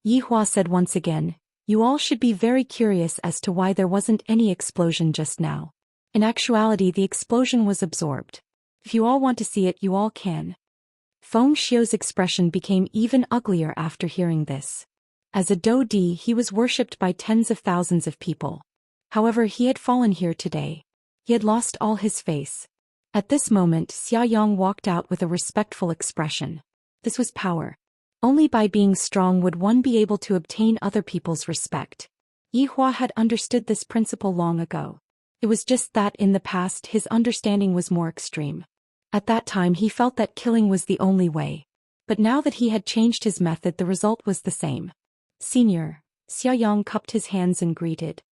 Yihua said once again, "You all should be very curious as to why there wasn't any explosion just now. In actuality, the explosion was absorbed. If you all want to see it, you all can." Feng Xiu's expression became even uglier after hearing this. As a Dou-Di, he was worshipped by tens of thousands of people. However, he had fallen here today. He had lost all his face. At this moment, Xiaoyang walked out with a respectful expression. This was power. Only by being strong would one be able to obtain other people's respect. Yihua had understood this principle long ago. It was just that in the past his understanding was more extreme. At that time he felt that killing was the only way. But now that he had changed his method, the result was the same. "Senior," Xiaoyang cupped his hands and greeted.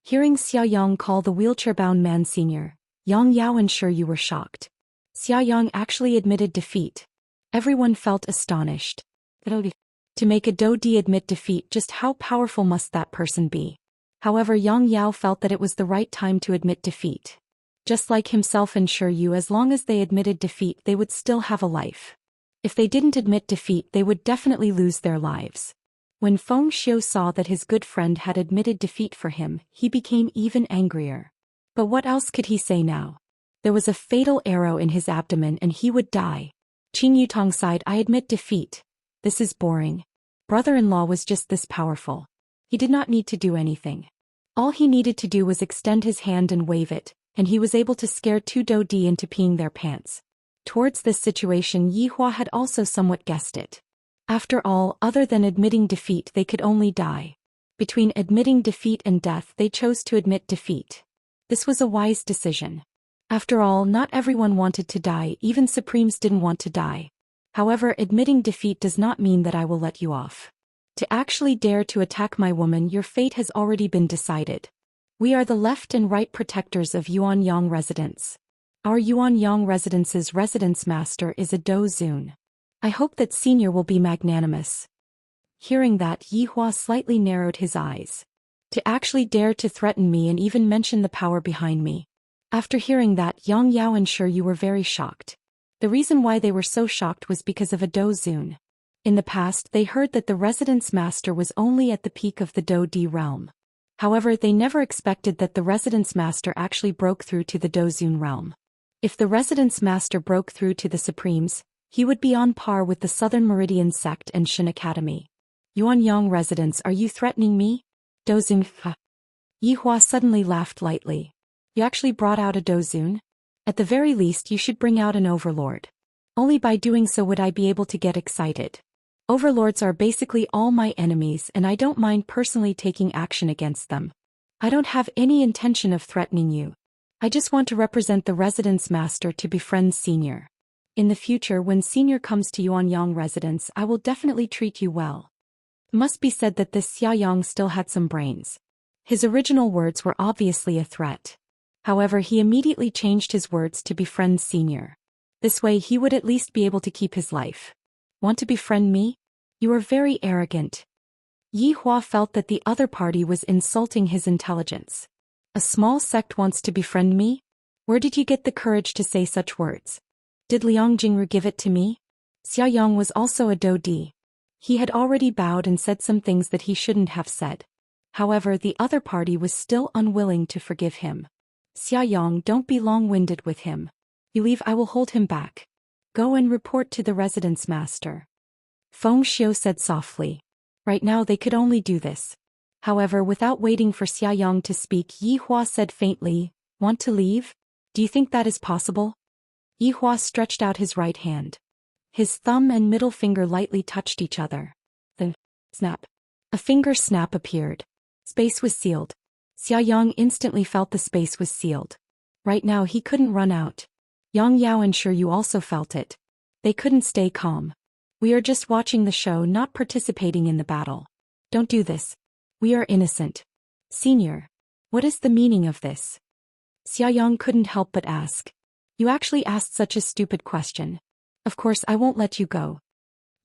Hearing Xiaoyang call the wheelchair-bound man senior, Yang Yao ensure you were shocked. Xiaoyang actually admitted defeat. Everyone felt astonished. To make a Dou-Di admit defeat, just how powerful must that person be? However, Yang Yao felt that it was the right time to admit defeat. Just like himself and Shiryu, as long as they admitted defeat, they would still have a life. If they didn't admit defeat, they would definitely lose their lives. When Feng Xiu saw that his good friend had admitted defeat for him, he became even angrier. But what else could he say now? There was a fatal arrow in his abdomen and he would die. Qing Yutong sighed, "I admit defeat. This is boring. Brother-in-law was just this powerful. He did not need to do anything. All he needed to do was extend his hand and wave it, and he was able to scare 2 Dou-Di into peeing their pants." Towards this situation, Yihua had also somewhat guessed it. After all, other than admitting defeat, they could only die. Between admitting defeat and death, they chose to admit defeat. This was a wise decision. After all, not everyone wanted to die, even Supremes didn't want to die. However, admitting defeat does not mean that I will let you off. To actually dare to attack my woman, your fate has already been decided. We are the left and right protectors of Yuanyang residence. Our Yuanyang residence's residence master is a Dou-Zun. I hope that senior will be magnanimous. Hearing that, Yihua slightly narrowed his eyes. To actually dare to threaten me and even mention the power behind me. After hearing that, Yang Yao and Shiryu were very shocked. The reason why they were so shocked was because of a Dou Zun. In the past, they heard that the residence master was only at the peak of the Dou Di realm. However, they never expected that the residence master actually broke through to the Dou Zun realm. If the residence master broke through to the Supremes, he would be on par with the Southern Meridian sect and Shin Academy. Yuanyang residence, are you threatening me? Dou Zun. Yihua suddenly laughed lightly. You actually brought out a Dou Zun? At the very least you should bring out an overlord. Only by doing so would I be able to get excited. Overlords are basically all my enemies and I don't mind personally taking action against them. I don't have any intention of threatening you. I just want to represent the residence master to befriend Senior. In the future when Senior comes to Yuanyang residence I will definitely treat you well. It must be said that this Xiaoyang still had some brains. His original words were obviously a threat. However, he immediately changed his words to befriend Senior. This way he would at least be able to keep his life. Want to befriend me? You are very arrogant. Yihua felt that the other party was insulting his intelligence. A small sect wants to befriend me? Where did you get the courage to say such words? Did Liang Jingru give it to me? Xiaoyang was also a Dou Di. He had already bowed and said some things that he shouldn't have said. However, the other party was still unwilling to forgive him. Xiaoyang, don't be long-winded with him. You leave, I will hold him back. Go and report to the residence master. Feng Xiu said softly. Right now they could only do this. However, without waiting for Xiaoyang to speak, Yihua said faintly, want to leave? Do you think that is possible? Yihua stretched out his right hand. His thumb and middle finger lightly touched each other. Then, snap. A finger snap appeared. Space was sealed. Xiaoyang instantly felt the space was sealed. Right now he couldn't run out. Yang Yao and Sure you also felt it. They couldn't stay calm. We are just watching the show, not participating in the battle. Don't do this. We are innocent. Senior. What is the meaning of this? Xiaoyang couldn't help but ask. You actually asked such a stupid question. Of course I won't let you go.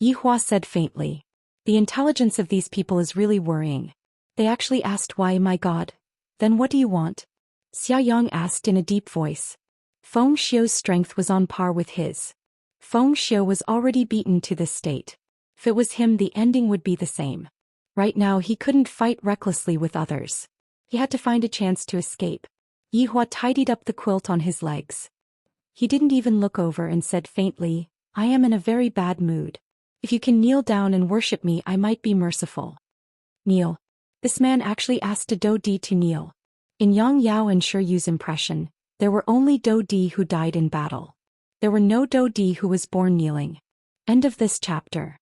Yihua said faintly. The intelligence of these people is really worrying. They actually asked why, my god. Then what do you want? Xiaoyang asked in a deep voice. Feng Xiu's strength was on par with his. Feng Xiu was already beaten to this state. If it was him, the ending would be the same. Right now he couldn't fight recklessly with others. He had to find a chance to escape. Yihua tidied up the quilt on his legs. He didn't even look over and said faintly, I am in a very bad mood. If you can kneel down and worship me, I might be merciful. Kneel. This man actually asked a Dou Di to kneel. In Yang Yao and Sure Yu's impression, there were only Dou Di who died in battle. There were no Dou Di who was born kneeling. End of this chapter.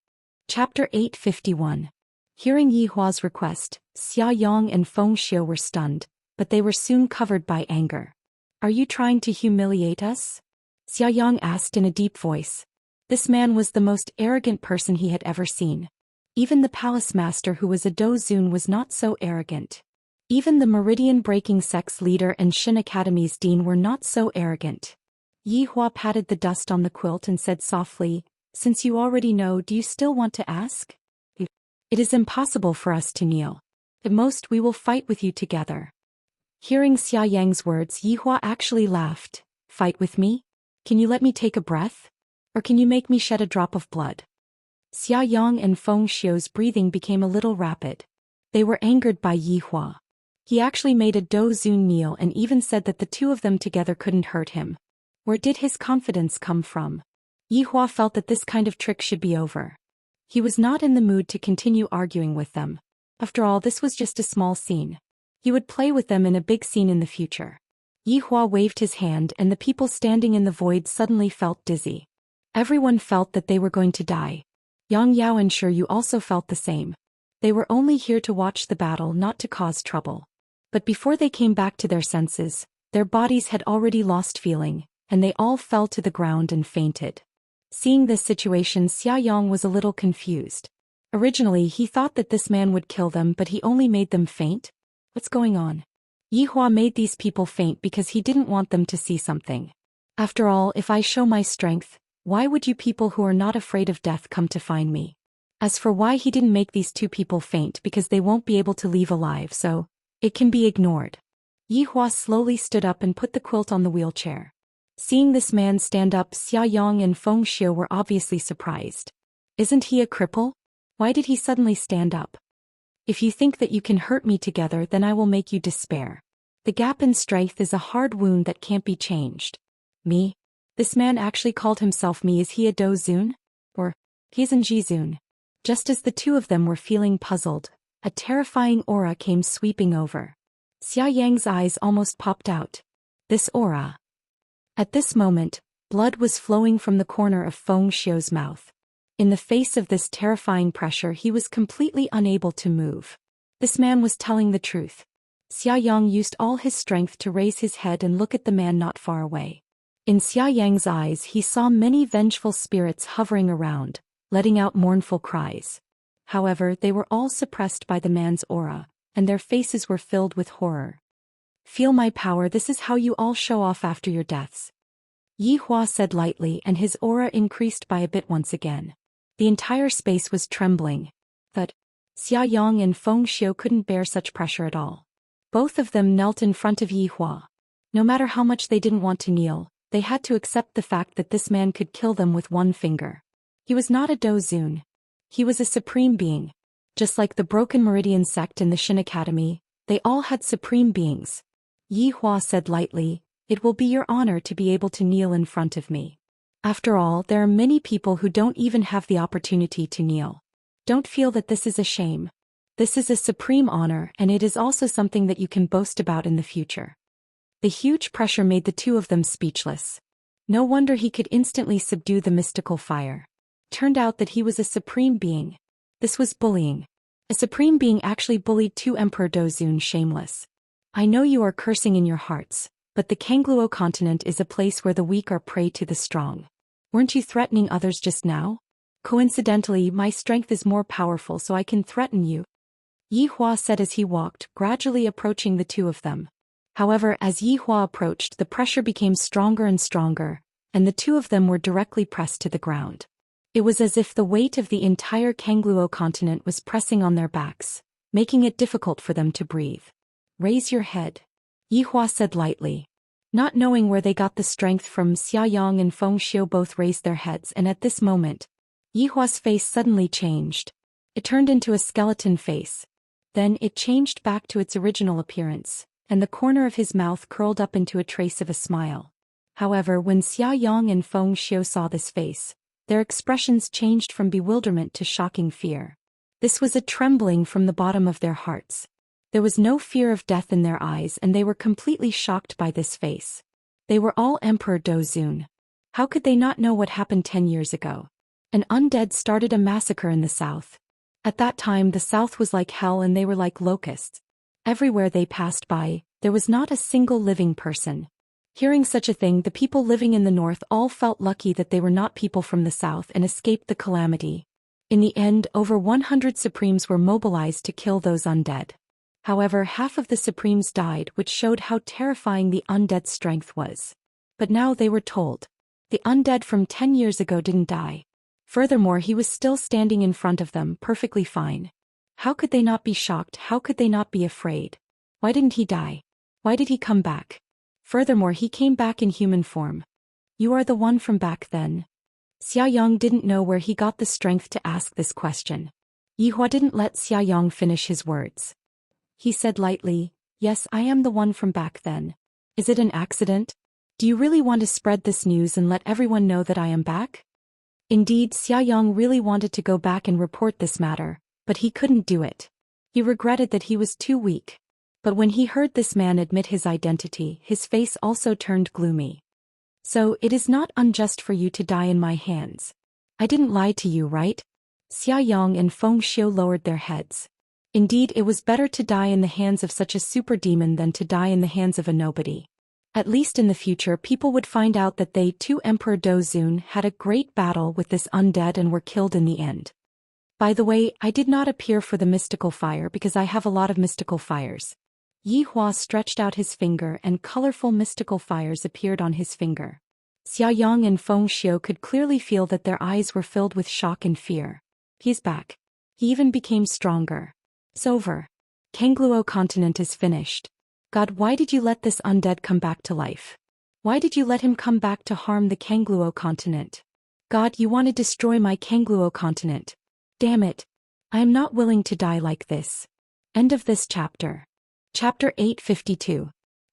Chapter 851. Hearing Yihua's request, Xiaoyang and Feng Xiu were stunned, but they were soon covered by anger. Are you trying to humiliate us? Xiaoyang asked in a deep voice. This man was the most arrogant person he had ever seen. Even the palace master who was a Dou Zun was not so arrogant. Even the Meridian-breaking sect's leader and Shin Academy's dean were not so arrogant. Yihua patted the dust on the quilt and said softly, since you already know, do you still want to ask? It is impossible for us to kneel. At most we will fight with you together. Hearing Xiaoyang's words, Yihua actually laughed. Fight with me? Can you let me take a breath? Or can you make me shed a drop of blood? Xiaoyang and Feng Xiu's breathing became a little rapid. They were angered by Yihua. He actually made a Dou Zun kneel and even said that the two of them together couldn't hurt him. Where did his confidence come from? Yihua felt that this kind of trick should be over. He was not in the mood to continue arguing with them. After all, this was just a small scene. He would play with them in a big scene in the future. Yihua waved his hand and the people standing in the void suddenly felt dizzy. Everyone felt that they were going to die. Yang Yao and Sure Yu also felt the same. They were only here to watch the battle, not to cause trouble. But before they came back to their senses, their bodies had already lost feeling, and they all fell to the ground and fainted. Seeing this situation, Xiaoyang was a little confused. Originally, he thought that this man would kill them, but he only made them faint. What's going on? Yihua made these people faint because he didn't want them to see something. After all, if I show my strength, why would you people who are not afraid of death come to find me? As for why he didn't make these two people faint, because they won't be able to leave alive, so it can be ignored. Yihua slowly stood up and put the quilt on the wheelchair. Seeing this man stand up, Xiaoyang and Feng Xiu were obviously surprised. Isn't he a cripple? Why did he suddenly stand up? If you think that you can hurt me together, then I will make you despair. The gap in strength is a hard wound that can't be changed. Me? This man actually called himself me. Is he a Dozun? Or, he's an Jizun? Just as the two of them were feeling puzzled, a terrifying aura came sweeping over. Xia Yang's eyes almost popped out. This aura. At this moment, blood was flowing from the corner of Feng Xiu's mouth. In the face of this terrifying pressure, he was completely unable to move. This man was telling the truth. Xia Yang used all his strength to raise his head and look at the man not far away. In Xia Yang's eyes, he saw many vengeful spirits hovering around, letting out mournful cries. However, they were all suppressed by the man's aura, and their faces were filled with horror. Feel my power. This is how you all show off after your deaths. Yi Hua said lightly, and his aura increased by a bit once again. The entire space was trembling. But Xia Yang and Feng Xiu couldn't bear such pressure at all. Both of them knelt in front of Yi Hua. No matter how much they didn't want to kneel, they had to accept the fact that this man could kill them with one finger. He was not a Dozun. He was a supreme being. Just like the Broken Meridian sect in the Shin Academy, they all had supreme beings. Yi Hua said lightly, "It will be your honor to be able to kneel in front of me. After all, there are many people who don't even have the opportunity to kneel. Don't feel that this is a shame. This is a supreme honor, and it is also something that you can boast about in the future." The huge pressure made the two of them speechless. No wonder he could instantly subdue the mystical fire. Turned out that he was a supreme being. This was bullying. A supreme being actually bullied two Emperor Dozun. Shameless. I know you are cursing in your hearts, but the Kangluo continent is a place where the weak are prey to the strong. Weren't you threatening others just now? Coincidentally, my strength is more powerful, so I can threaten you. Yi Hua said as he walked, gradually approaching the two of them. However, as Yi Hua approached, the pressure became stronger and stronger, and the two of them were directly pressed to the ground. It was as if the weight of the entire Kangluo continent was pressing on their backs, making it difficult for them to breathe. Raise your head. Yi Hua said lightly. Not knowing where they got the strength from, Xia Yang and Feng Xiu both raised their heads, and at this moment, Yi Hua's face suddenly changed. It turned into a skeleton face. Then it changed back to its original appearance, and the corner of his mouth curled up into a trace of a smile. However, when Xia Yang and Feng Xiu saw this face, their expressions changed from bewilderment to shocking fear. This was a trembling from the bottom of their hearts. There was no fear of death in their eyes, and they were completely shocked by this face. They were all Emperor Dozun. How could they not know what happened 10 years ago? An undead started a massacre in the south. At that time, the south was like hell, and they were like locusts. Everywhere they passed by, there was not a single living person. Hearing such a thing, the people living in the north all felt lucky that they were not people from the south and escaped the calamity. In the end, over 100 Supremes were mobilized to kill those undead. However, half of the Supremes died, which showed how terrifying the undead strength was. But now they were told. The undead from 10 years ago didn't die. Furthermore, he was still standing in front of them, perfectly fine. How could they not be shocked? How could they not be afraid? Why didn't he die? Why did he come back? Furthermore, he came back in human form. You are the one from back then. Xia Yang didn't know where he got the strength to ask this question. Yi Hua didn't let Xia Yang finish his words. He said lightly, "Yes, I am the one from back then. Is it an accident? Do you really want to spread this news and let everyone know that I am back?" Indeed, Xia Yang really wanted to go back and report this matter, but he couldn't do it. He regretted that he was too weak. But when he heard this man admit his identity, his face also turned gloomy. "So, it is not unjust for you to die in my hands. I didn't lie to you, right?" Xia Yang and Feng Xiu lowered their heads. Indeed, it was better to die in the hands of such a super demon than to die in the hands of a nobody. At least in the future, people would find out that they, too, Emperor Dozun, had a great battle with this undead and were killed in the end. By the way, I did not appear for the mystical fire because I have a lot of mystical fires. Yi Hua stretched out his finger, and colorful mystical fires appeared on his finger. Xia Yang and Feng Xiu could clearly feel that their eyes were filled with shock and fear. He's back. He even became stronger. It's over. Kangluo continent is finished. God, why did you let this undead come back to life? Why did you let him come back to harm the Kangluo continent? God, you want to destroy my Kangluo continent. Damn it. I am not willing to die like this. End of this chapter. Chapter 852.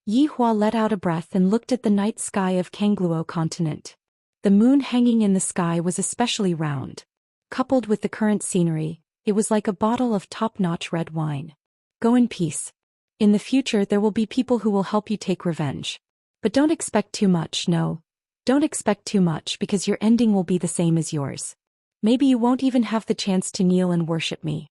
Yi Hua let out a breath and looked at the night sky of Kangluo continent. The moon hanging in the sky was especially round. Coupled with the current scenery, it was like a bottle of top-notch red wine. Go in peace. In the future there will be people who will help you take revenge. But don't expect too much, no. Don't expect too much because your ending will be the same as yours. Maybe you won't even have the chance to kneel and worship me.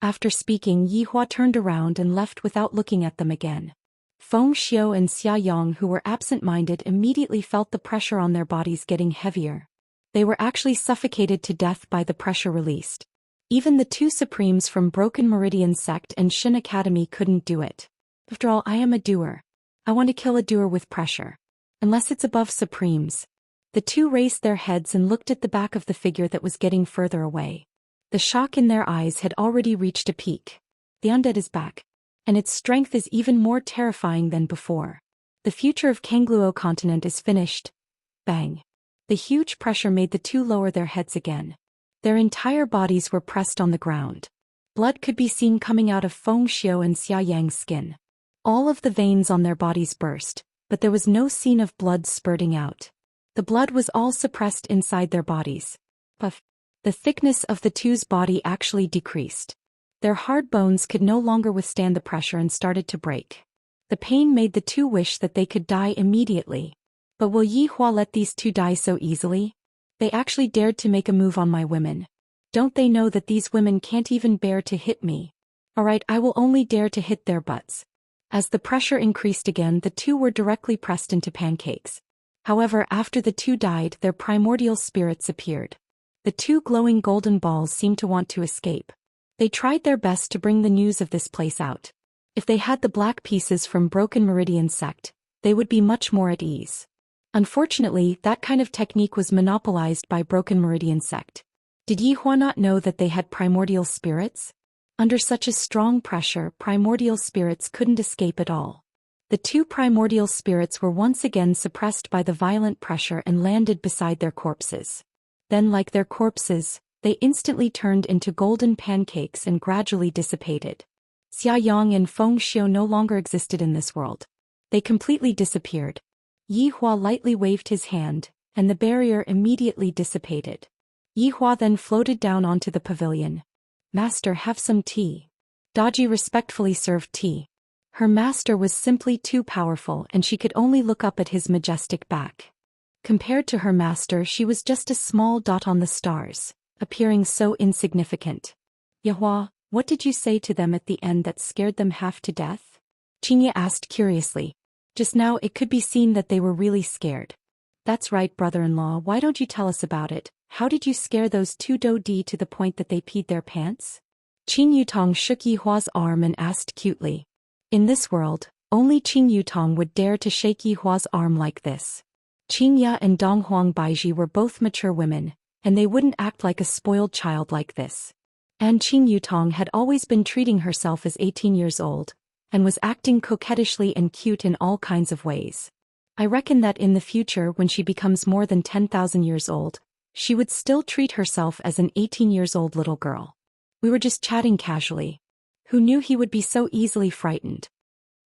After speaking, Yi Hua turned around and left without looking at them again. Feng Xiao and Xia Yang, who were absent-minded, immediately felt the pressure on their bodies getting heavier. They were actually suffocated to death by the pressure released. Even the two Supremes from Broken Meridian Sect and Xin Academy couldn't do it. After all, I am a doer. I want to kill a doer with pressure. Unless it's above Supremes. The two raised their heads and looked at the back of the figure that was getting further away. The shock in their eyes had already reached a peak. The undead is back. And its strength is even more terrifying than before. The future of Kangluo continent is finished. Bang. The huge pressure made the two lower their heads again. Their entire bodies were pressed on the ground. Blood could be seen coming out of Feng Xiao and Xia Yang's skin. All of the veins on their bodies burst, but there was no scene of blood spurting out. The blood was all suppressed inside their bodies. Puff. The thickness of the two's body actually decreased. Their hard bones could no longer withstand the pressure and started to break. The pain made the two wish that they could die immediately. But will Yi Hua let these two die so easily? They actually dared to make a move on my women. Don't they know that these women can't even bear to hit me? Alright, I will only dare to hit their butts. As the pressure increased again, the two were directly pressed into pancakes. However, after the two died, their primordial spirits appeared. The two glowing golden balls seemed to want to escape. They tried their best to bring the news of this place out. If they had the black pieces from Broken Meridian Sect, they would be much more at ease. Unfortunately, that kind of technique was monopolized by Broken Meridian Sect. Did Yi Hua not know that they had primordial spirits? Under such a strong pressure, primordial spirits couldn't escape at all. The two primordial spirits were once again suppressed by the violent pressure and landed beside their corpses. Then, like their corpses, they instantly turned into golden pancakes and gradually dissipated. Xia Yang and Feng Xiao no longer existed in this world. They completely disappeared. Yi Hua lightly waved his hand, and the barrier immediately dissipated. Yi Hua then floated down onto the pavilion. Master, have some tea. Daji respectfully served tea. Her master was simply too powerful and she could only look up at his majestic back. Compared to her master, she was just a small dot on the stars, appearing so insignificant. Yahua, what did you say to them at the end that scared them half to death? Qingye asked curiously. Just now it could be seen that they were really scared. That's right, brother-in-law, why don't you tell us about it? How did you scare those two Dodi to the point that they peed their pants? Qing Yutong shook Yi Hua's arm and asked cutely. In this world, only Qing Yutong would dare to shake Yi Hua's arm like this. Qing Ya and Dong Huang Baiji were both mature women, and they wouldn't act like a spoiled child like this. And Qing Yutong had always been treating herself as 18 years old, and was acting coquettishly and cute in all kinds of ways. I reckon that in the future when she becomes more than 10,000 years old, she would still treat herself as an 18-years-old little girl. We were just chatting casually. Who knew he would be so easily frightened?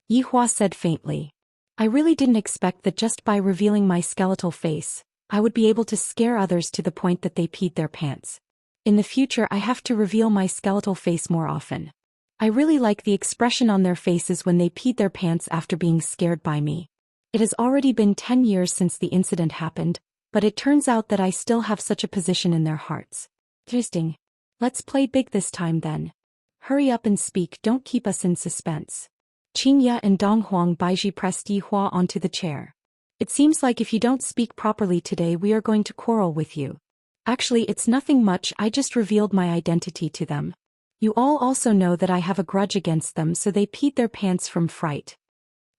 Yi Hua said faintly. I really didn't expect that just by revealing my skeletal face, I would be able to scare others to the point that they peed their pants. In the future I have to reveal my skeletal face more often. I really like the expression on their faces when they peed their pants after being scared by me. It has already been 10 years since the incident happened, but it turns out that I still have such a position in their hearts. Interesting. Let's play big this time then. Hurry up and speak, don't keep us in suspense. Qing Ya and Dong Huang Baiji pressed Yi Hua onto the chair. It seems like if you don't speak properly today we are going to quarrel with you. Actually, it's nothing much, I just revealed my identity to them. You all also know that I have a grudge against them, so they peed their pants from fright.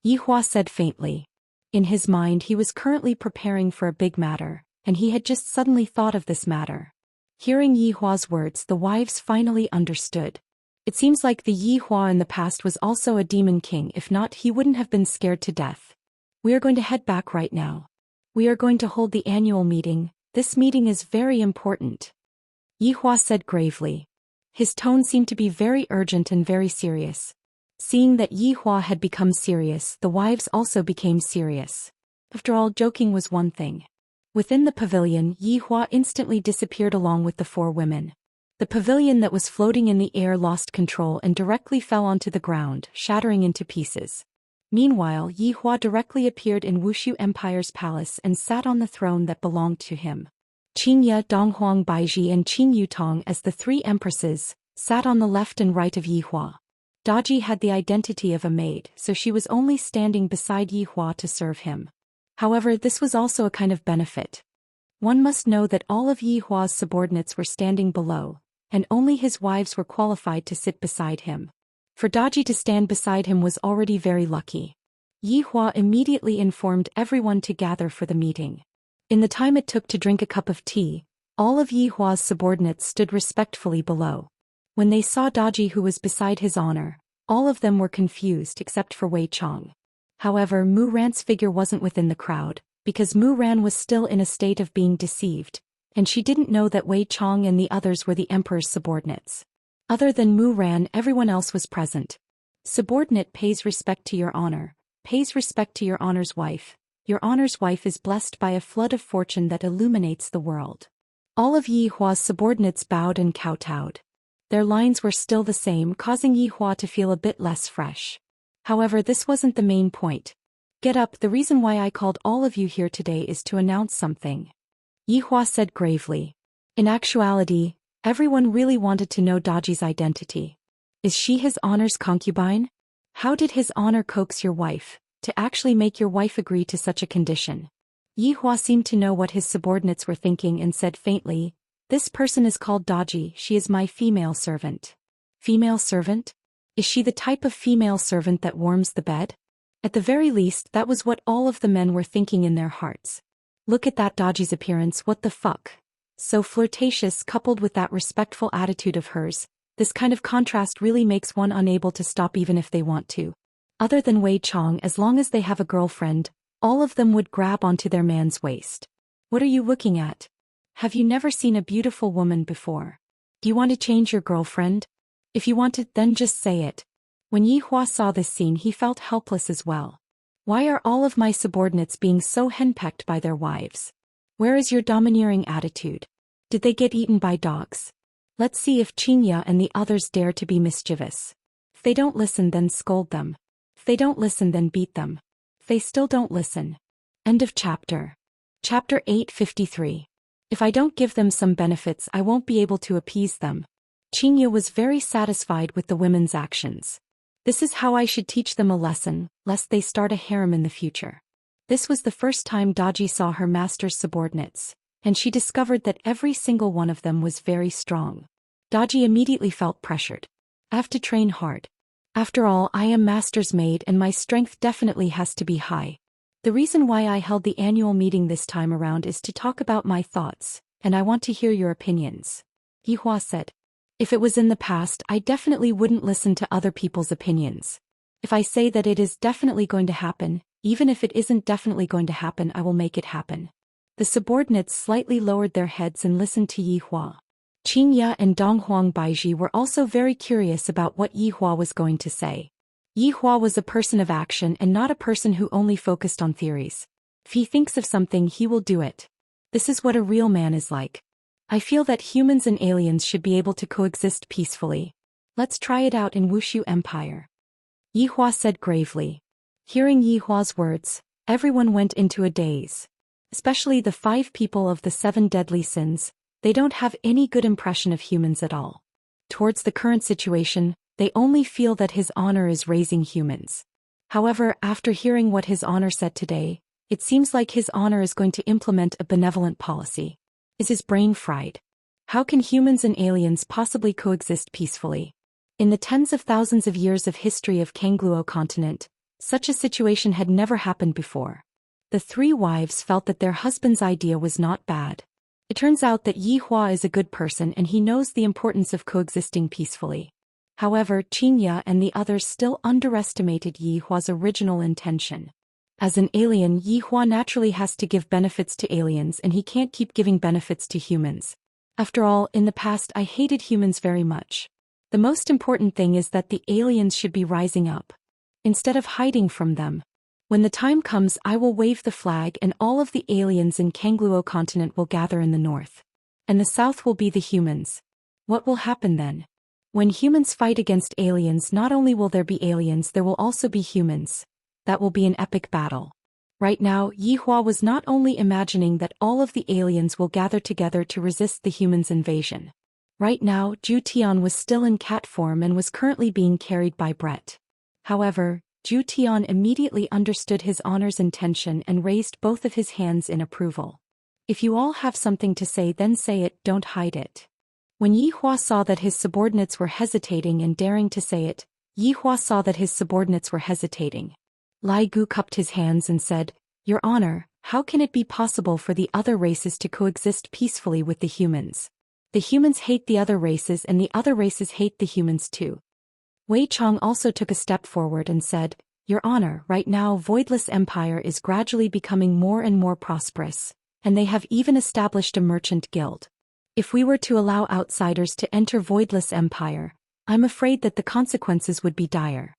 Yi Hua said faintly. In his mind he was currently preparing for a big matter, and he had just suddenly thought of this matter. Hearing Yi Hua's words, the wives finally understood. It seems like the Yi Hua in the past was also a demon king, if not he wouldn't have been scared to death. We are going to head back right now. We are going to hold the annual meeting. This meeting is very important. Yihua said gravely. His tone seemed to be very urgent and very serious. Seeing that Yihua had become serious, the wives also became serious. After all, joking was one thing. Within the pavilion, Yihua instantly disappeared along with the 4 women. The pavilion that was floating in the air lost control and directly fell onto the ground, shattering into pieces. Meanwhile, Yihua directly appeared in Wuxia Empire's palace and sat on the throne that belonged to him. Qingye, Donghuang Baiji and Qing Yutong as the 3 empresses, sat on the left and right of Yihua. Daji had the identity of a maid, so she was only standing beside Yihua to serve him. However, this was also a kind of benefit. One must know that all of Yihua's subordinates were standing below, and only his wives were qualified to sit beside him. For Daji to stand beside him was already very lucky. Yihua immediately informed everyone to gather for the meeting. In the time it took to drink a cup of tea, all of Yihua's subordinates stood respectfully below. When they saw Daji who was beside his honor, all of them were confused except for Wei Chong. However, Mu Ran's figure wasn't within the crowd, because Mu Ran was still in a state of being deceived, and she didn't know that Wei Chong and the others were the emperor's subordinates. Other than Mu Ran, everyone else was present. Subordinate pays respect to your honor, pays respect to your honor's wife. Your honor's wife is blessed by a flood of fortune that illuminates the world. All of Yihua's subordinates bowed and kowtowed. Their lines were still the same, causing Yihua to feel a bit less fresh. However, this wasn't the main point. Get up, the reason why I called all of you here today is to announce something. Yihua said gravely. In actuality, everyone really wanted to know Daji's identity. Is she his honor's concubine? How did his honor coax your wife to actually make your wife agree to such a condition? Yihua seemed to know what his subordinates were thinking and said faintly, "This person is called Daji, she is my female servant." Female servant? Is she the type of female servant that warms the bed? At the very least, that was what all of the men were thinking in their hearts. Look at that Daji's appearance, what the fuck? So flirtatious coupled with that respectful attitude of hers, this kind of contrast really makes one unable to stop even if they want to. Other than Wei Chong, as long as they have a girlfriend, all of them would grab onto their man's waist. What are you looking at? Have you never seen a beautiful woman before? Do you want to change your girlfriend? If you want it, then just say it. When Yihua saw this scene, he felt helpless as well. Why are all of my subordinates being so henpecked by their wives? Where is your domineering attitude? Did they get eaten by dogs? Let's see if Qingye and the others dare to be mischievous. If they don't listen, then scold them. If they don't listen, then beat them. If they still don't listen. End of chapter. Chapter 853. If I don't give them some benefits, I won't be able to appease them. Qingye was very satisfied with the women's actions. This is how I should teach them a lesson, lest they start a harem in the future. This was the first time Daji saw her master's subordinates, and she discovered that every single one of them was very strong. Daji immediately felt pressured. I have to train hard. After all, I am master's maid and my strength definitely has to be high. The reason why I held the annual meeting this time around is to talk about my thoughts, and I want to hear your opinions. Yihua said. If it was in the past, I definitely wouldn't listen to other people's opinions. If I say that it is definitely going to happen, even if it isn't definitely going to happen, I will make it happen. The subordinates slightly lowered their heads and listened to Yihua. Qingye and Donghuang Baiji were also very curious about what Yihua was going to say. Yihua was a person of action and not a person who only focused on theories. If he thinks of something, he will do it. This is what a real man is like. I feel that humans and aliens should be able to coexist peacefully. Let's try it out in Wuxia Empire. Yihua said gravely. Hearing Yihua's words, everyone went into a daze. Especially the 5 people of the 7 deadly sins, they don't have any good impression of humans at all. Towards the current situation, they only feel that his honor is raising humans. However, after hearing what his honor said today, it seems like his honor is going to implement a benevolent policy. Is his brain fried? How can humans and aliens possibly coexist peacefully? In the tens of thousands of years of history of Kangluo continent, such a situation had never happened before. The 3 wives felt that their husband's idea was not bad. It turns out that Yihua is a good person and he knows the importance of coexisting peacefully. However, Qingye and the others still underestimated Yihua's original intention. As an alien, Yi Hua naturally has to give benefits to aliens and he can't keep giving benefits to humans. After all, in the past I hated humans very much. The most important thing is that the aliens should be rising up, instead of hiding from them. When the time comes, I will wave the flag and all of the aliens in Kangluo continent will gather in the north. And the south will be the humans. What will happen then? When humans fight against aliens, not only will there be aliens, there will also be humans. That will be an epic battle. Right now, Yi Hua was not only imagining that all of the aliens will gather together to resist the humans' invasion. Right now, Zhou Xian was still in cat form and was currently being carried by Brett. However, Zhou Xian immediately understood his honor's intention and raised both of his hands in approval. If you all have something to say, then say it, don't hide it. When Yi Hua saw that his subordinates were hesitating and daring to say it, Yi Hua saw that his subordinates were hesitating. Lai Gu cupped his hands and said, "Your Honor, how can it be possible for the other races to coexist peacefully with the humans? The humans hate the other races and the other races hate the humans too." Wei Chong also took a step forward and said, "Your Honor, right now Voidless Empire is gradually becoming more and more prosperous, and they have even established a merchant guild. If we were to allow outsiders to enter Voidless Empire, I'm afraid that the consequences would be dire."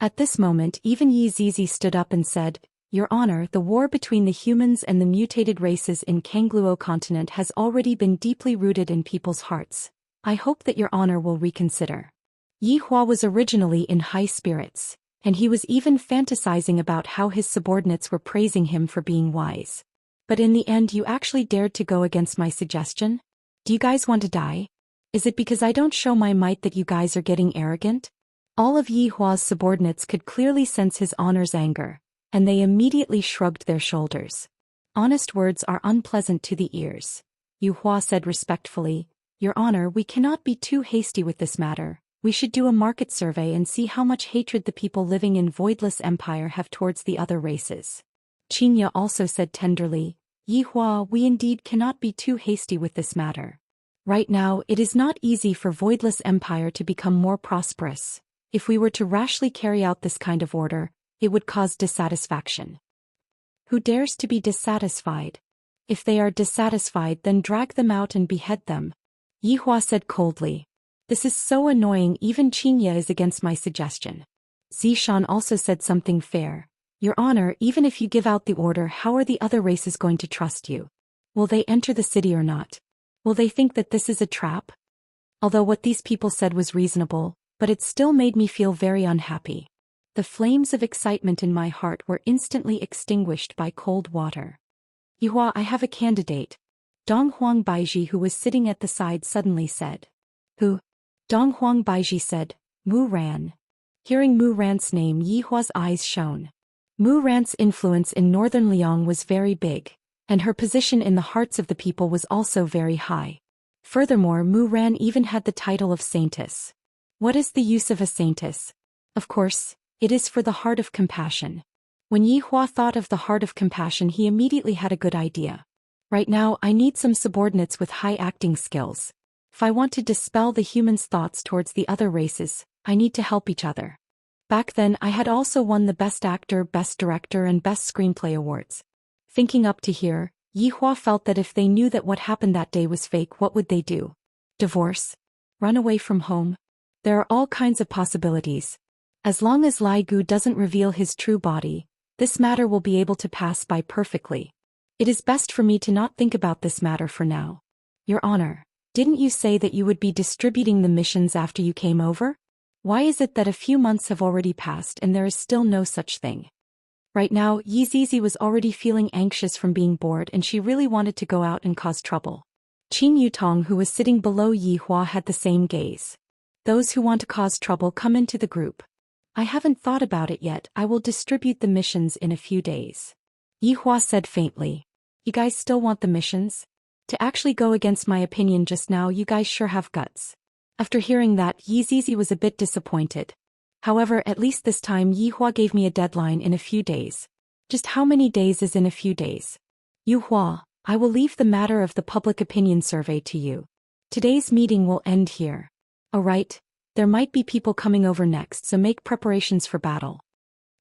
At this moment, even Yi Zizi stood up and said, "Your Honor, the war between the humans and the mutated races in Kangluo continent has already been deeply rooted in people's hearts. I hope that Your Honor will reconsider." Yi Hua was originally in high spirits, and he was even fantasizing about how his subordinates were praising him for being wise. "But in the end, you actually dared to go against my suggestion? Do you guys want to die? Is it because I don't show my might that you guys are getting arrogant?" All of Yi Hua's subordinates could clearly sense his honor's anger, and they immediately shrugged their shoulders. "Honest words are unpleasant to the ears," Yi Hua said respectfully. "Your Honor, we cannot be too hasty with this matter. We should do a market survey and see how much hatred the people living in Voidless Empire have towards the other races." Xianxia also said tenderly, "Yi Hua, we indeed cannot be too hasty with this matter. Right now, it is not easy for Voidless Empire to become more prosperous. If we were to rashly carry out this kind of order, it would cause dissatisfaction." "Who dares to be dissatisfied? If they are dissatisfied, then drag them out and behead them," Yi Hua said coldly. "This is so annoying, even Xianxia is against my suggestion." Zishan also said something fair. "Your Honor, even if you give out the order, how are the other races going to trust you? Will they enter the city or not? Will they think that this is a trap?" Although what these people said was reasonable, but it still made me feel very unhappy. The flames of excitement in my heart were instantly extinguished by cold water. "Yi Hua, I have a candidate," Dong Huang Baiji, who was sitting at the side, suddenly said. "Who?" Dong Huang Baiji said, "Mu Ran." Hearing Mu Ran's name, Yi Hua's eyes shone. Mu Ran's influence in northern Liang was very big, and her position in the hearts of the people was also very high. Furthermore, Mu Ran even had the title of Saintess. What is the use of a Saintess? Of course, it is for the heart of compassion. When Yi Hua thought of the heart of compassion, he immediately had a good idea. Right now, I need some subordinates with high acting skills. If I want to dispel the humans' thoughts towards the other races, I need to help each other. Back then, I had also won the Best Actor, Best Director and Best Screenplay awards. Thinking up to here, Yi Hua felt that if they knew that what happened that day was fake, what would they do? Divorce? Run away from home? There are all kinds of possibilities. As long as Lai Gu doesn't reveal his true body, this matter will be able to pass by perfectly. It is best for me to not think about this matter for now. Your Honor, didn't you say that you would be distributing the missions after you came over? Why is it that a few months have already passed and there is still no such thing? Right now, Yi Zizi was already feeling anxious from being bored and she really wanted to go out and cause trouble. Qin Yutong, who was sitting below Yi Hua, had the same gaze. "Those who want to cause trouble come into the group. I haven't thought about it yet, I will distribute the missions in a few days." Yi Hua said faintly. "You guys still want the missions? To actually go against my opinion just now, you guys sure have guts." After hearing that, Yi Zizi was a bit disappointed. However, at least this time Yi Hua gave me a deadline in a few days. Just how many days is in a few days? "Yi Hua, I will leave the matter of the public opinion survey to you. Today's meeting will end here. Alright, there might be people coming over next, so make preparations for battle."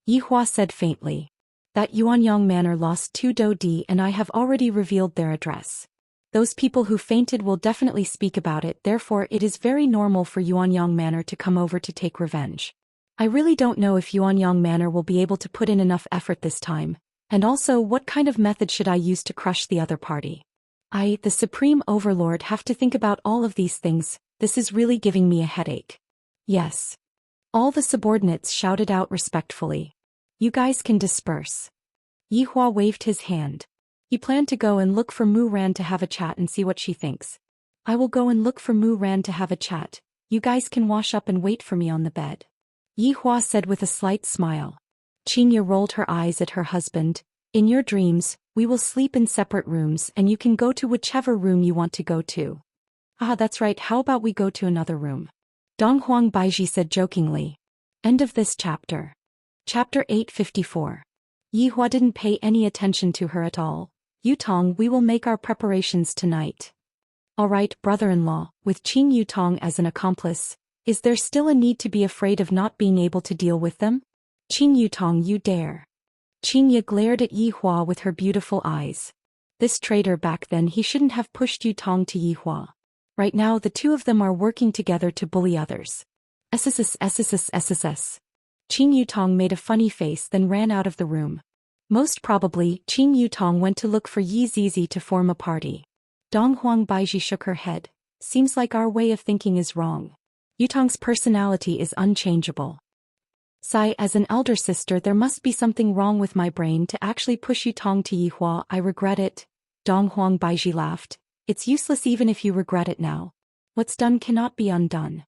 Yi Hua said faintly. That Yuanyang Manor lost 2 Dodi and I have already revealed their address. Those people who fainted will definitely speak about it, therefore it is very normal for Yuanyang Manor to come over to take revenge. I really don't know if Yuanyang Manor will be able to put in enough effort this time, and also what kind of method should I use to crush the other party? I, the Supreme Overlord, have to think about all of these things. This is really giving me a headache. Yes. All the subordinates shouted out respectfully. You guys can disperse. Yihua waved his hand. He planned to go and look for Mu Ran to have a chat and see what she thinks. I will go and look for Mu Ran to have a chat. You guys can wash up and wait for me on the bed. Yihua said with a slight smile. Xianxia rolled her eyes at her husband. In your dreams, we will sleep in separate rooms and you can go to whichever room you want to go to. Ah, that's right, how about we go to another room? Donghuang Baiji said jokingly. End of this chapter. Chapter 854. Yihua didn't pay any attention to her at all. Yutong, we will make our preparations tonight. Alright, brother-in-law, with Qing Yutong as an accomplice, is there still a need to be afraid of not being able to deal with them? Qing Yutong, you dare. Xianxia glared at Yihua with her beautiful eyes. This traitor, back then he shouldn't have pushed Yutong to Yihua. Right now the two of them are working together to bully others. SSS. Qing Yutong made a funny face then ran out of the room. Most probably, Qing Yutong went to look for Yi Zizi to form a party. Donghuang Baiji shook her head. Seems like our way of thinking is wrong. Yutong's personality is unchangeable. Sai, as an elder sister, there must be something wrong with my brain to actually push Yutong to Yihua. I regret it. Donghuang Baiji laughed. It's useless even if you regret it now. What's done cannot be undone.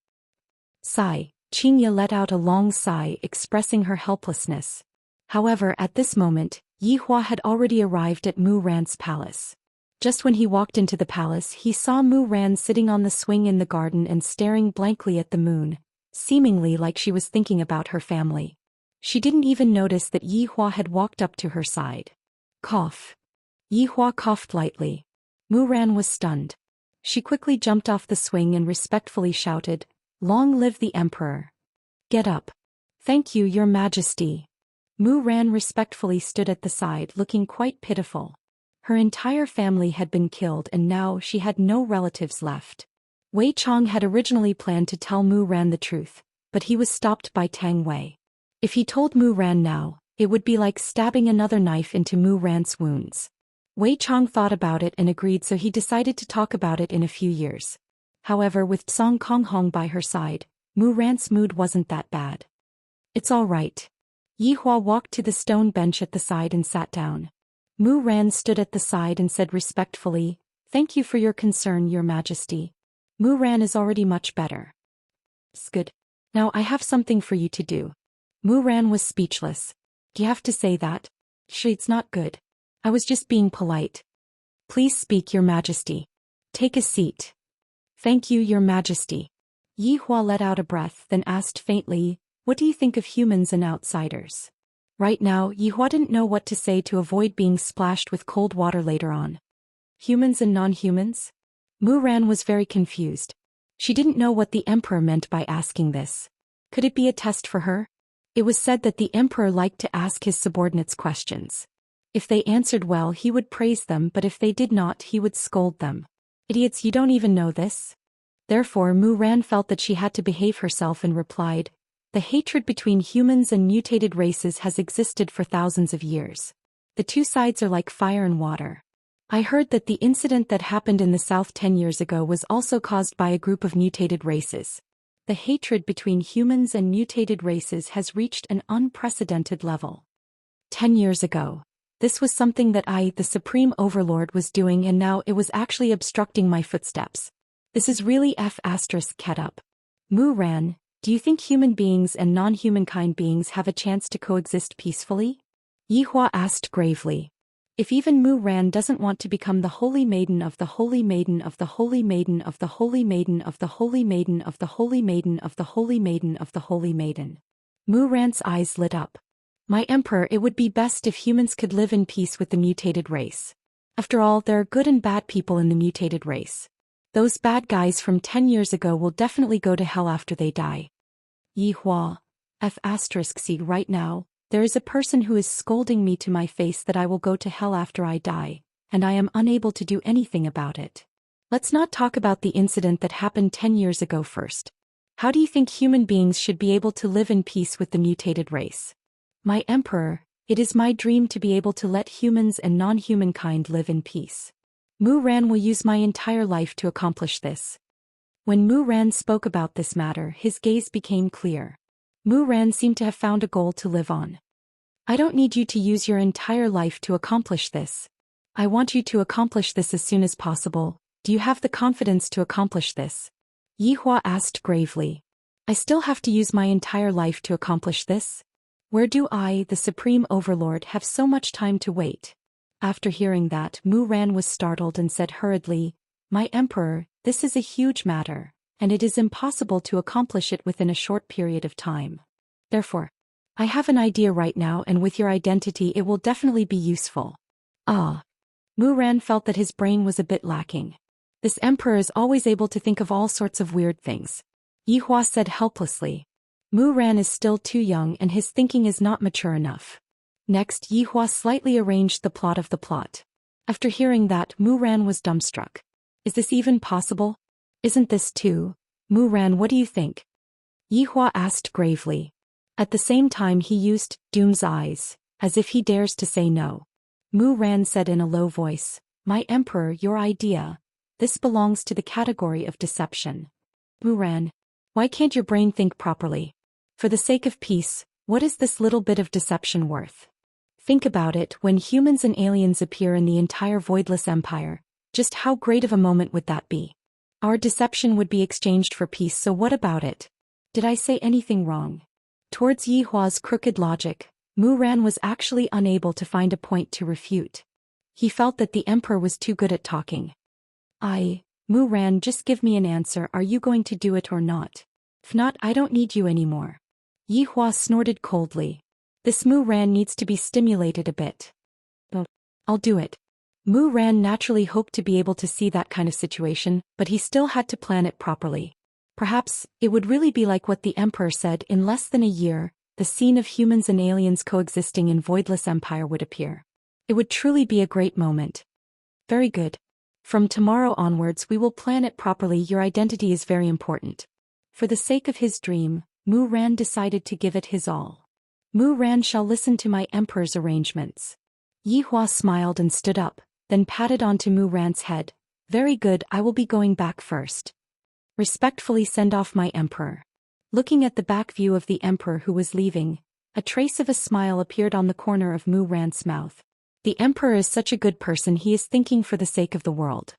Sigh. Xianxia let out a long sigh expressing her helplessness. However, at this moment, Yihua had already arrived at Mu Ran's palace. Just when he walked into the palace, he saw Mu Ran sitting on the swing in the garden and staring blankly at the moon, seemingly like she was thinking about her family. She didn't even notice that Yihua had walked up to her side. Cough. Yihua coughed lightly. Mu Ran was stunned. She quickly jumped off the swing and respectfully shouted, "Long live the Emperor! Get up! Thank you, Your Majesty!" Mu Ran respectfully stood at the side looking quite pitiful. Her entire family had been killed and now she had no relatives left. Wei Chong had originally planned to tell Mu Ran the truth, but he was stopped by Tang Wei. If he told Mu Ran now, it would be like stabbing another knife into Mu Ran's wounds. Wei Chong thought about it and agreed, so he decided to talk about it in a few years. However, with Song Konghong by her side, Mu Ran's mood wasn't that bad. It's all right. Yihua walked to the stone bench at the side and sat down. Mu Ran stood at the side and said respectfully, "Thank you for your concern, Your Majesty. Mu Ran is already much better." "It's good. Now I have something for you to do." Mu Ran was speechless. "Do you have to say that?" "It's not good. I was just being polite." "Please speak, Your Majesty." "Take a seat." "Thank you, Your Majesty." Yihua let out a breath then asked faintly, "What do you think of humans and outsiders?" Right now, Yihua didn't know what to say to avoid being splashed with cold water later on. Humans and non-humans? Mu Ran was very confused. She didn't know what the Emperor meant by asking this. Could it be a test for her? It was said that the Emperor liked to ask his subordinates questions. If they answered well, he would praise them, but if they did not, he would scold them. "Idiots, you don't even know this?" Therefore, Mu Ran felt that she had to behave herself and replied, "The hatred between humans and mutated races has existed for thousands of years. The two sides are like fire and water. I heard that the incident that happened in the south 10 years ago was also caused by a group of mutated races. The hatred between humans and mutated races has reached an unprecedented level. 10 years ago. This was something that I, the Supreme Overlord, was doing, and now it was actually obstructing my footsteps. This is really F***ket up. Mu Ran, do you think human beings and non-humankind beings have a chance to coexist peacefully?" Yihua asked gravely. If even Mu Ran doesn't want to become the Holy Maiden of the Holy Maiden of the Holy Maiden of the Holy Maiden of the Holy Maiden of the Holy Maiden of the Holy Maiden of the Holy Maiden. Mu Ran's eyes lit up. "My Emperor, it would be best if humans could live in peace with the mutated race. After all, there are good and bad people in the mutated race. Those bad guys from 10 years ago will definitely go to hell after they die." Yihua, F***C right now, There is a person who is scolding me to my face that I will go to hell after I die, and I am unable to do anything about it. Let's not talk about the incident that happened 10 years ago first. How do you think human beings should be able to live in peace with the mutated race? My emperor, it is my dream to be able to let humans and non-humankind live in peace. Mu Ran will use my entire life to accomplish this. When Mu Ran spoke about this matter, his gaze became clear. Mu Ran seemed to have found a goal to live on. I don't need you to use your entire life to accomplish this. I want you to accomplish this as soon as possible. Do you have the confidence to accomplish this? Yi Hua asked gravely. I still have to use my entire life to accomplish this? Where do I, the Supreme Overlord, have so much time to wait? After hearing that, Mu Ran was startled and said hurriedly, My emperor, this is a huge matter, and it is impossible to accomplish it within a short period of time. Therefore, I have an idea right now, and with your identity it will definitely be useful. Ah. Mu Ran felt that his brain was a bit lacking. This emperor is always able to think of all sorts of weird things. Yi Hua said helplessly. Mu Ran is still too young and his thinking is not mature enough. Next, Yi Hua slightly arranged the plot of the plot. After hearing that, Mu Ran was dumbstruck. Is this even possible? Isn't this too? Mu Ran, what do you think? Yi Hua asked gravely. At the same time he used Doom's eyes, as if he dares to say no. Mu Ran said in a low voice, My emperor, your idea. This belongs to the category of deception. Mu Ran, why can't your brain think properly? For the sake of peace, what is this little bit of deception worth? Think about it, when humans and aliens appear in the entire Voidless Empire, just how great of a moment would that be? Our deception would be exchanged for peace, so what about it? Did I say anything wrong? Towards Yi Hua's crooked logic, Mu Ran was actually unable to find a point to refute. He felt that the emperor was too good at talking. Mu Ran, just give me an answer, are you going to do it or not? If not, I don't need you anymore. Yi Hua snorted coldly. This Mu Ran needs to be stimulated a bit. I'll do it. Mu Ran naturally hoped to be able to see that kind of situation, but he still had to plan it properly. Perhaps, it would really be like what the emperor said, in less than a year, the scene of humans and aliens coexisting in Voidless Empire would appear. It would truly be a great moment. Very good. From tomorrow onwards we will plan it properly, your identity is very important. For the sake of his dream, Mu Ran decided to give it his all. Mu Ran shall listen to my emperor's arrangements. Yi Hua smiled and stood up, then patted onto Mu Ran's head. Very good, I will be going back first. Respectfully send off my emperor. Looking at the back view of the emperor who was leaving, a trace of a smile appeared on the corner of Mu Ran's mouth. The emperor is such a good person, he is thinking for the sake of the world.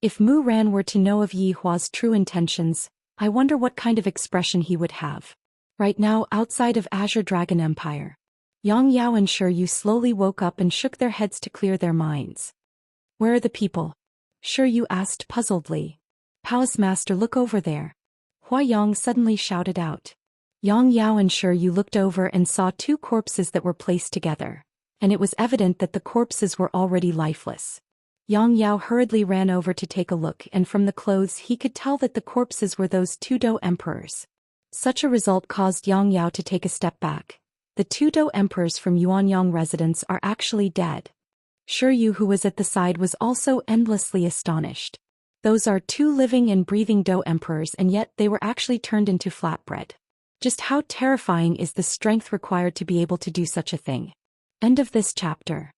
If Mu Ran were to know of Yi Hua's true intentions, I wonder what kind of expression he would have. Right now, outside of Azure Dragon Empire, Yang Yao and Shi Yu slowly woke up and shook their heads to clear their minds. Where are the people? Shi Yu asked puzzledly. Palace Master, look over there. Hua Yang suddenly shouted out. Yang Yao and Shi Yu looked over and saw two corpses that were placed together, and it was evident that the corpses were already lifeless. Yang Yao hurriedly ran over to take a look, and from the clothes he could tell that the corpses were those two Dou emperors. Such a result caused Yang Yao to take a step back. The two Dou emperors from Yuanyang residence are actually dead. Shi Yu, who was at the side, was also endlessly astonished. Those are two living and breathing Dou emperors, and yet they were actually turned into flatbread. Just how terrifying is the strength required to be able to do such a thing? End of this chapter.